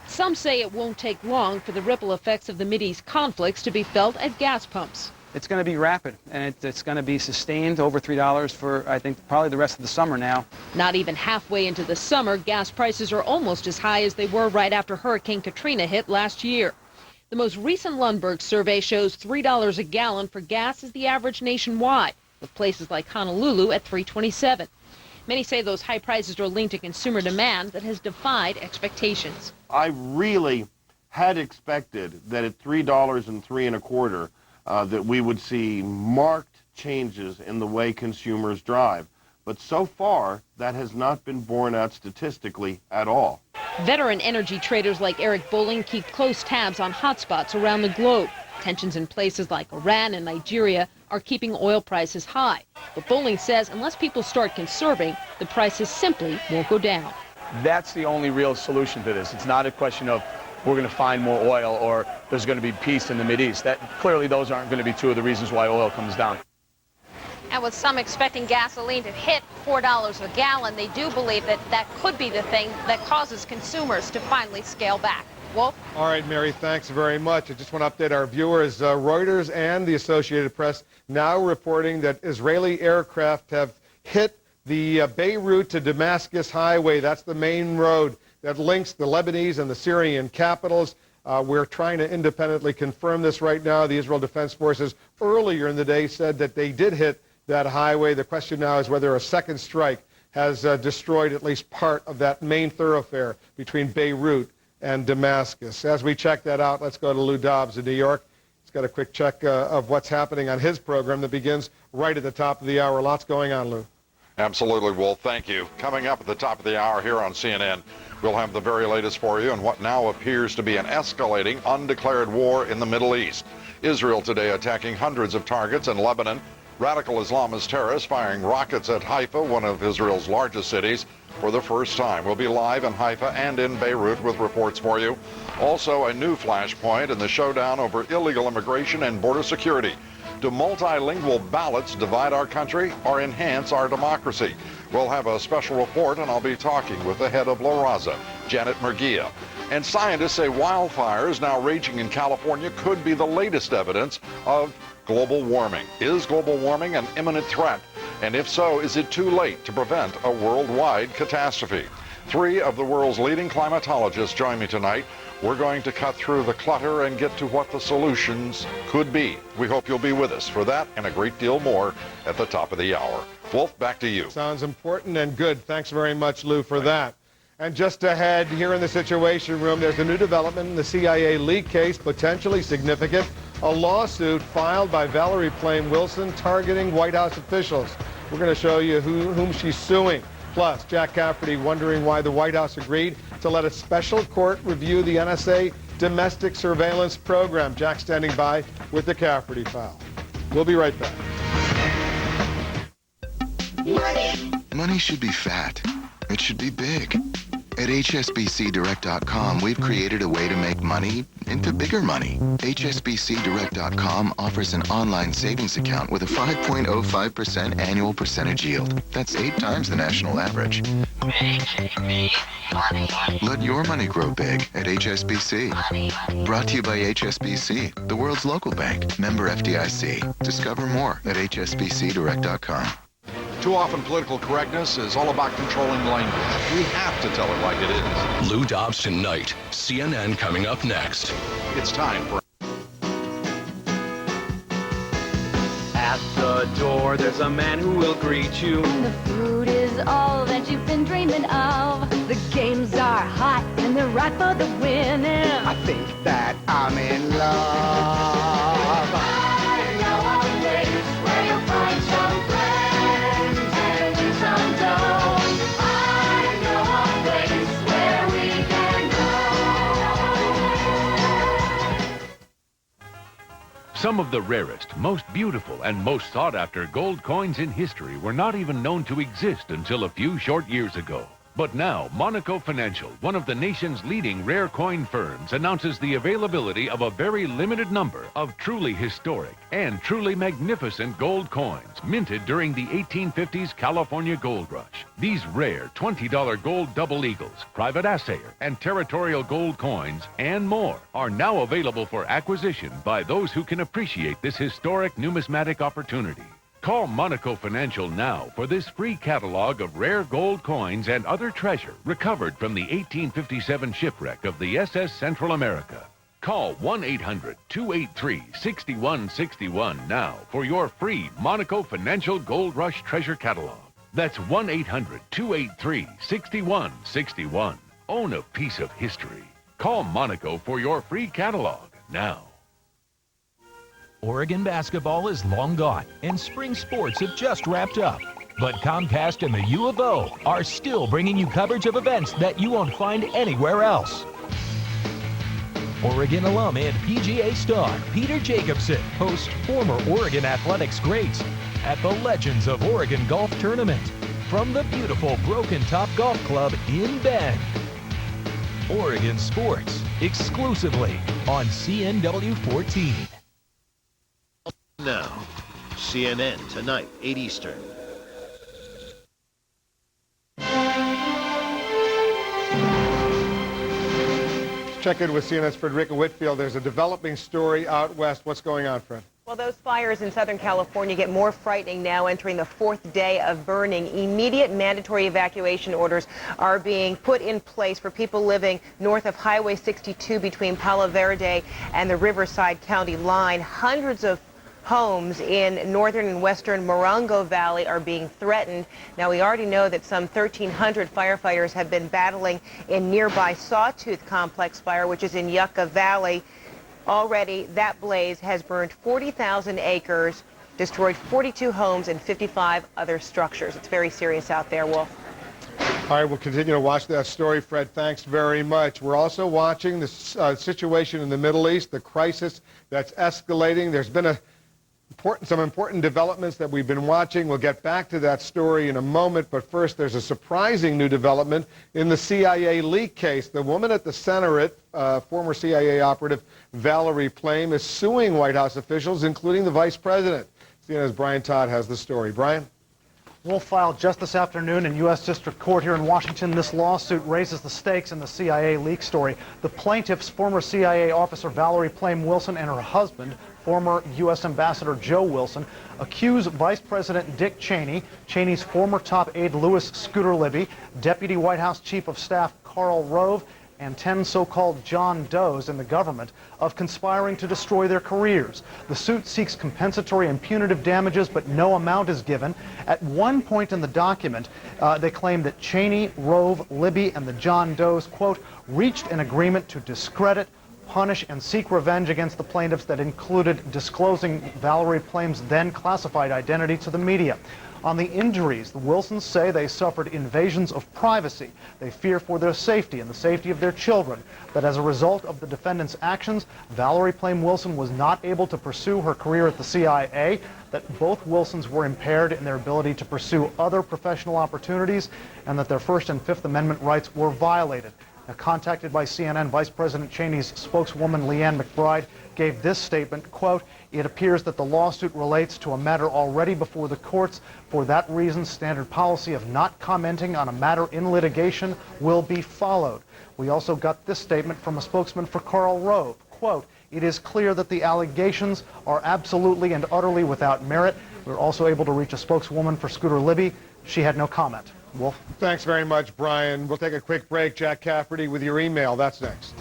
Some say it won't take long for the ripple effects of the Mideast conflicts to be felt at gas pumps. It's going to be rapid, and it's going to be sustained over $3 for, I think, probably the rest of the summer now. Not even halfway into the summer, gas prices are almost as high as they were right after Hurricane Katrina hit last year. The most recent Lundberg survey shows $3 a gallon for gas is the average nationwide, with places like Honolulu at $3.27. Many say those high prices are linked to consumer demand that has defied expectations. I really had expected that at $3 and $3.25 that we would see marked changes in the way consumers drive. But so far, that has not been borne out statistically at all. Veteran energy traders like Eric Bolling keep close tabs on hotspots around the globe. Tensions in places like Iran and Nigeria are keeping oil prices high. But Bolling says unless people start conserving, the prices simply won't go down. That's the only real solution to this. It's not a question of we're going to find more oil or there's going to be peace in the Mideast. Clearly those aren't going to be two of the reasons why oil comes down. And with some expecting gasoline to hit $4 a gallon, they do believe that that could be the thing that causes consumers to finally scale back. Wolf? All right, Mary, thanks very much. I just want to update our viewers. Reuters and the Associated Press now reporting that Israeli aircraft have hit the Beirut to Damascus highway. That's the main road that links the Lebanese and the Syrian capitals. We're trying to independently confirm this right now. The Israel Defense Forces earlier in the day said that they did hit that highway. The question now is whether a second strike has destroyed at least part of that main thoroughfare between Beirut and Damascus. As we check that out, let's go to Lou Dobbs in New York. He's got a quick check of what's happening on his program that begins right at the top of the hour. Lots going on, Lou. Absolutely, Wolf. Thank you. Coming up at the top of the hour here on CNN, we'll have the very latest for you on what now appears to be an escalating, undeclared war in the Middle East. Israel today attacking hundreds of targets in Lebanon. Radical Islamist terrorists firing rockets at Haifa, one of Israel's largest cities, for the first time. We'll be live in Haifa and in Beirut with reports for you. Also, a new flashpoint in the showdown over illegal immigration and border security. Do multilingual ballots divide our country or enhance our democracy? We'll have a special report, and I'll be talking with the head of La Raza, Janet Murguia. And scientists say wildfires now raging in California could be the latest evidence of global warming. Is global warming an imminent threat? And if so, is it too late to prevent a worldwide catastrophe? 3 of the world's leading climatologists join me tonight. We're going to cut through the clutter and get to what the solutions could be. We hope you'll be with us for that and a great deal more at the top of the hour. Wolf, back to you. Sounds important and good. Thanks very much, Lou, for that. And just ahead here in the Situation Room, there's a new development in the CIA leak case, potentially significant. A lawsuit filed by Valerie Plame Wilson targeting White House officials. We're going to show you whom she's suing. Plus, Jack Cafferty wondering why the White House agreed to let a special court review the NSA domestic surveillance program. Jack standing by with the Cafferty file. We'll be right back. Money should be fat. It should be big. At HSBCDirect.com, we've created a way to make money into bigger money. HSBCDirect.com offers an online savings account with a 5.05% annual percentage yield. That's 8 times the national average. Making me money. Let your money grow big at HSBC. Brought to you by HSBC, the world's local bank. Member FDIC. Discover more at HSBCDirect.com. Too often political correctness is all about controlling language. We have to tell it like it is. Lou Dobbs tonight. CNN coming up next. It's time for... At the door, there's a man who will greet you. The food is all that you've been dreaming of. The games are hot and they're right for the winning. I think that I'm in love. I know a place where you'll find some friends and win some dough. I know a place where we can go. Some of the rarest, most beautiful, and most sought-after gold coins in history were not even known to exist until a few short years ago. But now, Monaco Financial, one of the nation's leading rare coin firms, announces the availability of a very limited number of truly historic and truly magnificent gold coins minted during the 1850s California Gold Rush. These rare $20 gold double eagles, private assayer, and territorial gold coins, and more, are now available for acquisition by those who can appreciate this historic numismatic opportunity. Call Monaco Financial now for this free catalog of rare gold coins and other treasure recovered from the 1857 shipwreck of the SS Central America. Call 1-800-283-6161 now for your free Monaco Financial Gold Rush Treasure Catalog. That's 1-800-283-6161. Own a piece of history. Call Monaco for your free catalog now. Oregon basketball is long gone, and spring sports have just wrapped up. But Comcast and the U of O are still bringing you coverage of events that you won't find anywhere else. Oregon alum and PGA star Peter Jacobson hosts former Oregon athletics greats at the Legends of Oregon Golf Tournament from the beautiful Broken Top Golf Club in Bend. Oregon Sports, exclusively on CNW 14. Now, CNN Tonight, 8 Eastern. Check in with CNN's Frederica Whitfield. There's a developing story out west. What's going on, Fred? Well, those fires in Southern California get more frightening now, entering the 4th day of burning. Immediate mandatory evacuation orders are being put in place for people living north of Highway 62 between Palo Verde and the Riverside County line. Hundreds of homes in northern and western Morongo Valley are being threatened. Now, we already know that some 1,300 firefighters have been battling in nearby Sawtooth Complex fire, which is in Yucca Valley. Already, that blaze has burned 40,000 acres, destroyed 42 homes and 55 other structures. It's very serious out there, Wolf. All right, we'll continue to watch that story, Fred. Thanks very much. We're also watching the situation in the Middle East, the crisis that's escalating. There's been some important developments that we've been watching. We'll get back to that story in a moment, but first there's a surprising new development in the CIA leak case. The woman at the center, former CIA operative Valerie Plame, is suing White House officials, including the vice president. CNN's Brian Todd has the story. Brian? Wolf filed just this afternoon in U.S. District Court here in Washington. This lawsuit raises the stakes in the CIA leak story. The plaintiffs, former CIA officer Valerie Plame Wilson and her husband, former U.S. Ambassador Joe Wilson, accuse Vice President Dick Cheney, Cheney's former top aide Louis Scooter Libby, Deputy White House Chief of Staff Karl Rove, and 10 so-called John Does in the government of conspiring to destroy their careers. The suit seeks compensatory and punitive damages, but no amount is given. At one point in the document, they claim that Cheney, Rove, Libby, and the John Does, quote, reached an agreement to discredit, punish, and seek revenge against the plaintiffs that included disclosing Valerie Plame's then classified identity to the media. On the injuries, the Wilsons say they suffered invasions of privacy. They fear for their safety and the safety of their children. That as a result of the defendants' actions, Valerie Plame Wilson was not able to pursue her career at the CIA, that both Wilsons were impaired in their ability to pursue other professional opportunities, and that their First and Fifth Amendment rights were violated. Now, contacted by CNN, Vice President Cheney's spokeswoman Leanne McBride gave this statement, quote, it appears that the lawsuit relates to a matter already before the courts. For that reason, standard policy of not commenting on a matter in litigation will be followed. We also got this statement from a spokesman for Karl Rove, quote, it is clear that the allegations are absolutely and utterly without merit. We were also able to reach a spokeswoman for Scooter Libby. She had no comment. Wolf? Thanks very much, Brian. We'll take a quick break. Jack Cafferty with your email. That's next.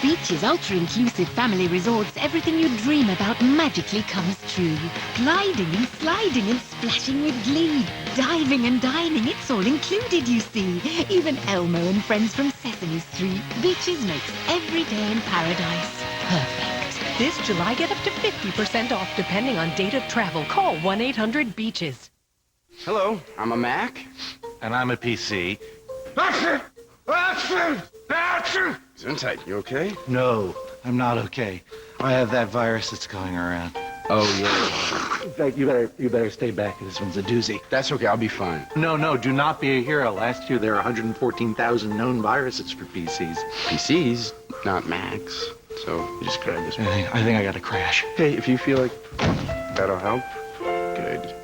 Beach's ultra-inclusive family resorts, everything you dream about magically comes true. Gliding and sliding and splashing with glee. Diving and dining, it's all included, you see. Even Elmo and friends from Sesame Street. Beaches makes every day in paradise perfect. This July, get up to 50% off depending on date of travel. Call 1-800-BEACHES. Hello, I'm a Mac. And I'm a PC. Action! Action! Action! Gesundheit, you okay? No, I'm not okay. I have that virus that's going around. Oh, yeah. In fact, you better stay back. This one's a doozy. That's okay, I'll be fine. No, do not be a hero. Last year, there were 114,000 known viruses for PCs. PCs, not Macs. So, you just grab this one. I think I got a crash. Hey, if you feel like that'll help, good.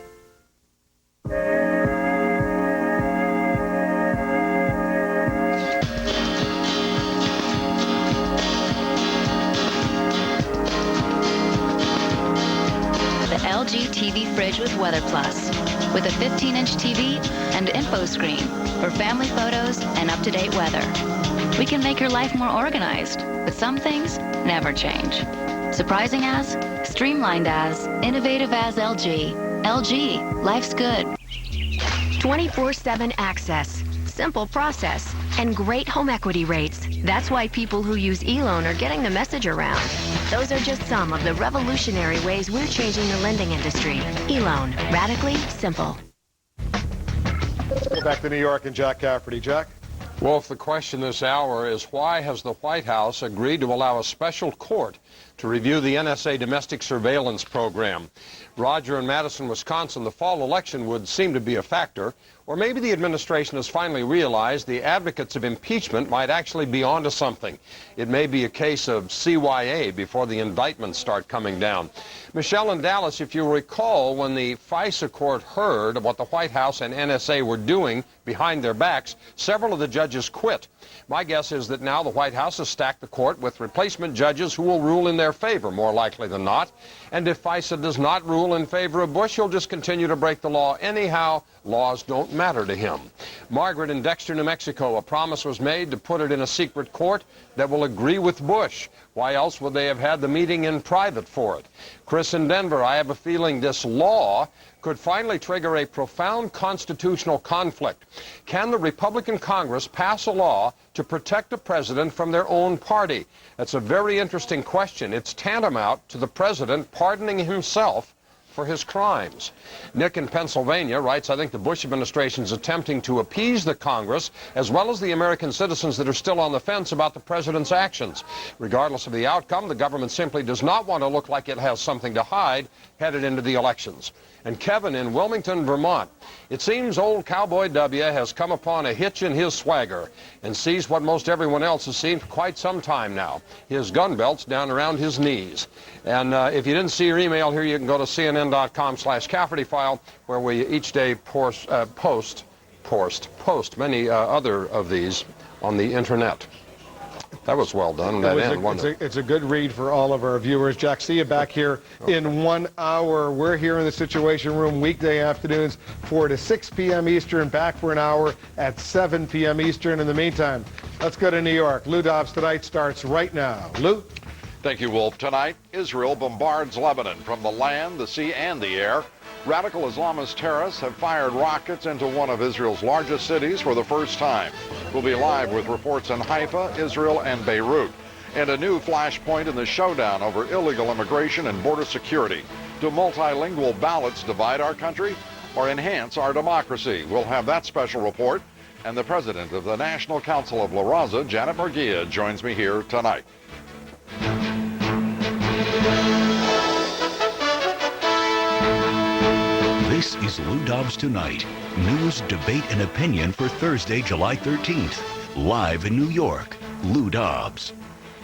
LG TV fridge with Weather Plus, with a 15-inch TV and info screen for family photos and up-to-date weather. We can make your life more organized, but some things never change. Surprising as, streamlined as, innovative as LG. LG, life's good. 24/7 access. Simple process. and great home equity rates. That's why people who use eLoan are getting the message around. Those are just some of the revolutionary ways we're changing the lending industry. eLoan, radically simple. Let's go back to New York and Jack Cafferty. Jack? Wolf, the question this hour is why has the White House agreed to allow a special court to review the NSA domestic surveillance program? Roger in Madison, Wisconsin, the fall election would seem to be a factor, or maybe the administration has finally realized the advocates of impeachment might actually be onto something. It may be a case of CYA before the indictments start coming down. Michelle in Dallas, if you recall, when the FISA court heard of what the White House and NSA were doing behind their backs, several of the judges quit. My guess is that now the White House has stacked the court with replacement judges who will rule in their favor, more likely than not. And if FISA does not rule in favor of Bush, he'll just continue to break the law anyhow. Laws don't matter to him. Margaret in Dexter, New Mexico, a promise was made to put it in a secret court that will agree with Bush. Why else would they have had the meeting in private for it? Chris in Denver, I have a feeling this law could finally trigger a profound constitutional conflict. Can the Republican Congress pass a law to protect a president from their own party? That's a very interesting question. It's tantamount to the president pardoning himself for his crimes. Nick in Pennsylvania writes, I think the Bush administration is attempting to appease the Congress as well as the American citizens that are still on the fence about the president's actions. Regardless of the outcome, the government simply does not want to look like it has something to hide headed into the elections. And Kevin in Wilmington, Vermont, it seems old Cowboy W has come upon a hitch in his swagger and sees what most everyone else has seen for quite some time now. His gun belt's down around his knees. And if you didn't see your email here, you can go to CNN.com/Cafferty file, where we each day post many other of these on the internet. That was well done. It's a good read for all of our viewers. Jack, see you back here in 1 hour. We're here in the Situation Room weekday afternoons, 4 to 6 p.m. Eastern, back for an hour at 7 p.m. Eastern. In the meantime, let's go to New York. Lou Dobbs Tonight starts right now. Lou? Thank you, Wolf. Tonight, Israel bombards Lebanon from the land, the sea, and the air. Radical Islamist terrorists have fired rockets into one of Israel's largest cities for the first time. We'll be live with reports in Haifa, Israel, and Beirut. And a new flashpoint in the showdown over illegal immigration and border security. Do multilingual ballots divide our country or enhance our democracy? We'll have that special report. And the president of the National Council of La Raza, Janet Murguia, joins me here tonight. This is Lou Dobbs Tonight. News, debate, and opinion for Thursday, July 13th. Live in New York, Lou Dobbs.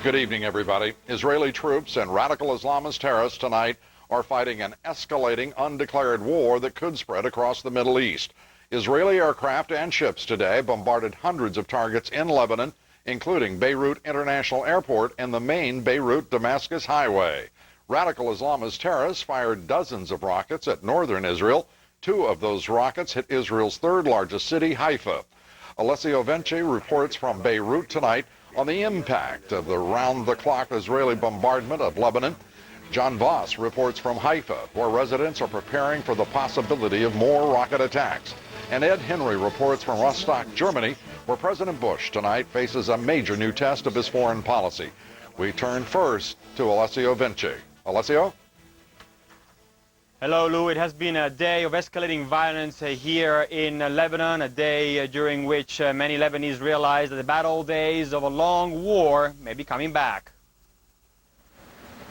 Good evening, everybody. Israeli troops and radical Islamist terrorists tonight are fighting an escalating, undeclared war that could spread across the Middle East. Israeli aircraft and ships today bombarded hundreds of targets in Lebanon, including Beirut International Airport and the main Beirut-Damascus highway. Radical Islamist terrorists fired dozens of rockets at northern Israel. 2 of those rockets hit Israel's third largest city, Haifa. Alessio Venci reports from Beirut tonight on the impact of the round-the-clock Israeli bombardment of Lebanon. John Voss reports from Haifa, where residents are preparing for the possibility of more rocket attacks. And Ed Henry reports from Rostock, Germany, where President Bush tonight faces a major new test of his foreign policy. We turn first to Alessio Venci. Alessio? Hello, Lou. It has been a day of escalating violence here in Lebanon, a day during which many Lebanese realize that the bad old days of a long war may be coming back.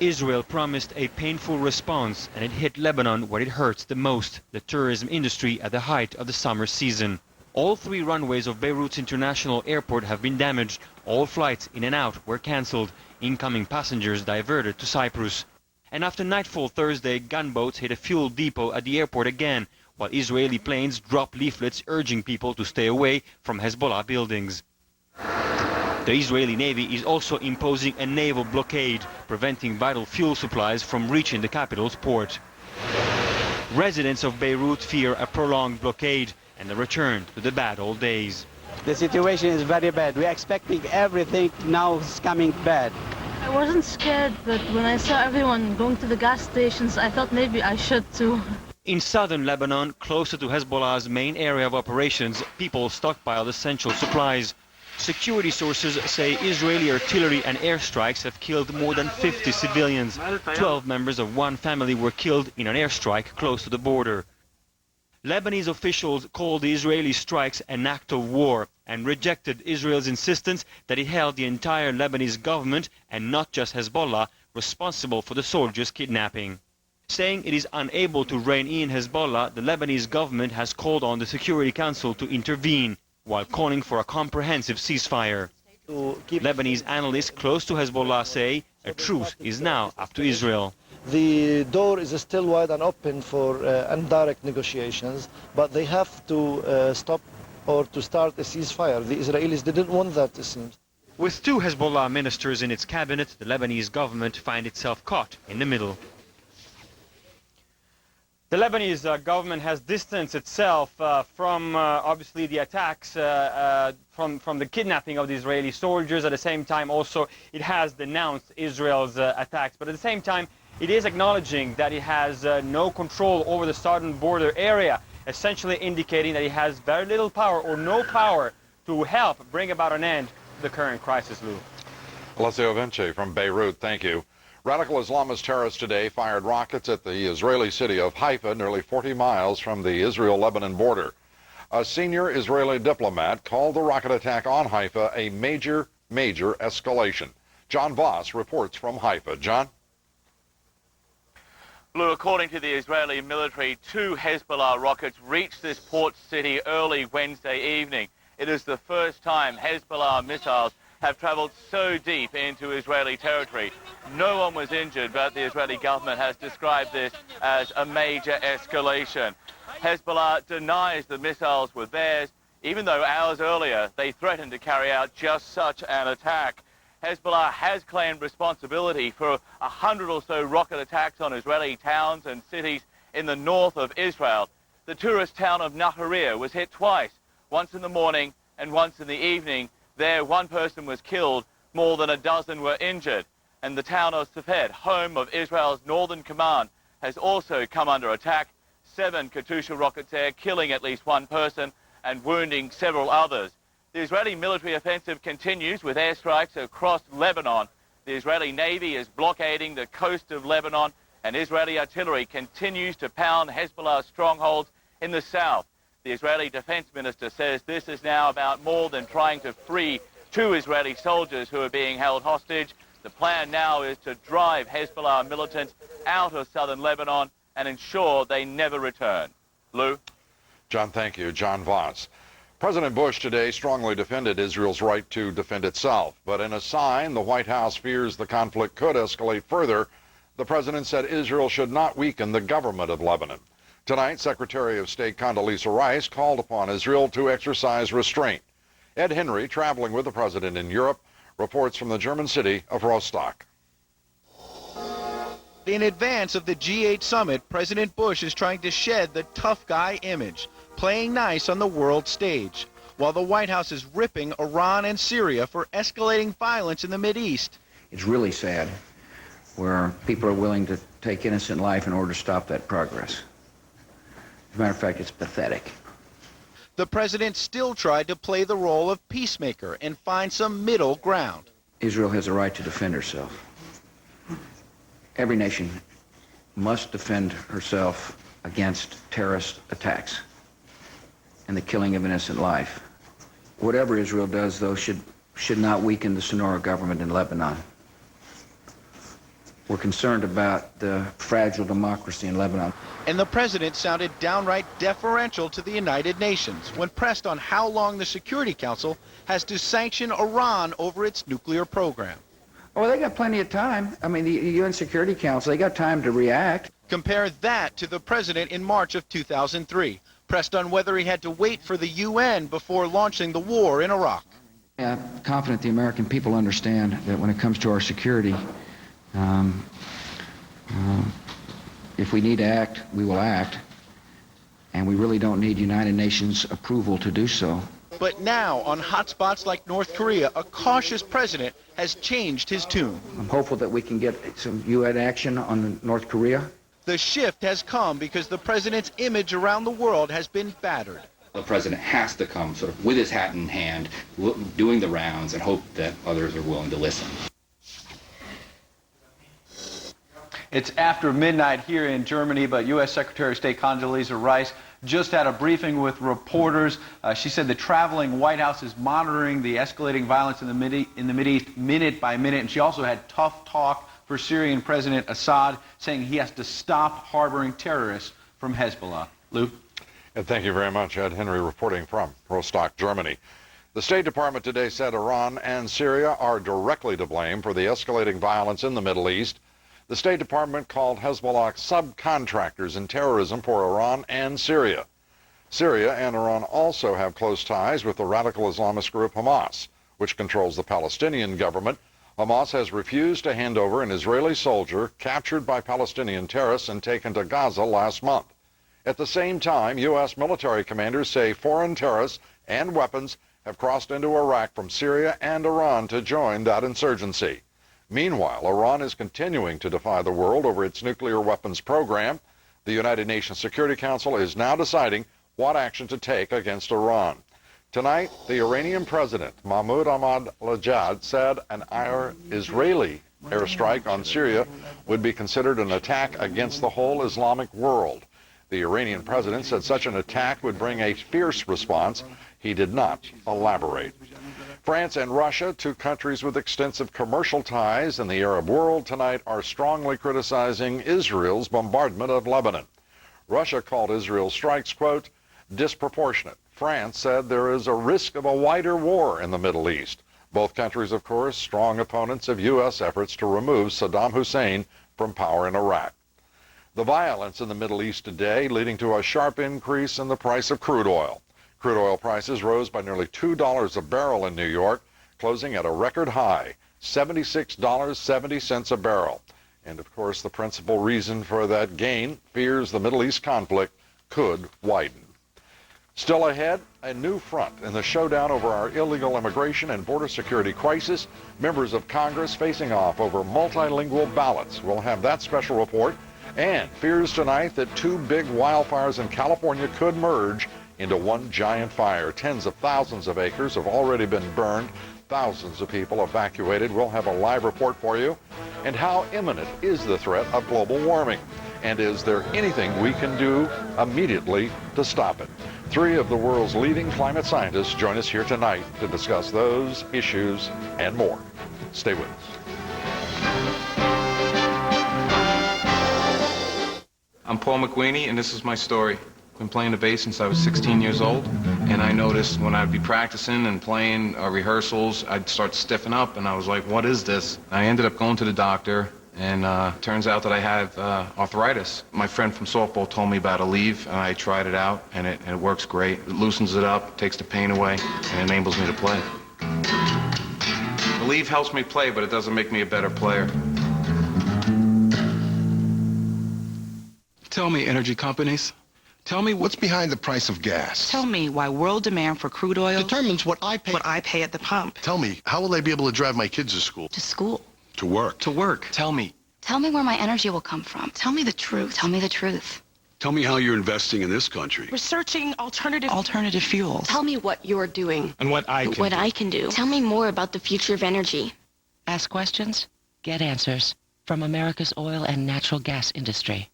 Israel promised a painful response, and it hit Lebanon where it hurts the most, the tourism industry at the height of the summer season. All 3 runways of Beirut's International Airport have been damaged. All flights in and out were cancelled. Incoming passengers diverted to Cyprus. And after nightfall Thursday, gunboats hit a fuel depot at the airport again, while Israeli planes dropped leaflets urging people to stay away from Hezbollah buildings. The Israeli Navy is also imposing a naval blockade, preventing vital fuel supplies from reaching the capital's port. Residents of Beirut fear a prolonged blockade and a return to the bad old days. The situation is very bad. We are expecting everything now is coming bad. I wasn't scared, but when I saw everyone going to the gas stations, I thought maybe I should too. In southern Lebanon, closer to Hezbollah's main area of operations, people stockpiled essential supplies. Security sources say Israeli artillery and airstrikes have killed more than 50 civilians. 12 members of one family were killed in an airstrike close to the border. Lebanese officials called the Israeli strikes an act of war and rejected Israel's insistence that it held the entire Lebanese government, and not just Hezbollah, responsible for the soldiers' kidnapping. Saying it is unable to rein in Hezbollah, the Lebanese government has called on the Security Council to intervene, while calling for a comprehensive ceasefire. Lebanese analysts close to Hezbollah say a truce is now up to Israel. The door is still wide and open for indirect negotiations, but they have to stop or to start a ceasefire. The Israelis didn't want that, it seems. With 2 Hezbollah ministers in its cabinet, the Lebanese government finds itself caught in the middle. The Lebanese government has distanced itself from obviously the attacks, from the kidnapping of the Israeli soldiers. At the same time, also, it has denounced Israel's attacks. But at the same time, it is acknowledging that it has no control over the southern border area, essentially indicating that it has very little power or no power to help bring about an end to the current crisis, Lou. Alessio Vinci from Beirut, thank you. Radical Islamist terrorists today fired rockets at the Israeli city of Haifa, nearly 40 miles from the Israel-Lebanon border. A senior Israeli diplomat called the rocket attack on Haifa a major escalation. John Voss reports from Haifa. John? Lou, according to the Israeli military, 2 Hezbollah rockets reached this port city early Wednesday evening. It is the first time Hezbollah missiles have traveled so deep into Israeli territory. No one was injured, but the Israeli government has described this as a major escalation. Hezbollah denies the missiles were theirs, even though hours earlier they threatened to carry out just such an attack. Hezbollah has claimed responsibility for 100 or so rocket attacks on Israeli towns and cities in the north of Israel. The tourist town of Nahariya was hit twice, once in the morning and once in the evening. There, 1 person was killed, more than a dozen were injured. And the town of Safed, home of Israel's Northern Command, has also come under attack. 7 Katyusha rockets there, killing at least 1 person and wounding several others. The Israeli military offensive continues with airstrikes across Lebanon. The Israeli Navy is blockading the coast of Lebanon, and Israeli artillery continues to pound Hezbollah strongholds in the south. The Israeli defense minister says this is now about more than trying to free 2 Israeli soldiers who are being held hostage. The plan now is to drive Hezbollah militants out of southern Lebanon and ensure they never return. Lou? John, thank you. John Voss. President Bush today strongly defended Israel's right to defend itself. But in a sign the White House fears the conflict could escalate further, the president said Israel should not weaken the government of Lebanon. Tonight, Secretary of State Condoleezza Rice called upon Israel to exercise restraint. Ed Henry, traveling with the president in Europe, reports from the German city of Rostock. In advance of the G8 summit, President Bush is trying to shed the tough guy image, playing nice on the world stage, while the White House is ripping Iran and Syria for escalating violence in the Mideast. It's really sad where people are willing to take innocent life in order to stop that progress. As a matter of fact, it's pathetic. The president still tried to play the role of peacemaker and find some middle ground. Israel has a right to defend herself. Every nation must defend herself against terrorist attacks and the killing of innocent life. Whatever Israel does, though, should not weaken the Sonora government in Lebanon. We're concerned about the fragile democracy in Lebanon. And the president sounded downright deferential to the United Nations when pressed on how long the Security Council has to sanction Iran over its nuclear program. Oh, they got plenty of time. I mean, the UN Security Council, they got time to react. Compare that to the president in March of 2003, pressed on whether he had to wait for the UN before launching the war in Iraq. I'm confident the American people understand that when it comes to our security, if we need to act, we will act, and we really don't need United Nations approval to do so. But now, on hotspots like North Korea, a cautious president has changed his tune. I'm hopeful that we can get some UN action on North Korea. The shift has come because the president's image around the world has been battered. The president has to come sort of with his hat in hand, doing the rounds, and hope that others are willing to listen. It's after midnight here in Germany, but U.S. Secretary of State Condoleezza Rice just had a briefing with reporters. She said the traveling White House is monitoring the escalating violence in the Mideast minute by minute, and she also had tough talk for Syrian President Assad, saying he has to stop harboring terrorists from Hezbollah. Lou? And thank you very much, Ed Henry, reporting from Rostock, Germany. The State Department today said Iran and Syria are directly to blame for the escalating violence in the Middle East. The State Department called Hezbollah subcontractors in terrorism for Iran and Syria. Syria and Iran also have close ties with the radical Islamist group Hamas, which controls the Palestinian government. Hamas has refused to hand over an Israeli soldier captured by Palestinian terrorists and taken to Gaza last month. At the same time, U.S. military commanders say foreign terrorists and weapons have crossed into Iraq from Syria and Iran to join that insurgency. Meanwhile, Iran is continuing to defy the world over its nuclear weapons program. The United Nations Security Council is now deciding what action to take against Iran. Tonight, the Iranian president, Mahmoud Ahmadinejad, said an Israeli airstrike on Syria would be considered an attack against the whole Islamic world. The Iranian president said such an attack would bring a fierce response. He did not elaborate. France and Russia, two countries with extensive commercial ties in the Arab world tonight, are strongly criticizing Israel's bombardment of Lebanon. Russia called Israel's strikes, quote, disproportionate. France said there is a risk of a wider war in the Middle East. Both countries, of course, strong opponents of U.S. efforts to remove Saddam Hussein from power in Iraq. The violence in the Middle East today leading to a sharp increase in the price of crude oil. Crude oil prices rose by nearly $2 a barrel in New York, closing at a record high, $76.70 a barrel. And of course, the principal reason for that gain, fears the Middle East conflict could widen. Still ahead, a new front in the showdown over our illegal immigration and border security crisis. Members of Congress facing off over multilingual ballots. We'll have that special report. And fears tonight that two big wildfires in California could merge into one giant fire. Tens of thousands of acres have already been burned. Thousands of people evacuated. We'll have a live report for you. And how imminent is the threat of global warming? And is there anything we can do immediately to stop it? Three of the world's leading climate scientists join us here tonight to discuss those issues and more. Stay with us. I'm Paul McWaney, and this is my story. I've been playing the bass since I was 16 years old, and I noticed when I'd be practicing and playing rehearsals, I'd start to stiffen up, and I was like, what is this? I ended up going to the doctor, and turns out that I have arthritis. My friend from softball told me about Aleve, and I tried it out, and it works great. It loosens it up, takes the pain away, and enables me to play. Aleve helps me play, but it doesn't make me a better player. Tell me, energy companies, tell me what's behind the price of gas. Tell me why world demand for crude oil determines what I pay at the pump. Tell me, how will I be able to drive my kids to school? To school. To work. To work. Tell me. Tell me where my energy will come from. Tell me the truth. Tell me the truth. Tell me how you're investing in this country. Researching alternative fuels. Tell me what you're doing. And what I can do. Tell me more about the future of energy. Ask questions, get answers from America's oil and natural gas industry.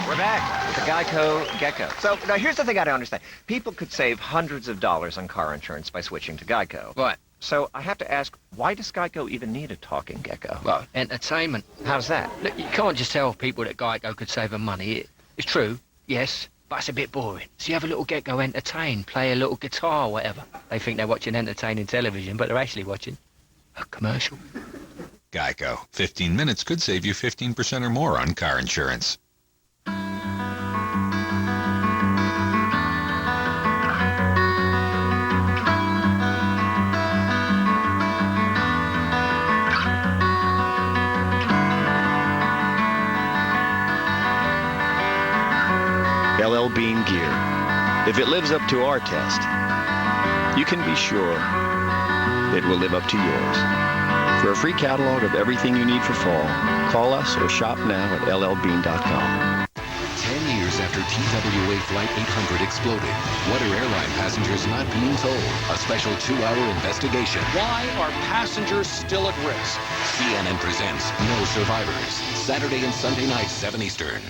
We're back with the Geico Gecko. So now here's the thing I don't understand. People could save hundreds of dollars on car insurance by switching to Geico. Right. So I have to ask, why does Geico even need a talking gecko? Well, entertainment. How's that? Look, you can't just tell people that Geico could save them money. It's true, yes, but it's a bit boring. So you have a little gecko entertain, play a little guitar or whatever. They think they're watching entertaining television, but they're actually watching a commercial. Geico. 15 minutes could save you 15% or more on car insurance. LL Bean gear. If it lives up to our test, you can be sure it will live up to yours. For a free catalog of everything you need for fall, call us or shop now at llbean.com. 10 years after TWA Flight 800 exploded, what are airline passengers not being told? A special 2-hour investigation. Why are passengers still at risk? CNN presents No Survivors. Saturday and Sunday night, 7 Eastern.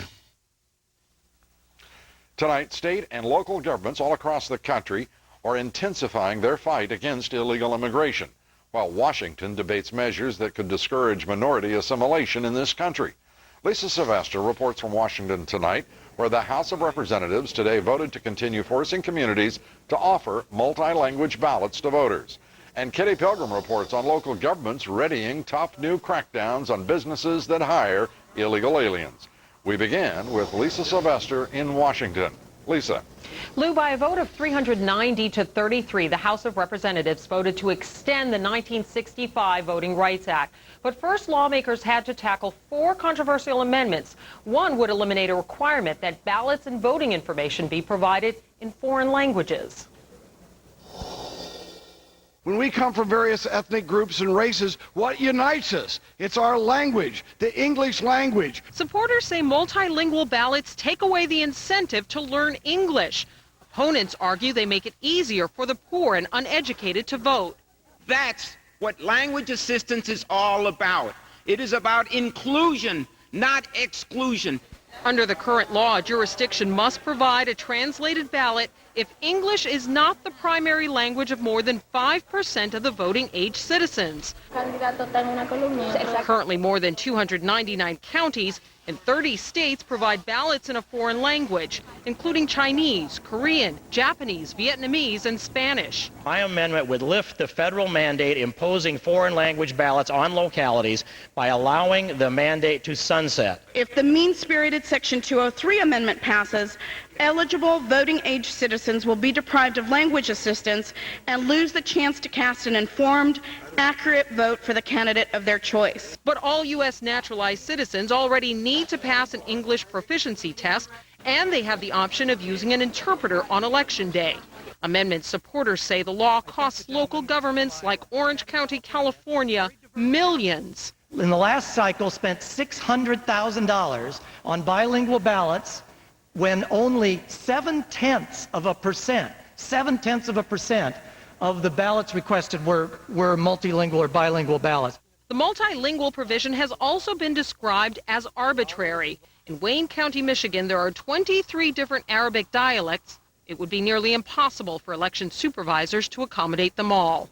Tonight, state and local governments all across the country are intensifying their fight against illegal immigration, while Washington debates measures that could discourage minority assimilation in this country. Lisa Sylvester reports from Washington tonight, where the House of Representatives today voted to continue forcing communities to offer multi-language ballots to voters. And Kitty Pilgrim reports on local governments readying tough new crackdowns on businesses that hire illegal aliens. We begin with Lisa Sylvester in Washington. Lisa. Lou, by a vote of 390 to 33, the House of Representatives voted to extend the 1965 Voting Rights Act. But first, lawmakers had to tackle 4 controversial amendments. One would eliminate a requirement that ballots and voting information be provided in foreign languages. When we come from various ethnic groups and races, what unites us? It's our language, the English language. Supporters say multilingual ballots take away the incentive to learn English. Opponents argue they make it easier for the poor and uneducated to vote. That's what language assistance is all about. It is about inclusion, not exclusion. Under the current law, a jurisdiction must provide a translated ballot if English is not the primary language of more than 5% of the voting age citizens. Currently, more than 299 counties in 30 states provide ballots in a foreign language, including Chinese, Korean, Japanese, Vietnamese, and Spanish. My amendment would lift the federal mandate imposing foreign language ballots on localities by allowing the mandate to sunset. If the mean-spirited Section 203 amendment passes, eligible voting age citizens will be deprived of language assistance and lose the chance to cast an informed, accurate vote for the candidate of their choice. But all U.S. naturalized citizens already need to pass an English proficiency test, and they have the option of using an interpreter on Election Day. Amendment supporters say the law costs local governments like Orange County, California, millions. In the last cycle, spent $600,000 on bilingual ballots when only 0.7% of the ballots requested were multilingual or bilingual ballots. The multilingual provision has also been described as arbitrary. In Wayne County, Michigan, there are 23 different Arabic dialects. It would be nearly impossible for election supervisors to accommodate them all.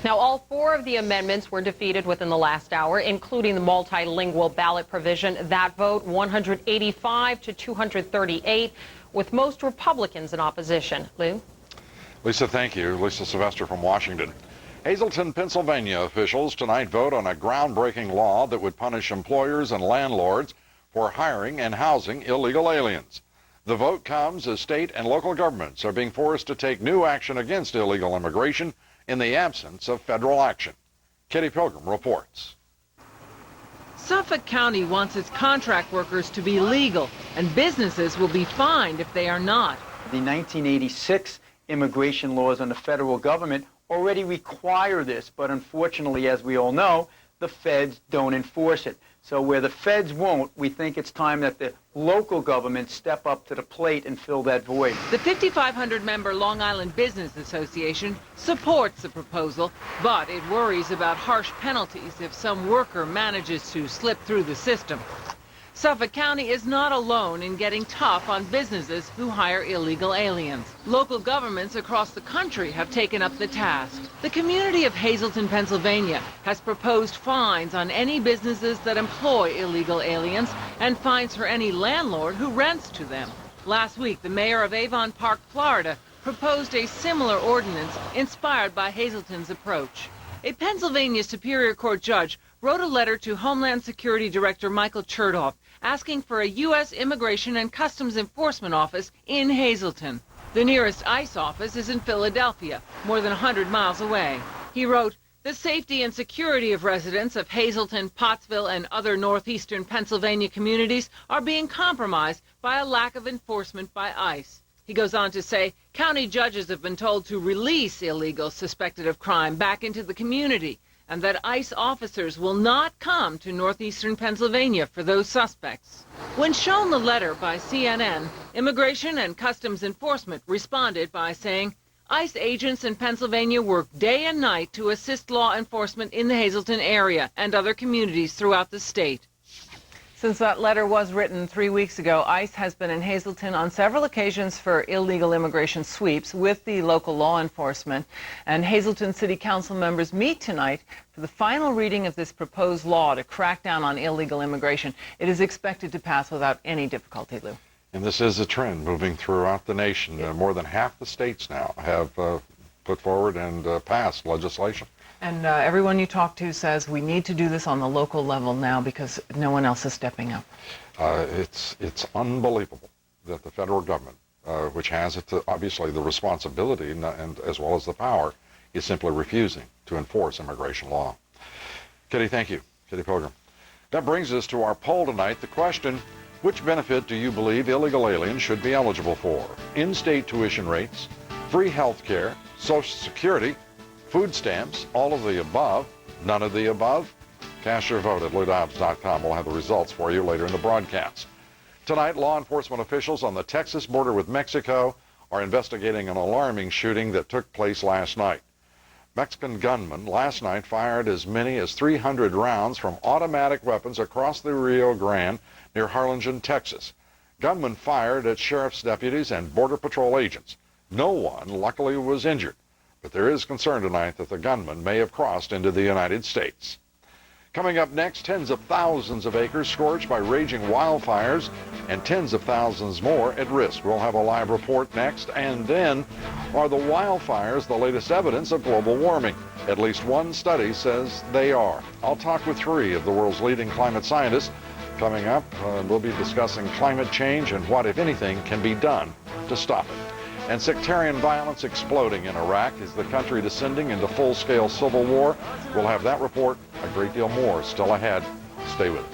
Now, all 4 of the amendments were defeated within the last hour, including the multilingual ballot provision. That vote, 185 to 238, with most Republicans in opposition. Lou? Lisa, thank you. Lisa Sylvester from Washington. Hazleton, Pennsylvania officials tonight vote on a groundbreaking law that would punish employers and landlords for hiring and housing illegal aliens. The vote comes as state and local governments are being forced to take new action against illegal immigration in the absence of federal action. Kitty Pilgrim reports. Suffolk County wants its contract workers to be legal, and businesses will be fined if they are not. The 1986 immigration laws on the federal government already require this, but unfortunately, as we all know, the feds don't enforce it. So where the feds won't, we think it's time that the local governments step up to the plate and fill that void. The 5,500-member Long Island Business Association supports the proposal, but it worries about harsh penalties if some worker manages to slip through the system. Suffolk County is not alone in getting tough on businesses who hire illegal aliens. Local governments across the country have taken up the task. The community of Hazleton, Pennsylvania, has proposed fines on any businesses that employ illegal aliens and fines for any landlord who rents to them. Last week, the mayor of Avon Park, Florida, proposed a similar ordinance inspired by Hazleton's approach. A Pennsylvania Superior Court judge wrote a letter to Homeland Security Director Michael Chertoff asking for a U.S. Immigration and Customs Enforcement office in Hazleton. The nearest ICE office is in Philadelphia, more than 100 miles away. He wrote, "The safety and security of residents of Hazleton, Pottsville, and other northeastern Pennsylvania communities are being compromised by a lack of enforcement by ICE." He goes on to say, county judges have been told to release illegals suspected of crime back into the community, and that ICE officers will not come to northeastern Pennsylvania for those suspects. When shown the letter by CNN, Immigration and Customs Enforcement responded by saying ICE agents in Pennsylvania work day and night to assist law enforcement in the Hazleton area and other communities throughout the state. Since that letter was written 3 weeks ago, ICE has been in Hazleton on several occasions for illegal immigration sweeps with the local law enforcement. And Hazleton City Council members meet tonight for the final reading of this proposed law to crack down on illegal immigration. It is expected to pass without any difficulty, Lou. And this is a trend moving throughout the nation. More than half the states now have put forward and passed legislation. And everyone you talk to says we need to do this on the local level now because no one else is stepping up. It's unbelievable that the federal government, which has obviously the responsibility and as well as the power, is simply refusing to enforce immigration law. Kitty, thank you. Kitty Pilgrim. That brings us to our poll tonight. The question, which benefit do you believe illegal aliens should be eligible for? In-state tuition rates, free health care, Social Security, food stamps, all of the above, none of the above? Cast your vote at LouDobbs.com. We'll have the results for you later in the broadcast. Tonight, law enforcement officials on the Texas border with Mexico are investigating an alarming shooting that took place last night. Mexican gunmen last night fired as many as 300 rounds from automatic weapons across the Rio Grande near Harlingen, Texas. Gunmen fired at sheriff's deputies and Border Patrol agents. No one, luckily, was injured. But there is concern tonight that the gunman may have crossed into the United States. Coming up next, tens of thousands of acres scorched by raging wildfires and tens of thousands more at risk. We'll have a live report next. And then, are the wildfires the latest evidence of global warming? At least one study says they are. I'll talk with three of the world's leading climate scientists. Coming up, we'll be discussing climate change and what, if anything, can be done to stop it. And sectarian violence exploding in Iraq. Is the country descending into full-scale civil war? We'll have that report, a great deal more still ahead. Stay with us.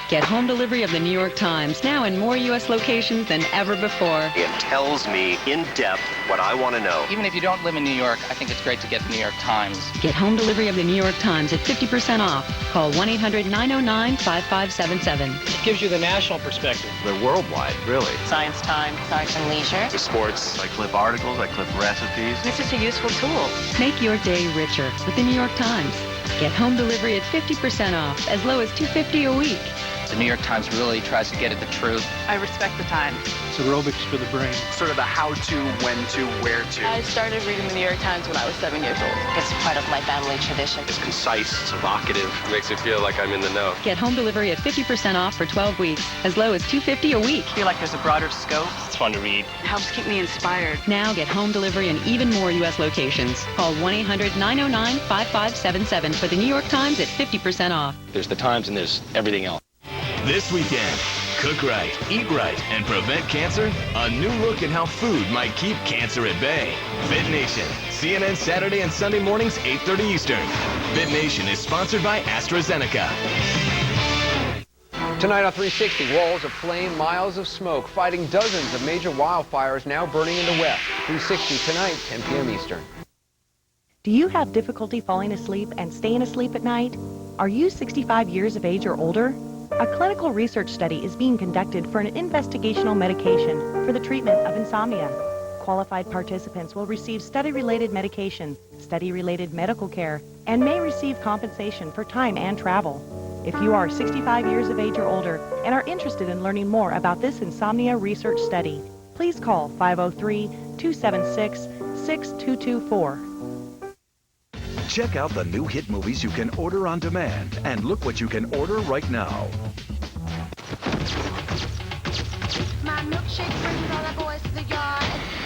Get home delivery of the New York Times, now in more U.S. locations than ever before. It tells me in depth what I want to know. Even if you don't live in New York, I think it's great to get the New York Times. Get home delivery of the New York Times at 50% off. Call 1-800-909-5577. It gives you the national perspective. They're worldwide, really. Science Time, Science and Leisure. The sports, I clip articles, I clip recipes. This is a useful tool. Make your day richer with the New York Times. Get home delivery at 50% off, as low as $2.50 a week. The New York Times really tries to get at the truth. I respect the Times. It's aerobics for the brain. Sort of a how-to, when to, where to. I started reading the New York Times when I was 7 years old. It's part of my family tradition. It's concise, it's evocative. It makes me feel like I'm in the know. Get home delivery at 50% off for 12 weeks, as low as $2.50 a week. I feel like there's a broader scope. It's fun to read. It helps keep me inspired. Now get home delivery in even more U.S. locations. Call 1-800-909-5577 for the New York Times at 50% off. There's the Times and there's everything else. This weekend, cook right, eat right, and prevent cancer. A new look at how food might keep cancer at bay. Fit Nation, CNN Saturday and Sunday mornings, 8:30 Eastern. Fit Nation is sponsored by AstraZeneca. Tonight on 360, walls of flame, miles of smoke, fighting dozens of major wildfires now burning in the west. 360 tonight, 10 p.m. Eastern. Do you have difficulty falling asleep and staying asleep at night? Are you 65 years of age or older? A clinical research study is being conducted for an investigational medication for the treatment of insomnia. Qualified participants will receive study-related medication, study-related medical care, and may receive compensation for time and travel. If you are 65 years of age or older and are interested in learning more about this insomnia research study, please call 503-276-6224. Check out the new hit movies you can order on demand, and look what you can order right now.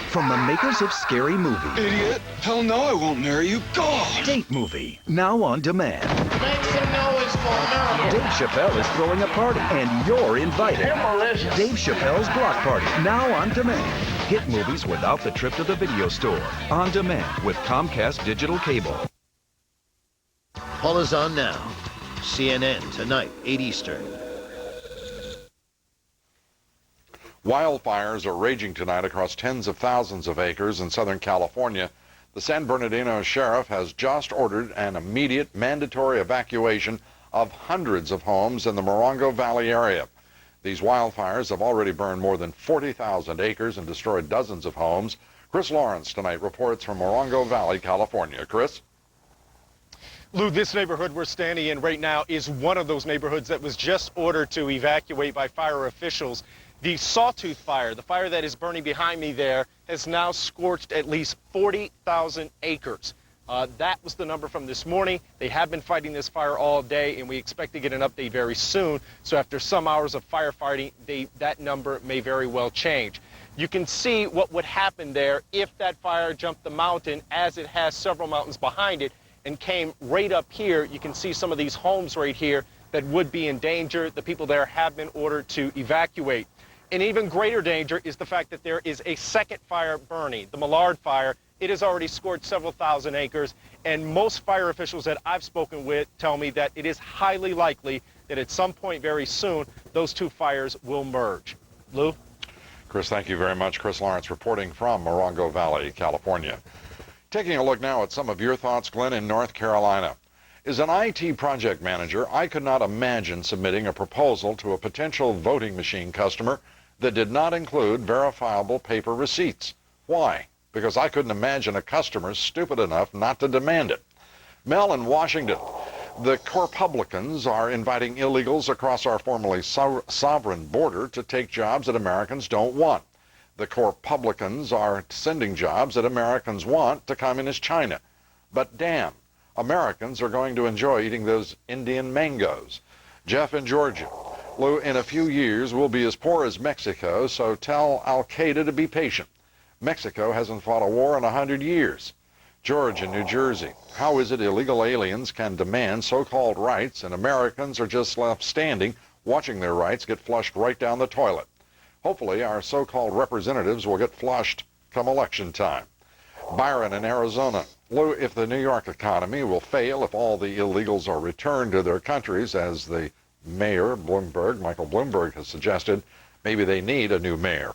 From the makers of Scary Movie. Idiot! Hell no, I won't marry you. God! Date Movie, now on demand. Make some noise for America! Dave Chappelle is throwing a party, and you're invited. Demolition. Dave Chappelle's Block Party, now on demand. Hit movies without the trip to the video store. On demand with Comcast Digital Cable. Paul is on now. CNN tonight, 8 Eastern. Wildfires are raging tonight across tens of thousands of acres in Southern California. The San Bernardino sheriff has just ordered an immediate mandatory evacuation of hundreds of homes in the Morongo Valley area. These wildfires have already burned more than 40,000 acres and destroyed dozens of homes. Chris Lawrence tonight reports from Morongo Valley, California. Chris? Lou, this neighborhood we're standing in right now is one of those neighborhoods that was just ordered to evacuate by fire officials. The Sawtooth fire, the fire that is burning behind me there, has now scorched at least 40,000 acres. That was the number from this morning. They have been fighting this fire all day, and we expect to get an update very soon. So after some hours of firefighting, that number may very well change. You can see what would happen there if that fire jumped the mountain, as it has several mountains behind it, and came right up here. You can see some of these homes right here that would be in danger. The people there have been ordered to evacuate. An even greater danger is the fact that there is a second fire burning, the Millard fire. It has already scorched several thousand acres, and most fire officials that I've spoken with tell me that it is highly likely that at some point very soon, those two fires will merge. Lou? Chris, thank you very much. Chris Lawrence reporting from Morongo Valley, California. Taking a look now at some of your thoughts, Glenn, in North Carolina. As an IT project manager, I could not imagine submitting a proposal to a potential voting machine customer that did not include verifiable paper receipts. Why? Because I couldn't imagine a customer stupid enough not to demand it. Mel in Washington. The Corpublicans are inviting illegals across our formerly sovereign border to take jobs that Americans don't want. The Corpublicans are sending jobs that Americans want to communist China. But damn, Americans are going to enjoy eating those Indian mangoes. Jeff in Georgia. Lou, in a few years, we'll be as poor as Mexico, so tell Al-Qaeda to be patient. Mexico hasn't fought a war in 100 years. George in New Jersey. How is it illegal aliens can demand so-called rights and Americans are just left standing watching their rights get flushed right down the toilet? Hopefully, our so-called representatives will get flushed come election time. Byron in Arizona. Lou, if the New York economy will fail if all the illegals are returned to their countries, as the mayor, Michael Bloomberg, has suggested, maybe they need a new mayor.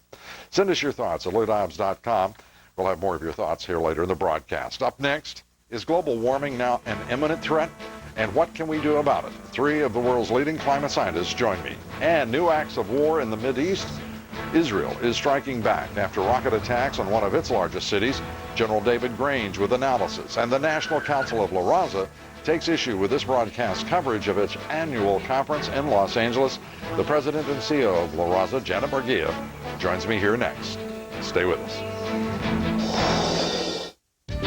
Send us your thoughts at LouDobbs.com. We'll have more of your thoughts here later in the broadcast. Up next, is global warming now an imminent threat? And what can we do about it? 3 of the world's leading climate scientists join me. And new acts of war in the Mideast. Israel is striking back after rocket attacks on one of its largest cities. General David Grange with analysis. And the National Council of La Raza takes issue with this broadcast coverage of its annual conference in Los Angeles. The president and CEO of La Raza, Janet Murguia, joins me here next. Stay with us.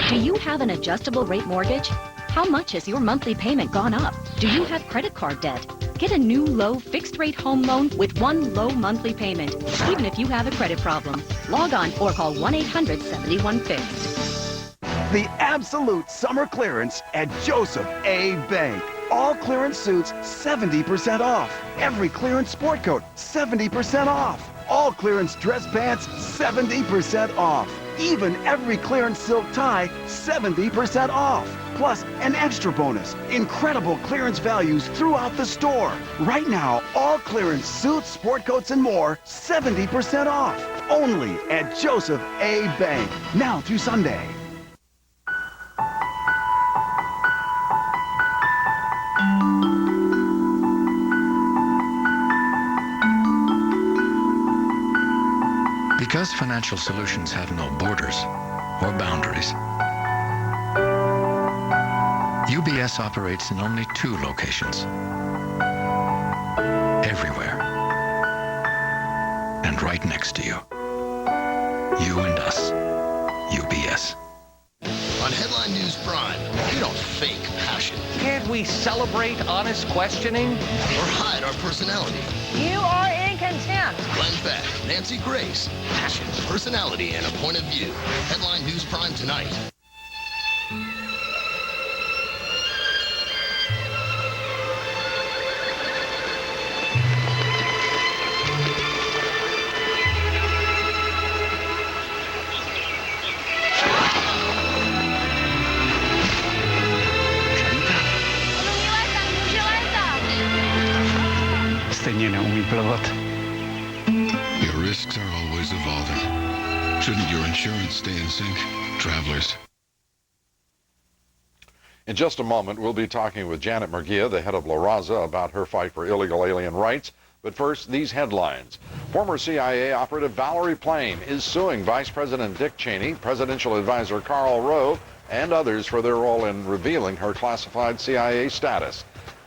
Do you have an adjustable rate mortgage? How much has your monthly payment gone up? Do you have credit card debt? Get a new low fixed rate home loan with one low monthly payment, even if you have a credit problem. Log on or call 1-800-71-FIXED. The absolute summer clearance at Joseph A. Bank. All clearance suits 70% off. Every clearance sport coat 70% off. All clearance dress pants 70% off. Even every clearance silk tie 70% off. Plus an extra bonus, incredible clearance values throughout the store. Right now, all clearance suits, sport coats, and more 70% off. Only at Joseph A. Bank. Now through Sunday. Because financial solutions have no borders or boundaries, UBS operates in only 2 locations. Everywhere. And right next to you. You and us. UBS. On Headline News Prime, we don't fake passion. Can't we celebrate honest questioning? Or hide our personality. You are in contempt. Glenn Beck, Nancy Grace, passion, personality, and a point of view. Headline News Prime tonight. Stejně neumí plavat. You're Risks are always evolving. Shouldn't your insurance stay in sync? Travelers. In just a moment, we'll be talking with Janet Murguia, the head of La Raza, about her fight for illegal alien rights. But first, these headlines. Former CIA operative Valerie Plame is suing Vice President Dick Cheney, Presidential Advisor Karl Rove, and others for their role in revealing her classified CIA status.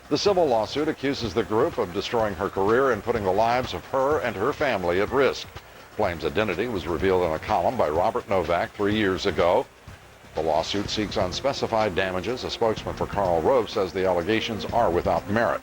The civil lawsuit accuses the group of destroying her career and putting the lives of her and her family at risk. Plame's identity was revealed in a column by Robert Novak 3 years ago. The lawsuit seeks unspecified damages. A spokesman for Karl Rove says the allegations are without merit.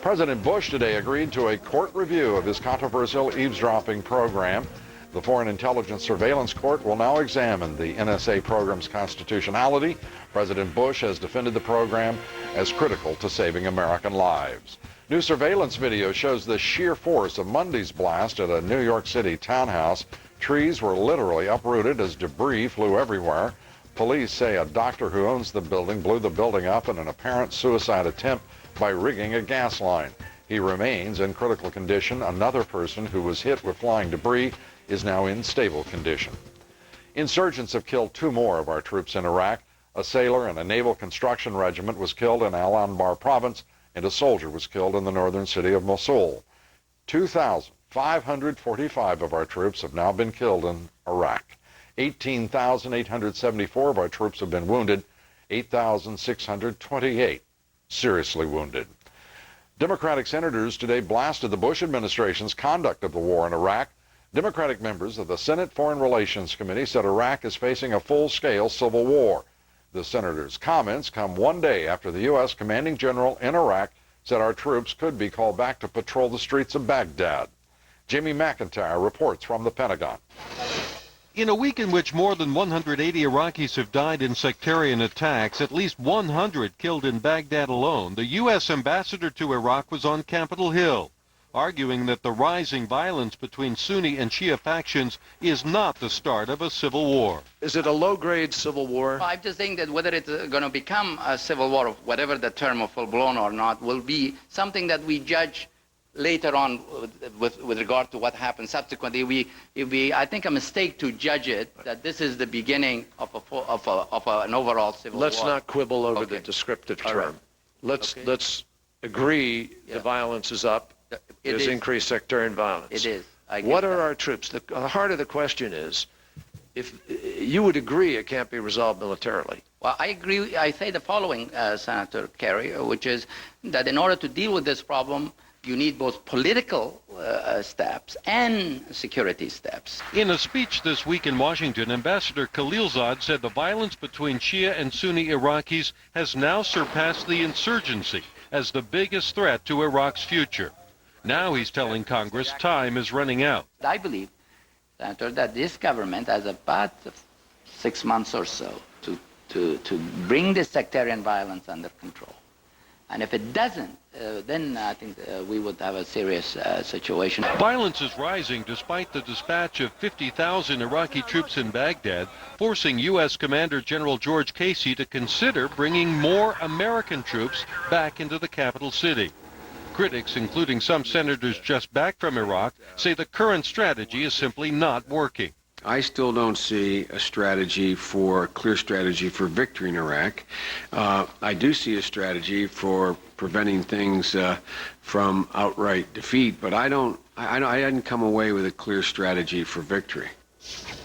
President Bush today agreed to a court review of his controversial eavesdropping program. The Foreign Intelligence Surveillance Court will now examine the NSA program's constitutionality. President Bush has defended the program as critical to saving American lives. New surveillance video shows the sheer force of Monday's blast at a New York City townhouse. Trees were literally uprooted as debris flew everywhere. Police say a doctor who owns the building blew the building up in an apparent suicide attempt by rigging a gas line. He remains in critical condition. Another person who was hit with flying debris is now in stable condition. Insurgents have killed 2 more of our troops in Iraq. A sailor in a naval construction regiment was killed in Al Anbar province, and a soldier was killed in the northern city of Mosul. 2,545 of our troops have now been killed in Iraq. 18,874 of our troops have been wounded. 8,628 seriously wounded. Democratic senators today blasted the Bush administration's conduct of the war in Iraq. Democratic members of the Senate Foreign Relations Committee said Iraq is facing a full-scale civil war. The senators' comments come one day after the U.S. commanding general in Iraq said our troops could be called back to patrol the streets of Baghdad. Jamie McIntyre reports from the Pentagon. In a week in which more than 180 Iraqis have died in sectarian attacks, at least 100 killed in Baghdad alone, the U.S. ambassador to Iraq was on Capitol Hill, arguing that the rising violence between Sunni and Shia factions is not the start of a civil war. Is it a low-grade civil war? Well, I'm just saying that whether it's going to become a civil war, whatever the term of full-blown or not, will be something that we judge later on with regard to what happens subsequently. I think a mistake to judge it that this is the beginning of an overall civil war. Let's not quibble over the descriptive term. Right. Let's agree the violence is up. There's increased sectarian violence. It is. What are our troops? The heart of the question is, if you would agree it can't be resolved militarily. Well, I agree. I say the following, Senator Kerry, which is that in order to deal with this problem, you need both political steps and security steps. In a speech this week in Washington, Ambassador Khalilzad said the violence between Shia and Sunni Iraqis has now surpassed the insurgency as the biggest threat to Iraq's future. Now he's telling Congress time is running out. I believe, Senator, that this government has about 6 months or so to bring this sectarian violence under control. And if it doesn't, then I think we would have a serious situation. Violence is rising despite the dispatch of 50,000 Iraqi troops in Baghdad, forcing U.S. Commander General George Casey to consider bringing more American troops back into the capital city. Critics, including some senators just back from Iraq, say the current strategy is simply not working. I still don't see a clear strategy for victory in Iraq. I do see a strategy for preventing things from outright defeat, but I didn't come away with a clear strategy for victory.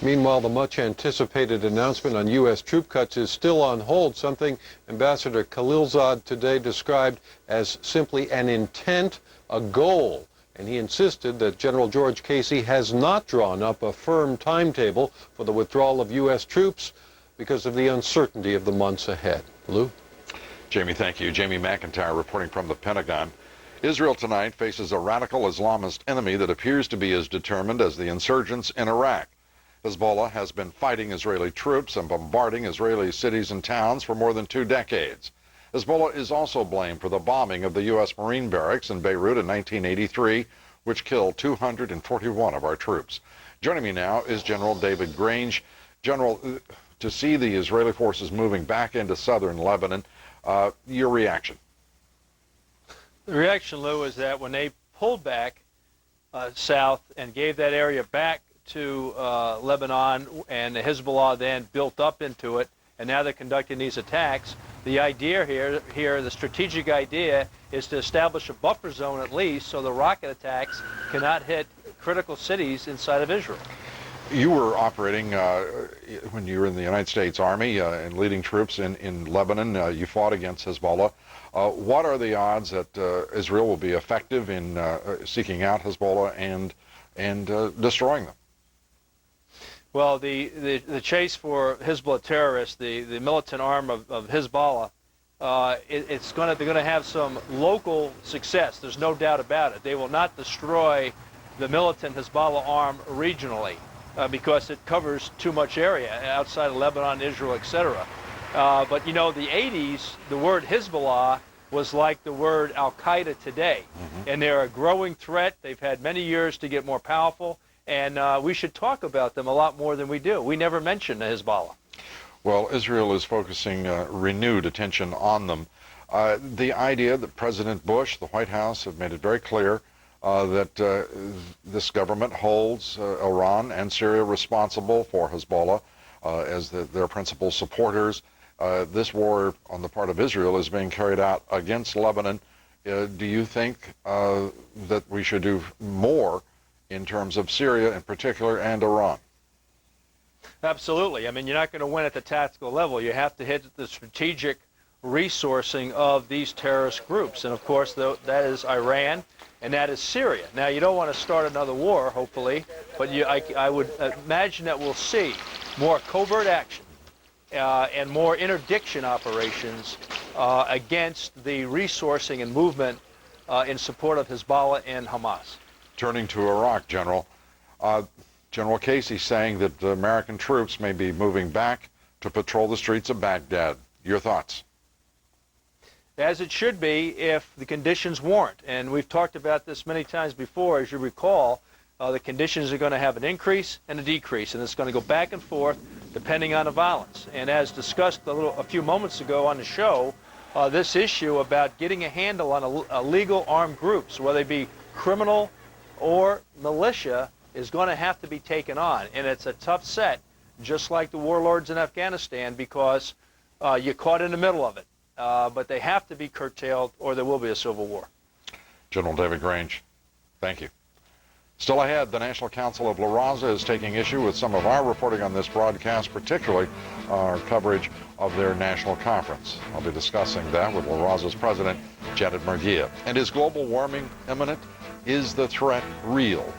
Meanwhile, the much-anticipated announcement on U.S. troop cuts is still on hold, something Ambassador Khalilzad today described as simply an intent, a goal. And he insisted that General George Casey has not drawn up a firm timetable for the withdrawal of U.S. troops because of the uncertainty of the months ahead. Lou? Jamie, thank you. Jamie McIntyre reporting from the Pentagon. Israel tonight faces a radical Islamist enemy that appears to be as determined as the insurgents in Iraq. Hezbollah has been fighting Israeli troops and bombarding Israeli cities and towns for more than 2 decades. Hezbollah is also blamed for the bombing of the U.S. Marine barracks in Beirut in 1983, which killed 241 of our troops. Joining me now is General David Grange. General, to see the Israeli forces moving back into southern Lebanon, your reaction? The reaction, Lou, is that when they pulled back, south and gave that area back to Lebanon, and the Hezbollah then built up into it, and now they're conducting these attacks. The idea here, the strategic idea, is to establish a buffer zone at least so the rocket attacks cannot hit critical cities inside of Israel. You were operating when you were in the United States Army and leading troops in Lebanon. You fought against Hezbollah. What are the odds that Israel will be effective in seeking out Hezbollah and destroying them? Well, the chase for Hezbollah terrorists, the militant arm of Hezbollah, they're going to have some local success. There's no doubt about it. They will not destroy the militant Hezbollah arm regionally because it covers too much area outside of Lebanon, Israel, etc. But you know, the 80s, the word Hezbollah was like the word Al-Qaeda today, and they're a growing threat. They've had many years to get more powerful. And we should talk about them a lot more than we do. We never mention the Hezbollah. Well, Israel is focusing renewed attention on them. The idea that President Bush, the White House, have made it very clear that this government holds Iran and Syria responsible for Hezbollah as their principal supporters. This war on the part of Israel is being carried out against Lebanon. Do you think that we should do more in terms of Syria in particular and Iran? Absolutely. I mean, you're not going to win at the tactical level. You have to hit the strategic resourcing of these terrorist groups. And of course, that is Iran and that is Syria. Now, you don't want to start another war, hopefully, but I would imagine that we'll see more covert action and more interdiction operations against the resourcing and movement in support of Hezbollah and Hamas. Turning to Iraq, General, General Casey saying that the American troops may be moving back to patrol the streets of Baghdad. Your thoughts? As it should be if the conditions warrant. And we've talked about this many times before. As you recall, the conditions are going to have an increase and a decrease, and it's going to go back and forth depending on the violence. And as discussed a few moments ago on the show, this issue about getting a handle on illegal armed groups, whether they be criminal or militia, is going to have to be taken on. And it's a tough set, just like the warlords in Afghanistan, because you're caught in the middle of it. But they have to be curtailed or there will be a civil war. General David Grange, thank you. Still ahead, the National Council of La Raza is taking issue with some of our reporting on this broadcast, particularly our coverage of their national conference. I'll be discussing that with La Raza's president, Janet Murguia. And is global warming imminent? Is the threat real?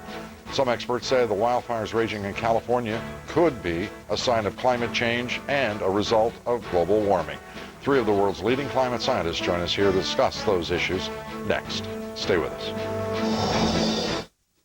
Some experts say the wildfires raging in California could be a sign of climate change and a result of global warming. Three of the world's leading climate scientists join us here to discuss those issues next. Stay with us.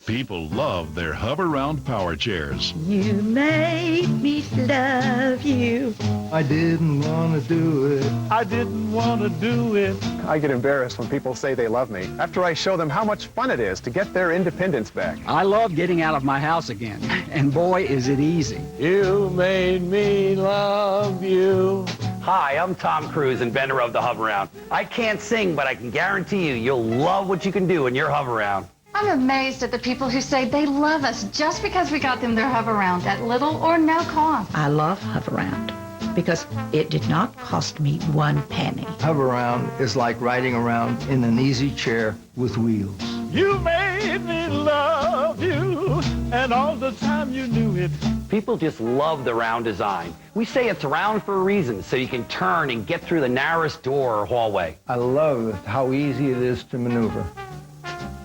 People love their hover-round power chairs. You made me love you. I didn't want to do it. I didn't want to do it. I get embarrassed when people say they love me after I show them how much fun it is to get their independence back. I love getting out of my house again, and boy, is it easy. You made me love you. Hi, I'm Tom Cruise, inventor of the Hover-Round. I can't sing, but I can guarantee you'll love what you can do in your Hover-Round. I'm amazed at the people who say they love us just because we got them their Hover-Round at little or no cost. I love Hover-Round because it did not cost me 1 penny. Hover-Round is like riding around in an easy chair with wheels. You made me love you, and all the time you knew it. People just love the round design. We say it's round for a reason, so you can turn and get through the narrowest door or hallway. I love how easy it is to maneuver.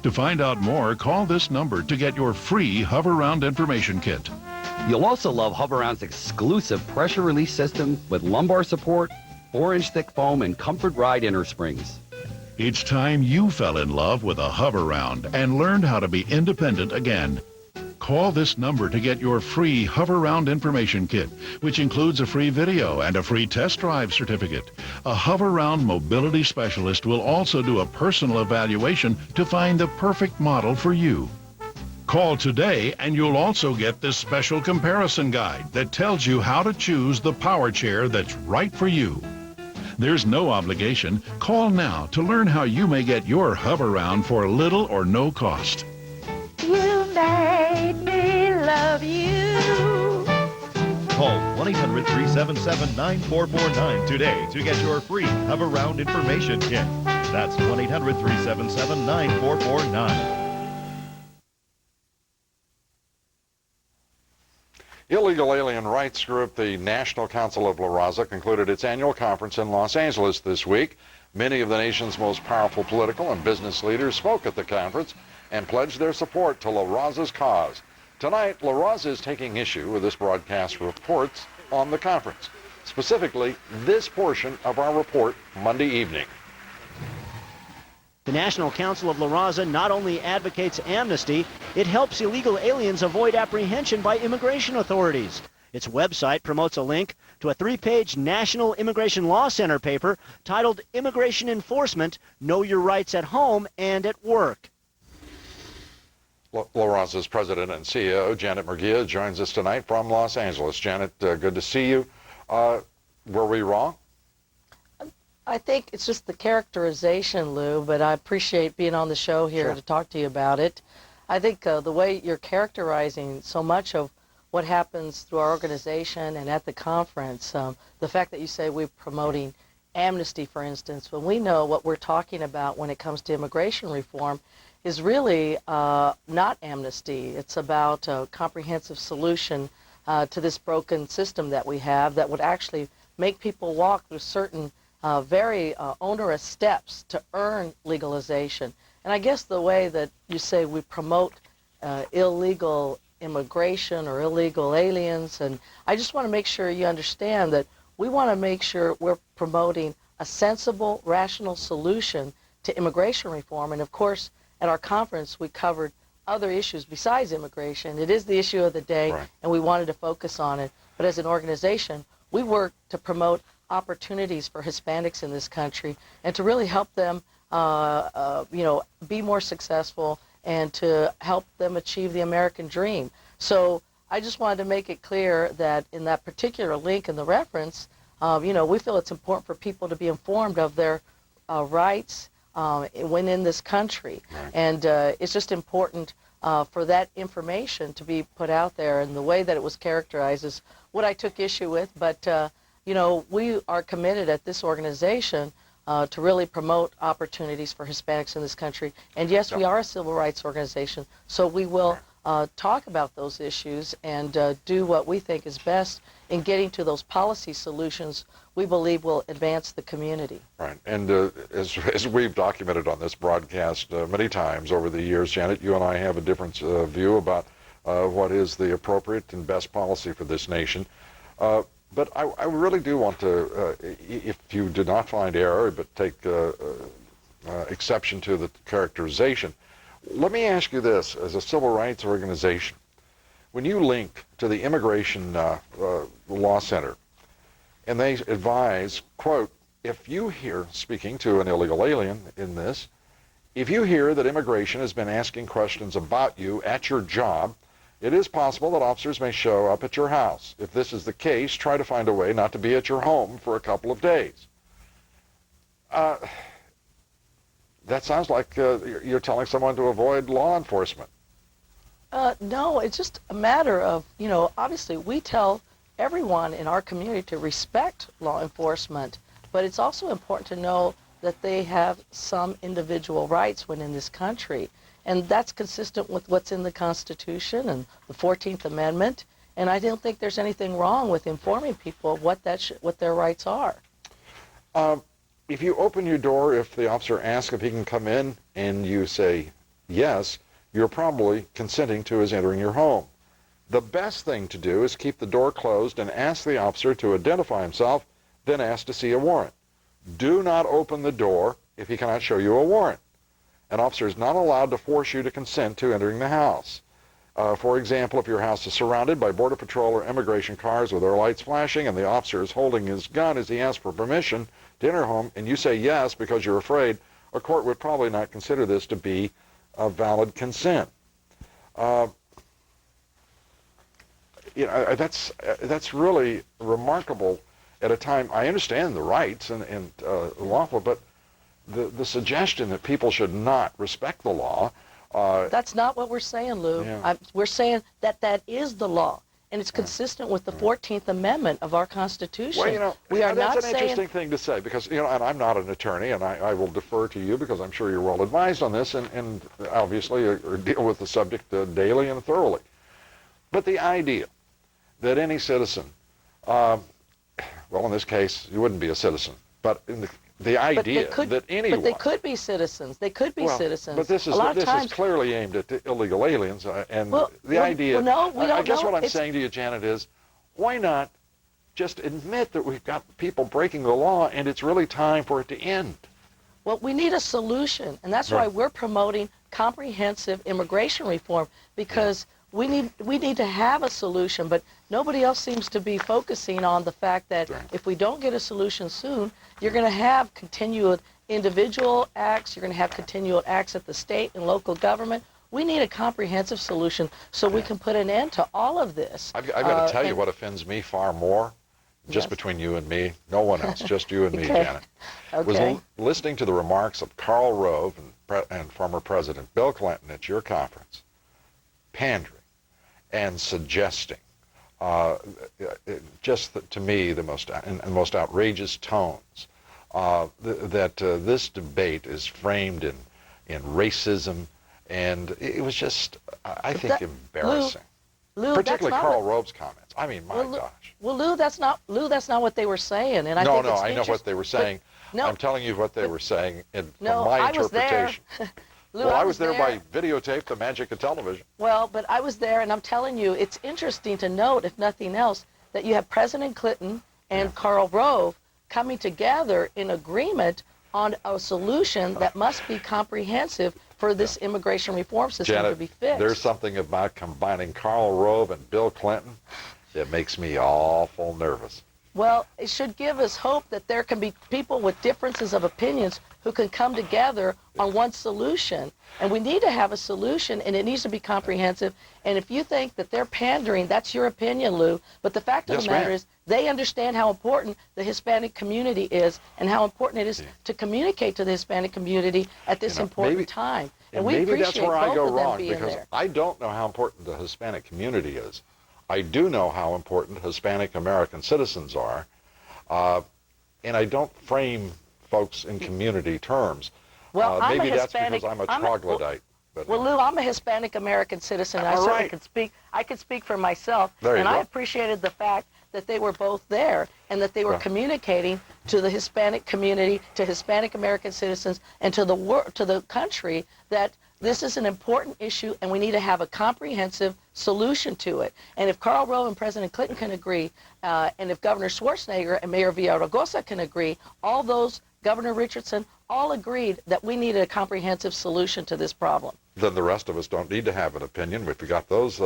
To find out more, call this number to get your free Hover-Round information kit. You'll also love Hover-Round's exclusive pressure release system with lumbar support, 4-inch thick foam, and comfort ride inner springs. It's time you fell in love with a Hover-Round and learned how to be independent again. Call this number to get your free Hover-Round information kit, which includes a free video and a free test drive certificate. A Hover-Round mobility specialist will also do a personal evaluation to find the perfect model for you. Call today and you'll also get this special comparison guide that tells you how to choose the power chair that's right for you. There's no obligation. Call now to learn how you may get your Hover-Round for little or no cost. You Call 1-800-377-9449 today to get your free Hover-Round Information Kit. That's 1-800-377-9449. Illegal alien rights group, the National Council of La Raza, concluded its annual conference in Los Angeles this week. Many of the nation's most powerful political and business leaders spoke at the conference and pledged their support to La Raza's cause. Tonight, La Raza is taking issue with this broadcast reports on the conference, specifically this portion of our report Monday evening. The National Council of La Raza not only advocates amnesty, it helps illegal aliens avoid apprehension by immigration authorities. Its website promotes a link to a 3-page National Immigration Law Center paper titled Immigration Enforcement, Know Your Rights at Home and at Work. La Raza's president and CEO, Janet Murguia, joins us tonight from Los Angeles. Janet, good to see you. Were we wrong? I think it's just the characterization, Lou, but I appreciate being on the show here to talk to you about it. I think the way you're characterizing so much of what happens through our organization and at the conference, the fact that you say we're promoting amnesty, for instance, when we know what we're talking about when it comes to immigration reform is really not amnesty. It's about a comprehensive solution to this broken system that we have that would actually make people walk through certain very onerous steps to earn legalization. And I guess the way that you say we promote illegal immigration or illegal aliens, and I just want to make sure you understand that we want to make sure we're promoting a sensible, rational solution to immigration reform. And of course, at our conference, we covered other issues besides immigration. It is the issue of the day, and we wanted to focus on it. But as an organization, we work to promote opportunities for Hispanics in this country and to really help them, be more successful and to help them achieve the American dream. So I just wanted to make it clear that in that particular link in the reference, we feel it's important for people to be informed of their rights when in this country. And it's just important for that information to be put out there, and the way that it was characterized is what I took issue with. But we are committed at this organization to really promote opportunities for Hispanics in this country. And yes, we are a civil rights organization, so we will talk about those issues and do what we think is best in getting to those policy solutions we believe will advance the community. Right. And as we've documented on this broadcast many times over the years, Janet, you and I have a different view about what is the appropriate and best policy for this nation. But I really do want to, if you did not find error, but take exception to the characterization, let me ask you this, as a civil rights organization, when you link to the Immigration Law Center, and they advise, quote, if you hear, speaking to an illegal alien in this, if you hear that immigration has been asking questions about you at your job, it is possible that officers may show up at your house. If this is the case, try to find a way not to be at your home for a couple of days. That sounds like you're telling someone to avoid law enforcement. No, it's just a matter of, obviously we tell everyone in our community to respect law enforcement, but it's also important to know that they have some individual rights when in this country. And that's consistent with what's in the Constitution and the 14th Amendment. And I don't think there's anything wrong with informing people of what their rights are. If you open your door, if the officer asks if he can come in and you say yes, you're probably consenting to his entering your home. The best thing to do is keep the door closed and ask the officer to identify himself, then ask to see a warrant. Do not open the door if he cannot show you a warrant. An officer is not allowed to force you to consent to entering the house. For example, if your house is surrounded by Border Patrol or immigration cars with their lights flashing and the officer is holding his gun as he asks for permission to enter home and you say yes because you're afraid, a court would probably not consider this to be a valid consent. That's really remarkable at a time. I understand the rights and lawful, but the suggestion that people should not respect the law. That's not what we're saying, Lou. Yeah. We're saying that is the law. and it's consistent with the 14th Amendment of our Constitution. Well, we are that's not an saying... interesting thing to say, because, and I'm not an attorney, and I will defer to you because I'm sure you're well advised on this, and obviously deal with the subject daily and thoroughly. But the idea that any citizen, well, in this case, you wouldn't be a citizen, but in the idea that anyone... But they could be citizens. They could be citizens. But this is clearly aimed at illegal aliens, and the idea... I guess what I'm saying to you, Janet, is why not just admit that we've got people breaking the law, and it's really time for it to end? Well, we need a solution, and that's why we're promoting comprehensive immigration reform, because we need to have a solution, but nobody else seems to be focusing on the fact that if we don't get a solution soon, you're going to have continual individual acts, you're going to have continual acts at the state and local government. We need a comprehensive solution so we can put an end to all of this. I've got to tell you what offends me far more, just between you and me, no one else, just you and me, Janet, was listening to the remarks of Karl Rove and former President Bill Clinton at your conference, pandering and suggesting, to me, the most outrageous tones, that this debate is framed in racism, and it was just, I think, embarrassing. Lou, particularly Karl Rove's comments. I mean, my gosh. Well, Lou, that's not what they were saying, and I know what they were saying. I'm telling you what they were saying from my interpretation. Lou, I was there by videotape, the magic of television. Well, but I was there, and I'm telling you, it's interesting to note, if nothing else, that you have President Clinton and Karl Rove coming together in agreement on a solution that must be comprehensive for this immigration reform system Janet, to be fixed. There's something about combining Karl Rove and Bill Clinton that makes me awful nervous. Well, it should give us hope that there can be people with differences of opinions who can come together on one solution. And we need to have a solution, and it needs to be comprehensive. And if you think that they're pandering, that's your opinion, Lou. But the fact of the matter is they understand how important the Hispanic community is and how important it is to communicate to the Hispanic community at this important time. And we maybe that's appreciate where I both go of them wrong, being because there. I don't know how important the Hispanic community is. I do know how important Hispanic American citizens are, and I don't frame folks in community terms. Well, maybe that's because I'm a troglodyte. Well, Lou, I'm a Hispanic American citizen. I certainly can speak for myself, and I appreciated the fact that they were both there and that they were communicating to the Hispanic community, to Hispanic American citizens, and to the country that this is an important issue, and we need to have a comprehensive solution to it. And if Karl Rove and President Clinton can agree, and if Governor Schwarzenegger and Mayor Villaraigosa can agree, all those, Governor Richardson, all agreed that we needed a comprehensive solution to this problem. Then the rest of us don't need to have an opinion. We've got those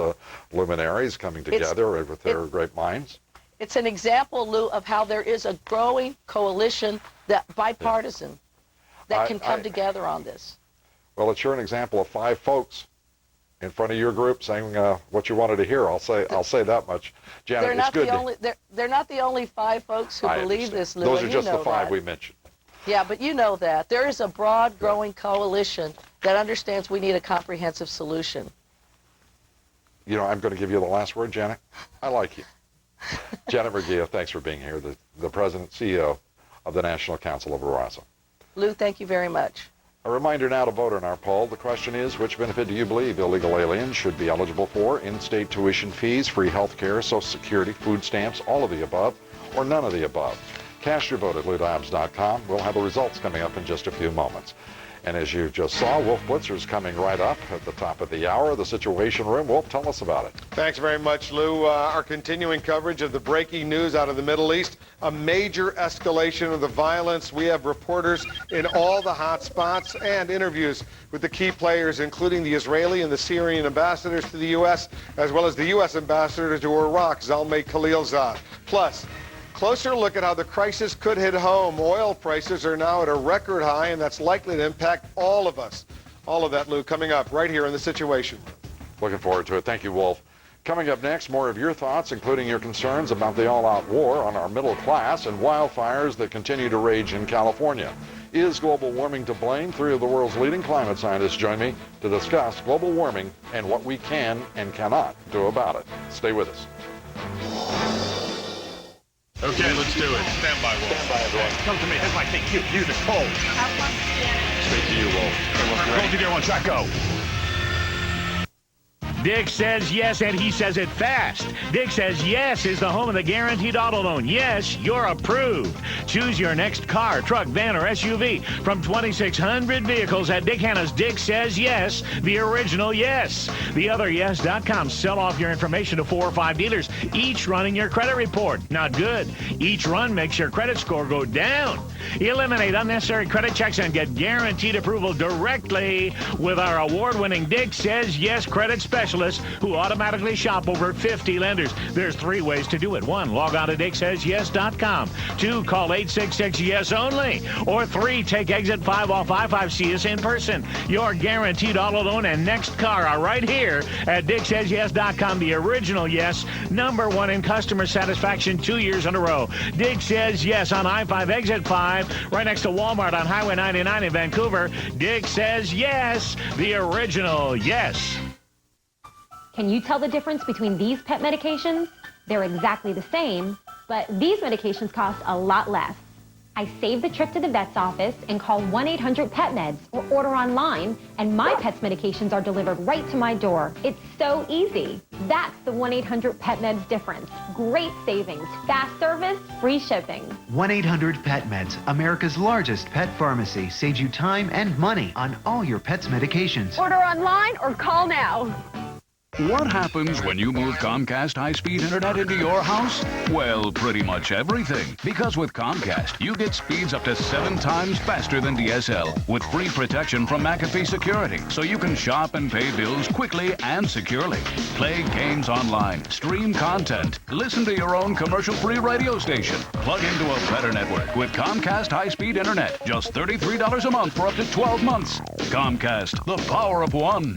luminaries coming together with their great minds. It's an example, Lou, of how there is a growing coalition, that bipartisan, that can come together on this. Well, it's sure an example of 5 folks in front of your group saying what you wanted to hear. I'll say that much, Janet. It's good. They're not the only 5 folks who believe this, Lou. Those are just the 5 we mentioned. Yeah, but you know that there is a broad, growing coalition that understands we need a comprehensive solution. You know, I'm going to give you the last word, Janet. I like you. Janet Murguia, thanks for being here, the President, CEO of the National Council of La Raza. Lou, thank you very much. A reminder now to vote in our poll. The question is, which benefit do you believe illegal aliens should be eligible for? In-state tuition fees, free health care, Social Security, food stamps, all of the above, or none of the above? Cast your vote at LouDobbs.com. We'll have the results coming up in just a few moments. And as you just saw, Wolf Blitzer's coming right up at the top of the hour. The Situation Room. Wolf, tell us about it. Thanks very much, Lou. Our continuing coverage of the breaking news out of the Middle East, a major escalation of the violence. We have reporters in all the hot spots and interviews with the key players, including the Israeli and the Syrian ambassadors to the U.S., as well as the U.S. ambassador to Iraq, Zalmay Khalilzad. Plus, closer look at how the crisis could hit home. Oil prices are now at a record high, and that's likely to impact all of us. All of that, Lou, coming up right here in The Situation. Looking forward to it. Thank you, Wolf. Coming up next, more of your thoughts, including your concerns about the all-out war on our middle class and wildfires that continue to rage in California. Is global warming to blame? 3 of the world's leading climate scientists join me to discuss global warming and what we can and cannot do about it. Stay with us. Okay, let's do it. Stand by, Wolf. Stand by, everyone. Come to me. Here's my thing. You, the Cole. Straight to you, Wolf. Roll to gear one. Track, go. Dick says yes, and he says it fast. Dick says yes is the home of the guaranteed auto loan. Yes, you're approved. Choose your next car, truck, van, or SUV from 2,600 vehicles at Dick Hanna's Dick Says Yes, the original yes. The other yes.com sell off your information to 4 or 5 dealers, each running your credit report. Not good. Each run makes your credit score go down. Eliminate unnecessary credit checks and get guaranteed approval directly with our award-winning Dick Says Yes credit specialist who automatically shop over 50 lenders. There's 3 ways to do it. 1, log on to DickSaysYes.com. 2, call 866-YES-ONLY. Or 3, take exit 5 off I-5. See us in person. Your guaranteed auto loan and next car are right here at DickSaysYes.com. The original yes, #1 in customer satisfaction 2 years in a row. Dick Says Yes on I-5, exit 5, right next to Walmart on Highway 99 in Vancouver. Dick Says Yes, the original yes. Can you tell the difference between these pet medications? They're exactly the same, but these medications cost a lot less. I save the trip to the vet's office and call 1-800-PET-MEDS or order online, and my pet's medications are delivered right to my door. It's so easy. That's the 1-800-PET-MEDS difference. Great savings, fast service, free shipping. 1-800-PET-MEDS, America's largest pet pharmacy, saves you time and money on all your pet's medications. Order online or call now. What happens when you move Comcast high-speed internet into your house? Well, pretty much everything. Because with Comcast, you get speeds up to 7 times faster than DSL, with free protection from McAfee Security, so you can shop and pay bills quickly and securely. Play games online, stream content, listen to your own commercial-free radio station. Plug into a better network with Comcast high-speed internet. Just $33 a month for up to 12 months. Comcast, the power of one.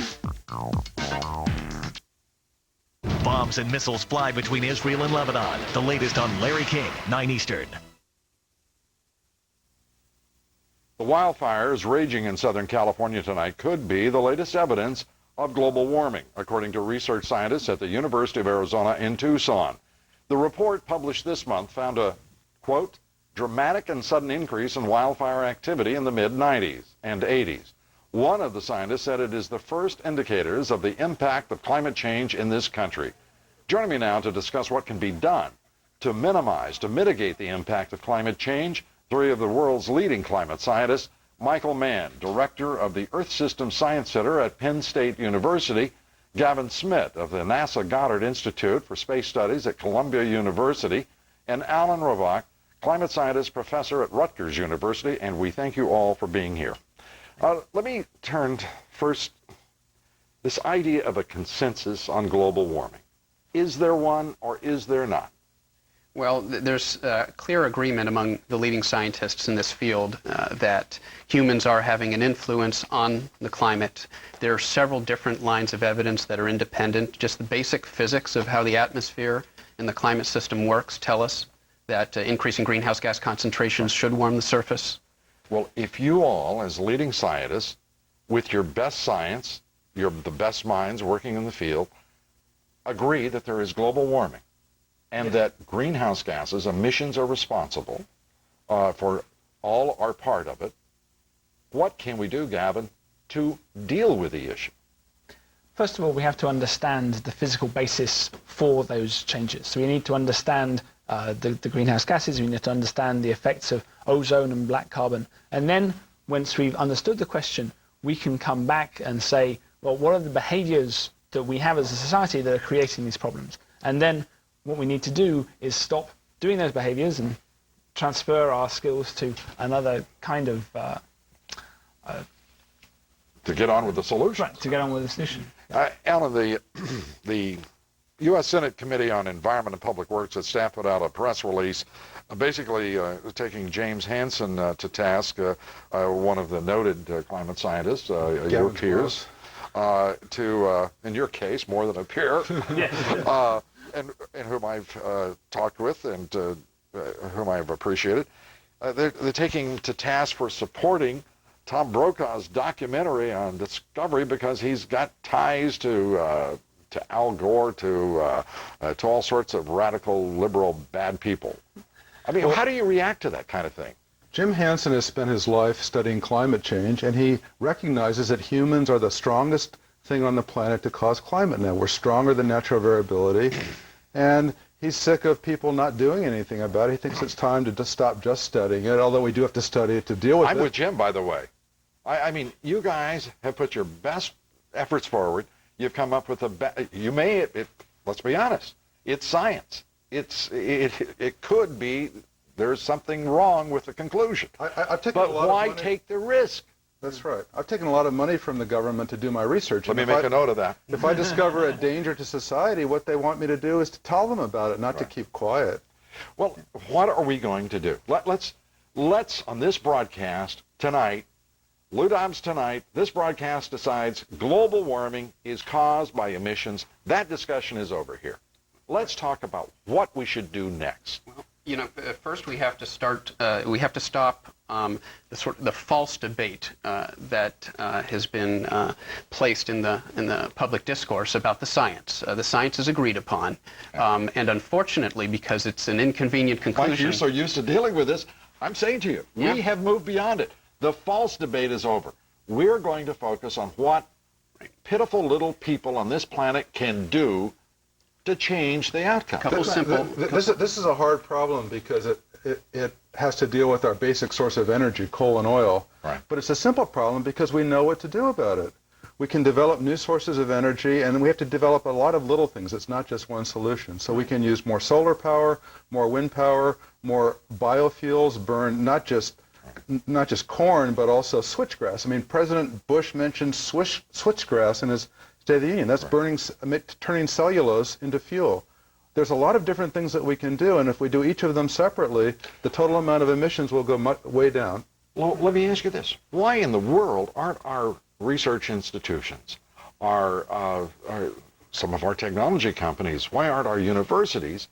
Bombs and missiles fly between Israel and Lebanon. The latest on Larry King, 9 Eastern. The wildfires raging in Southern California tonight could be the latest evidence of global warming, according to research scientists at the University of Arizona in Tucson. The report published this month found a, quote, dramatic and sudden increase in wildfire activity in the mid-90s and 80s. One of the scientists said it is the first indicators of the impact of climate change in this country. Joining me now to discuss what can be done to mitigate the impact of climate change, 3 of the world's leading climate scientists, Michael Mann, director of the Earth System Science Center at Penn State University, Gavin Smith of the NASA Goddard Institute for Space Studies at Columbia University, and Alan Rovach, climate scientist professor at Rutgers University, and we thank you all for being here. Let me turn first this idea of a consensus on global warming. Is there one or is there not? Well, there's clear agreement among the leading scientists in this field that humans are having an influence on the climate. There are several different lines of evidence that are independent. Just the basic physics of how the atmosphere and the climate system works tell us that increasing greenhouse gas concentrations should warm the surface. Well, if you all, as leading scientists, with your best science, the best minds working in the field, agree that there is global warming and that greenhouse gases, emissions are responsible for all or part of it, what can we do, Gavin, to deal with the issue? First of all, we have to understand the physical basis for those changes. So we need to understand the greenhouse gases, we need to understand the effects of ozone and black carbon. And then, once we've understood the question, we can come back and say, well, what are the behaviors that we have as a society that are creating these problems? And then what we need to do is stop doing those behaviors and transfer our skills to another kind of... to get on with the solution. Right, to get on with the solution. Alan, the U.S. Senate Committee on Environment and Public Works at staff put out a press release basically taking James Hansen to task, one of the noted climate scientists, your peers, to, in your case, more than a peer, and whom I've talked with and whom I've appreciated. They're taking to task for supporting Tom Brokaw's documentary on Discovery because he's got ties to to Al Gore to all sorts of radical, liberal, bad people. I mean, how do you react to that kind of thing? Jim Hansen has spent his life studying climate change, and he recognizes that humans are the strongest thing on the planet to cause climate now. We're stronger than natural variability, and he's sick of people not doing anything about it. He thinks it's time to just stop just studying it, although we do have to study it to deal with it. I'm with Jim, by the way. I mean, you guys have put your best efforts forward. You've come up with let's be honest, it's science. It could be there's something wrong with the conclusion. I've taken but a lot why of money. take the risk? That's right. I've taken a lot of money from the government to do my research. Let me make a note of that. If I discover a danger to society, what they want me to do is to tell them about it, not to keep quiet. Well, what are we going to do? Let's on this broadcast tonight, Lou Dobbs tonight, this broadcast decides global warming is caused by emissions. That discussion is over here. Let's talk about what we should do next. Well, you know, first we have to start. We have to stop the false debate that has been placed in the public discourse about the science. The science is agreed upon, and unfortunately, because it's an inconvenient conclusion. Mike, you're so used to dealing with this. I'm saying to you, we have moved beyond it. The false debate is over. We're going to focus on what pitiful little people on this planet can do to change the outcome. This is a hard problem because it has to deal with our basic source of energy, coal and oil. Right. But it's a simple problem because we know what to do about it. We can develop new sources of energy, and we have to develop a lot of little things. It's not just one solution. So we can use more solar power, more wind power, more biofuels, burn not just corn, but also switchgrass. I mean, President Bush mentioned switchgrass in his State of the Union. That's turning cellulose into fuel. There's a lot of different things that we can do, and if we do each of them separately, the total amount of emissions will go way down. Well, let me ask you this. Why in the world aren't our research institutions, some of our technology companies, why aren't our universities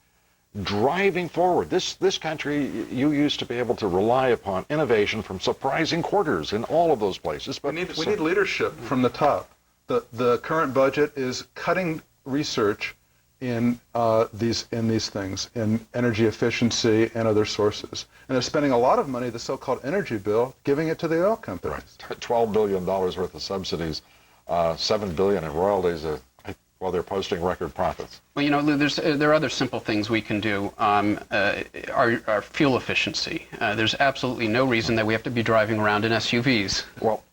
driving forward? This country, you used to be able to rely upon innovation from surprising quarters in all of those places. But we need leadership from the top. The current budget is cutting research in these things, in energy efficiency and other sources. And they're spending a lot of money, the so-called energy bill, giving it to the oil companies. Right. $12 billion worth of subsidies, $7 billion in royalties, while they're posting record profits. Well, you know, Lou, there are other simple things we can do. Our fuel efficiency. There's absolutely no reason that we have to be driving around in SUVs. Well,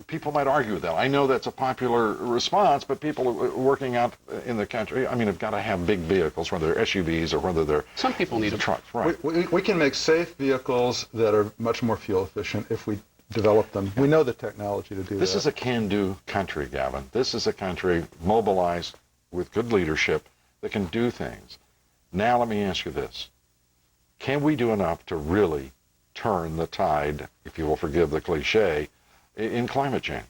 people might argue with that. I know that's a popular response, but people working out in the country, I mean, have got to have big vehicles, whether they're SUVs or whether they're some people need trucks. Right. We can make safe vehicles that are much more fuel efficient if we develop them. We know the technology to do that. This is a can-do country, Gavin. This is a country mobilized with good leadership that can do things. Now let me ask you this. Can we do enough to really turn the tide, if you will forgive the cliche, in climate change?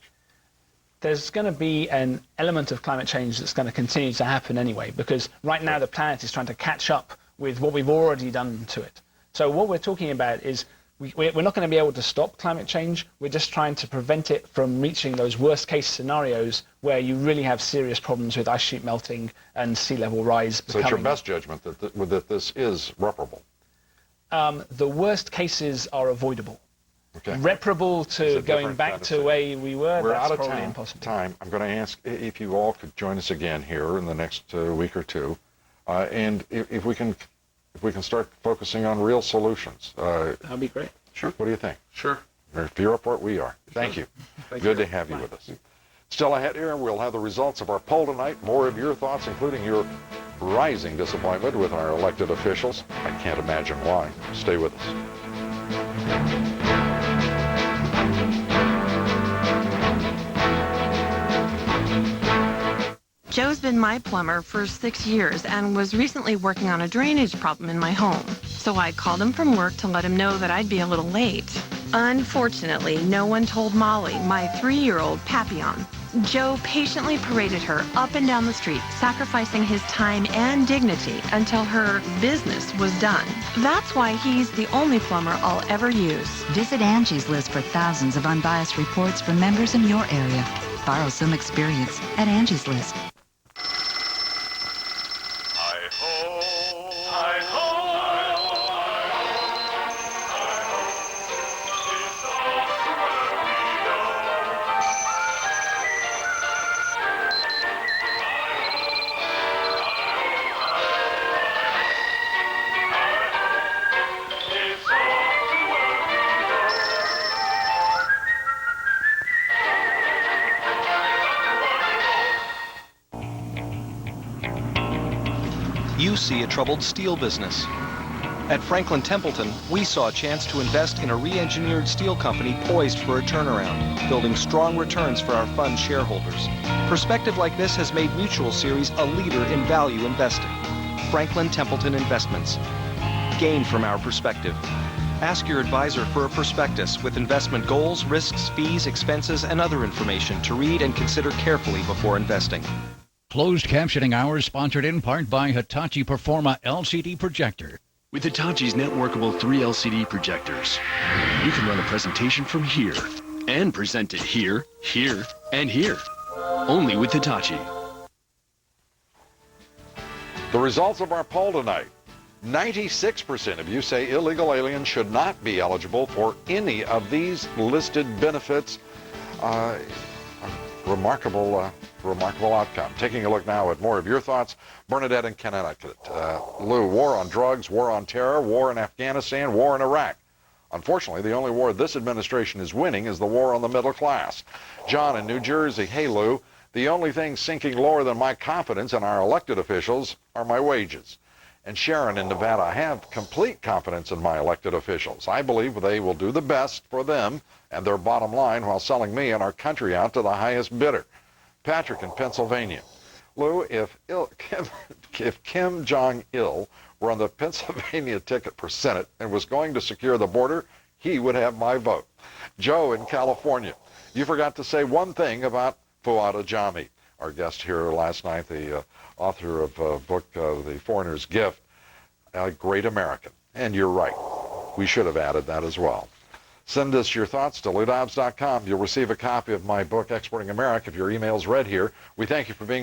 There's going to be an element of climate change that's going to continue to happen anyway, because right now the planet is trying to catch up with what we've already done to it. So what we're talking about is we're not going to be able to stop climate change. We're just trying to prevent it from reaching those worst case scenarios where you really have serious problems with ice sheet melting and sea level rise. So it's your best judgment that this is reparable? The worst cases are avoidable. Okay. Reparable to going back to the way we were, we're that's out of probably impossible. time. I'm going to ask if you all could join us again here in the next week or two, and if we can start focusing on real solutions. That'd be great. Sure. What do you think? Sure. If you report, we are. Thank you. Good to have you with us. Still ahead here, we'll have the results of our poll tonight. More of your thoughts, including your rising disappointment with our elected officials. I can't imagine why. Stay with us. Joe's been my plumber for 6 years and was recently working on a drainage problem in my home. So I called him from work to let him know that I'd be a little late. Unfortunately, no one told Molly, my 3-year-old Papillon. Joe patiently paraded her up and down the street, sacrificing his time and dignity until her business was done. That's why he's the only plumber I'll ever use. Visit Angie's List for thousands of unbiased reports from members in your area. Borrow some experience at Angie's List. You see a troubled steel business. At Franklin Templeton, we saw a chance to invest in a re-engineered steel company poised for a turnaround, building strong returns for our fund shareholders. Perspective like this has made Mutual Series a leader in value investing. Franklin Templeton Investments. Gain from our perspective. Ask your advisor for a prospectus with investment goals, risks, fees, expenses, and other information to read and consider carefully before investing. Closed captioning hours sponsored in part by Hitachi Performa LCD projector. With Hitachi's networkable 3 LCD projectors, you can run a presentation from here and present it here, here, and here. Only with Hitachi. The results of our poll tonight. 96% of you say illegal aliens should not be eligible for any of these listed benefits. Remarkable outcome. Taking a look now at more of your thoughts. Bernadette in Connecticut. Lou, war on drugs, war on terror, war in Afghanistan, war in Iraq. Unfortunately, the only war this administration is winning is the war on the middle class. John in New Jersey. Hey, Lou, the only thing sinking lower than my confidence in our elected officials are my wages. And Sharon in Nevada, I have complete confidence in my elected officials. I believe they will do the best for them and their bottom line while selling me and our country out to the highest bidder. Patrick in Pennsylvania. Lou, if Kim Jong-il were on the Pennsylvania ticket for Senate and was going to secure the border, he would have my vote. Joe in California. You forgot to say one thing about Fuad Ajami, our guest here last night, the author of a book, The Foreigner's Gift, a great American. And you're right. We should have added that as well. Send us your thoughts to LouDobbs.com. You'll receive a copy of my book, Exporting America, if your email's read here. We thank you for being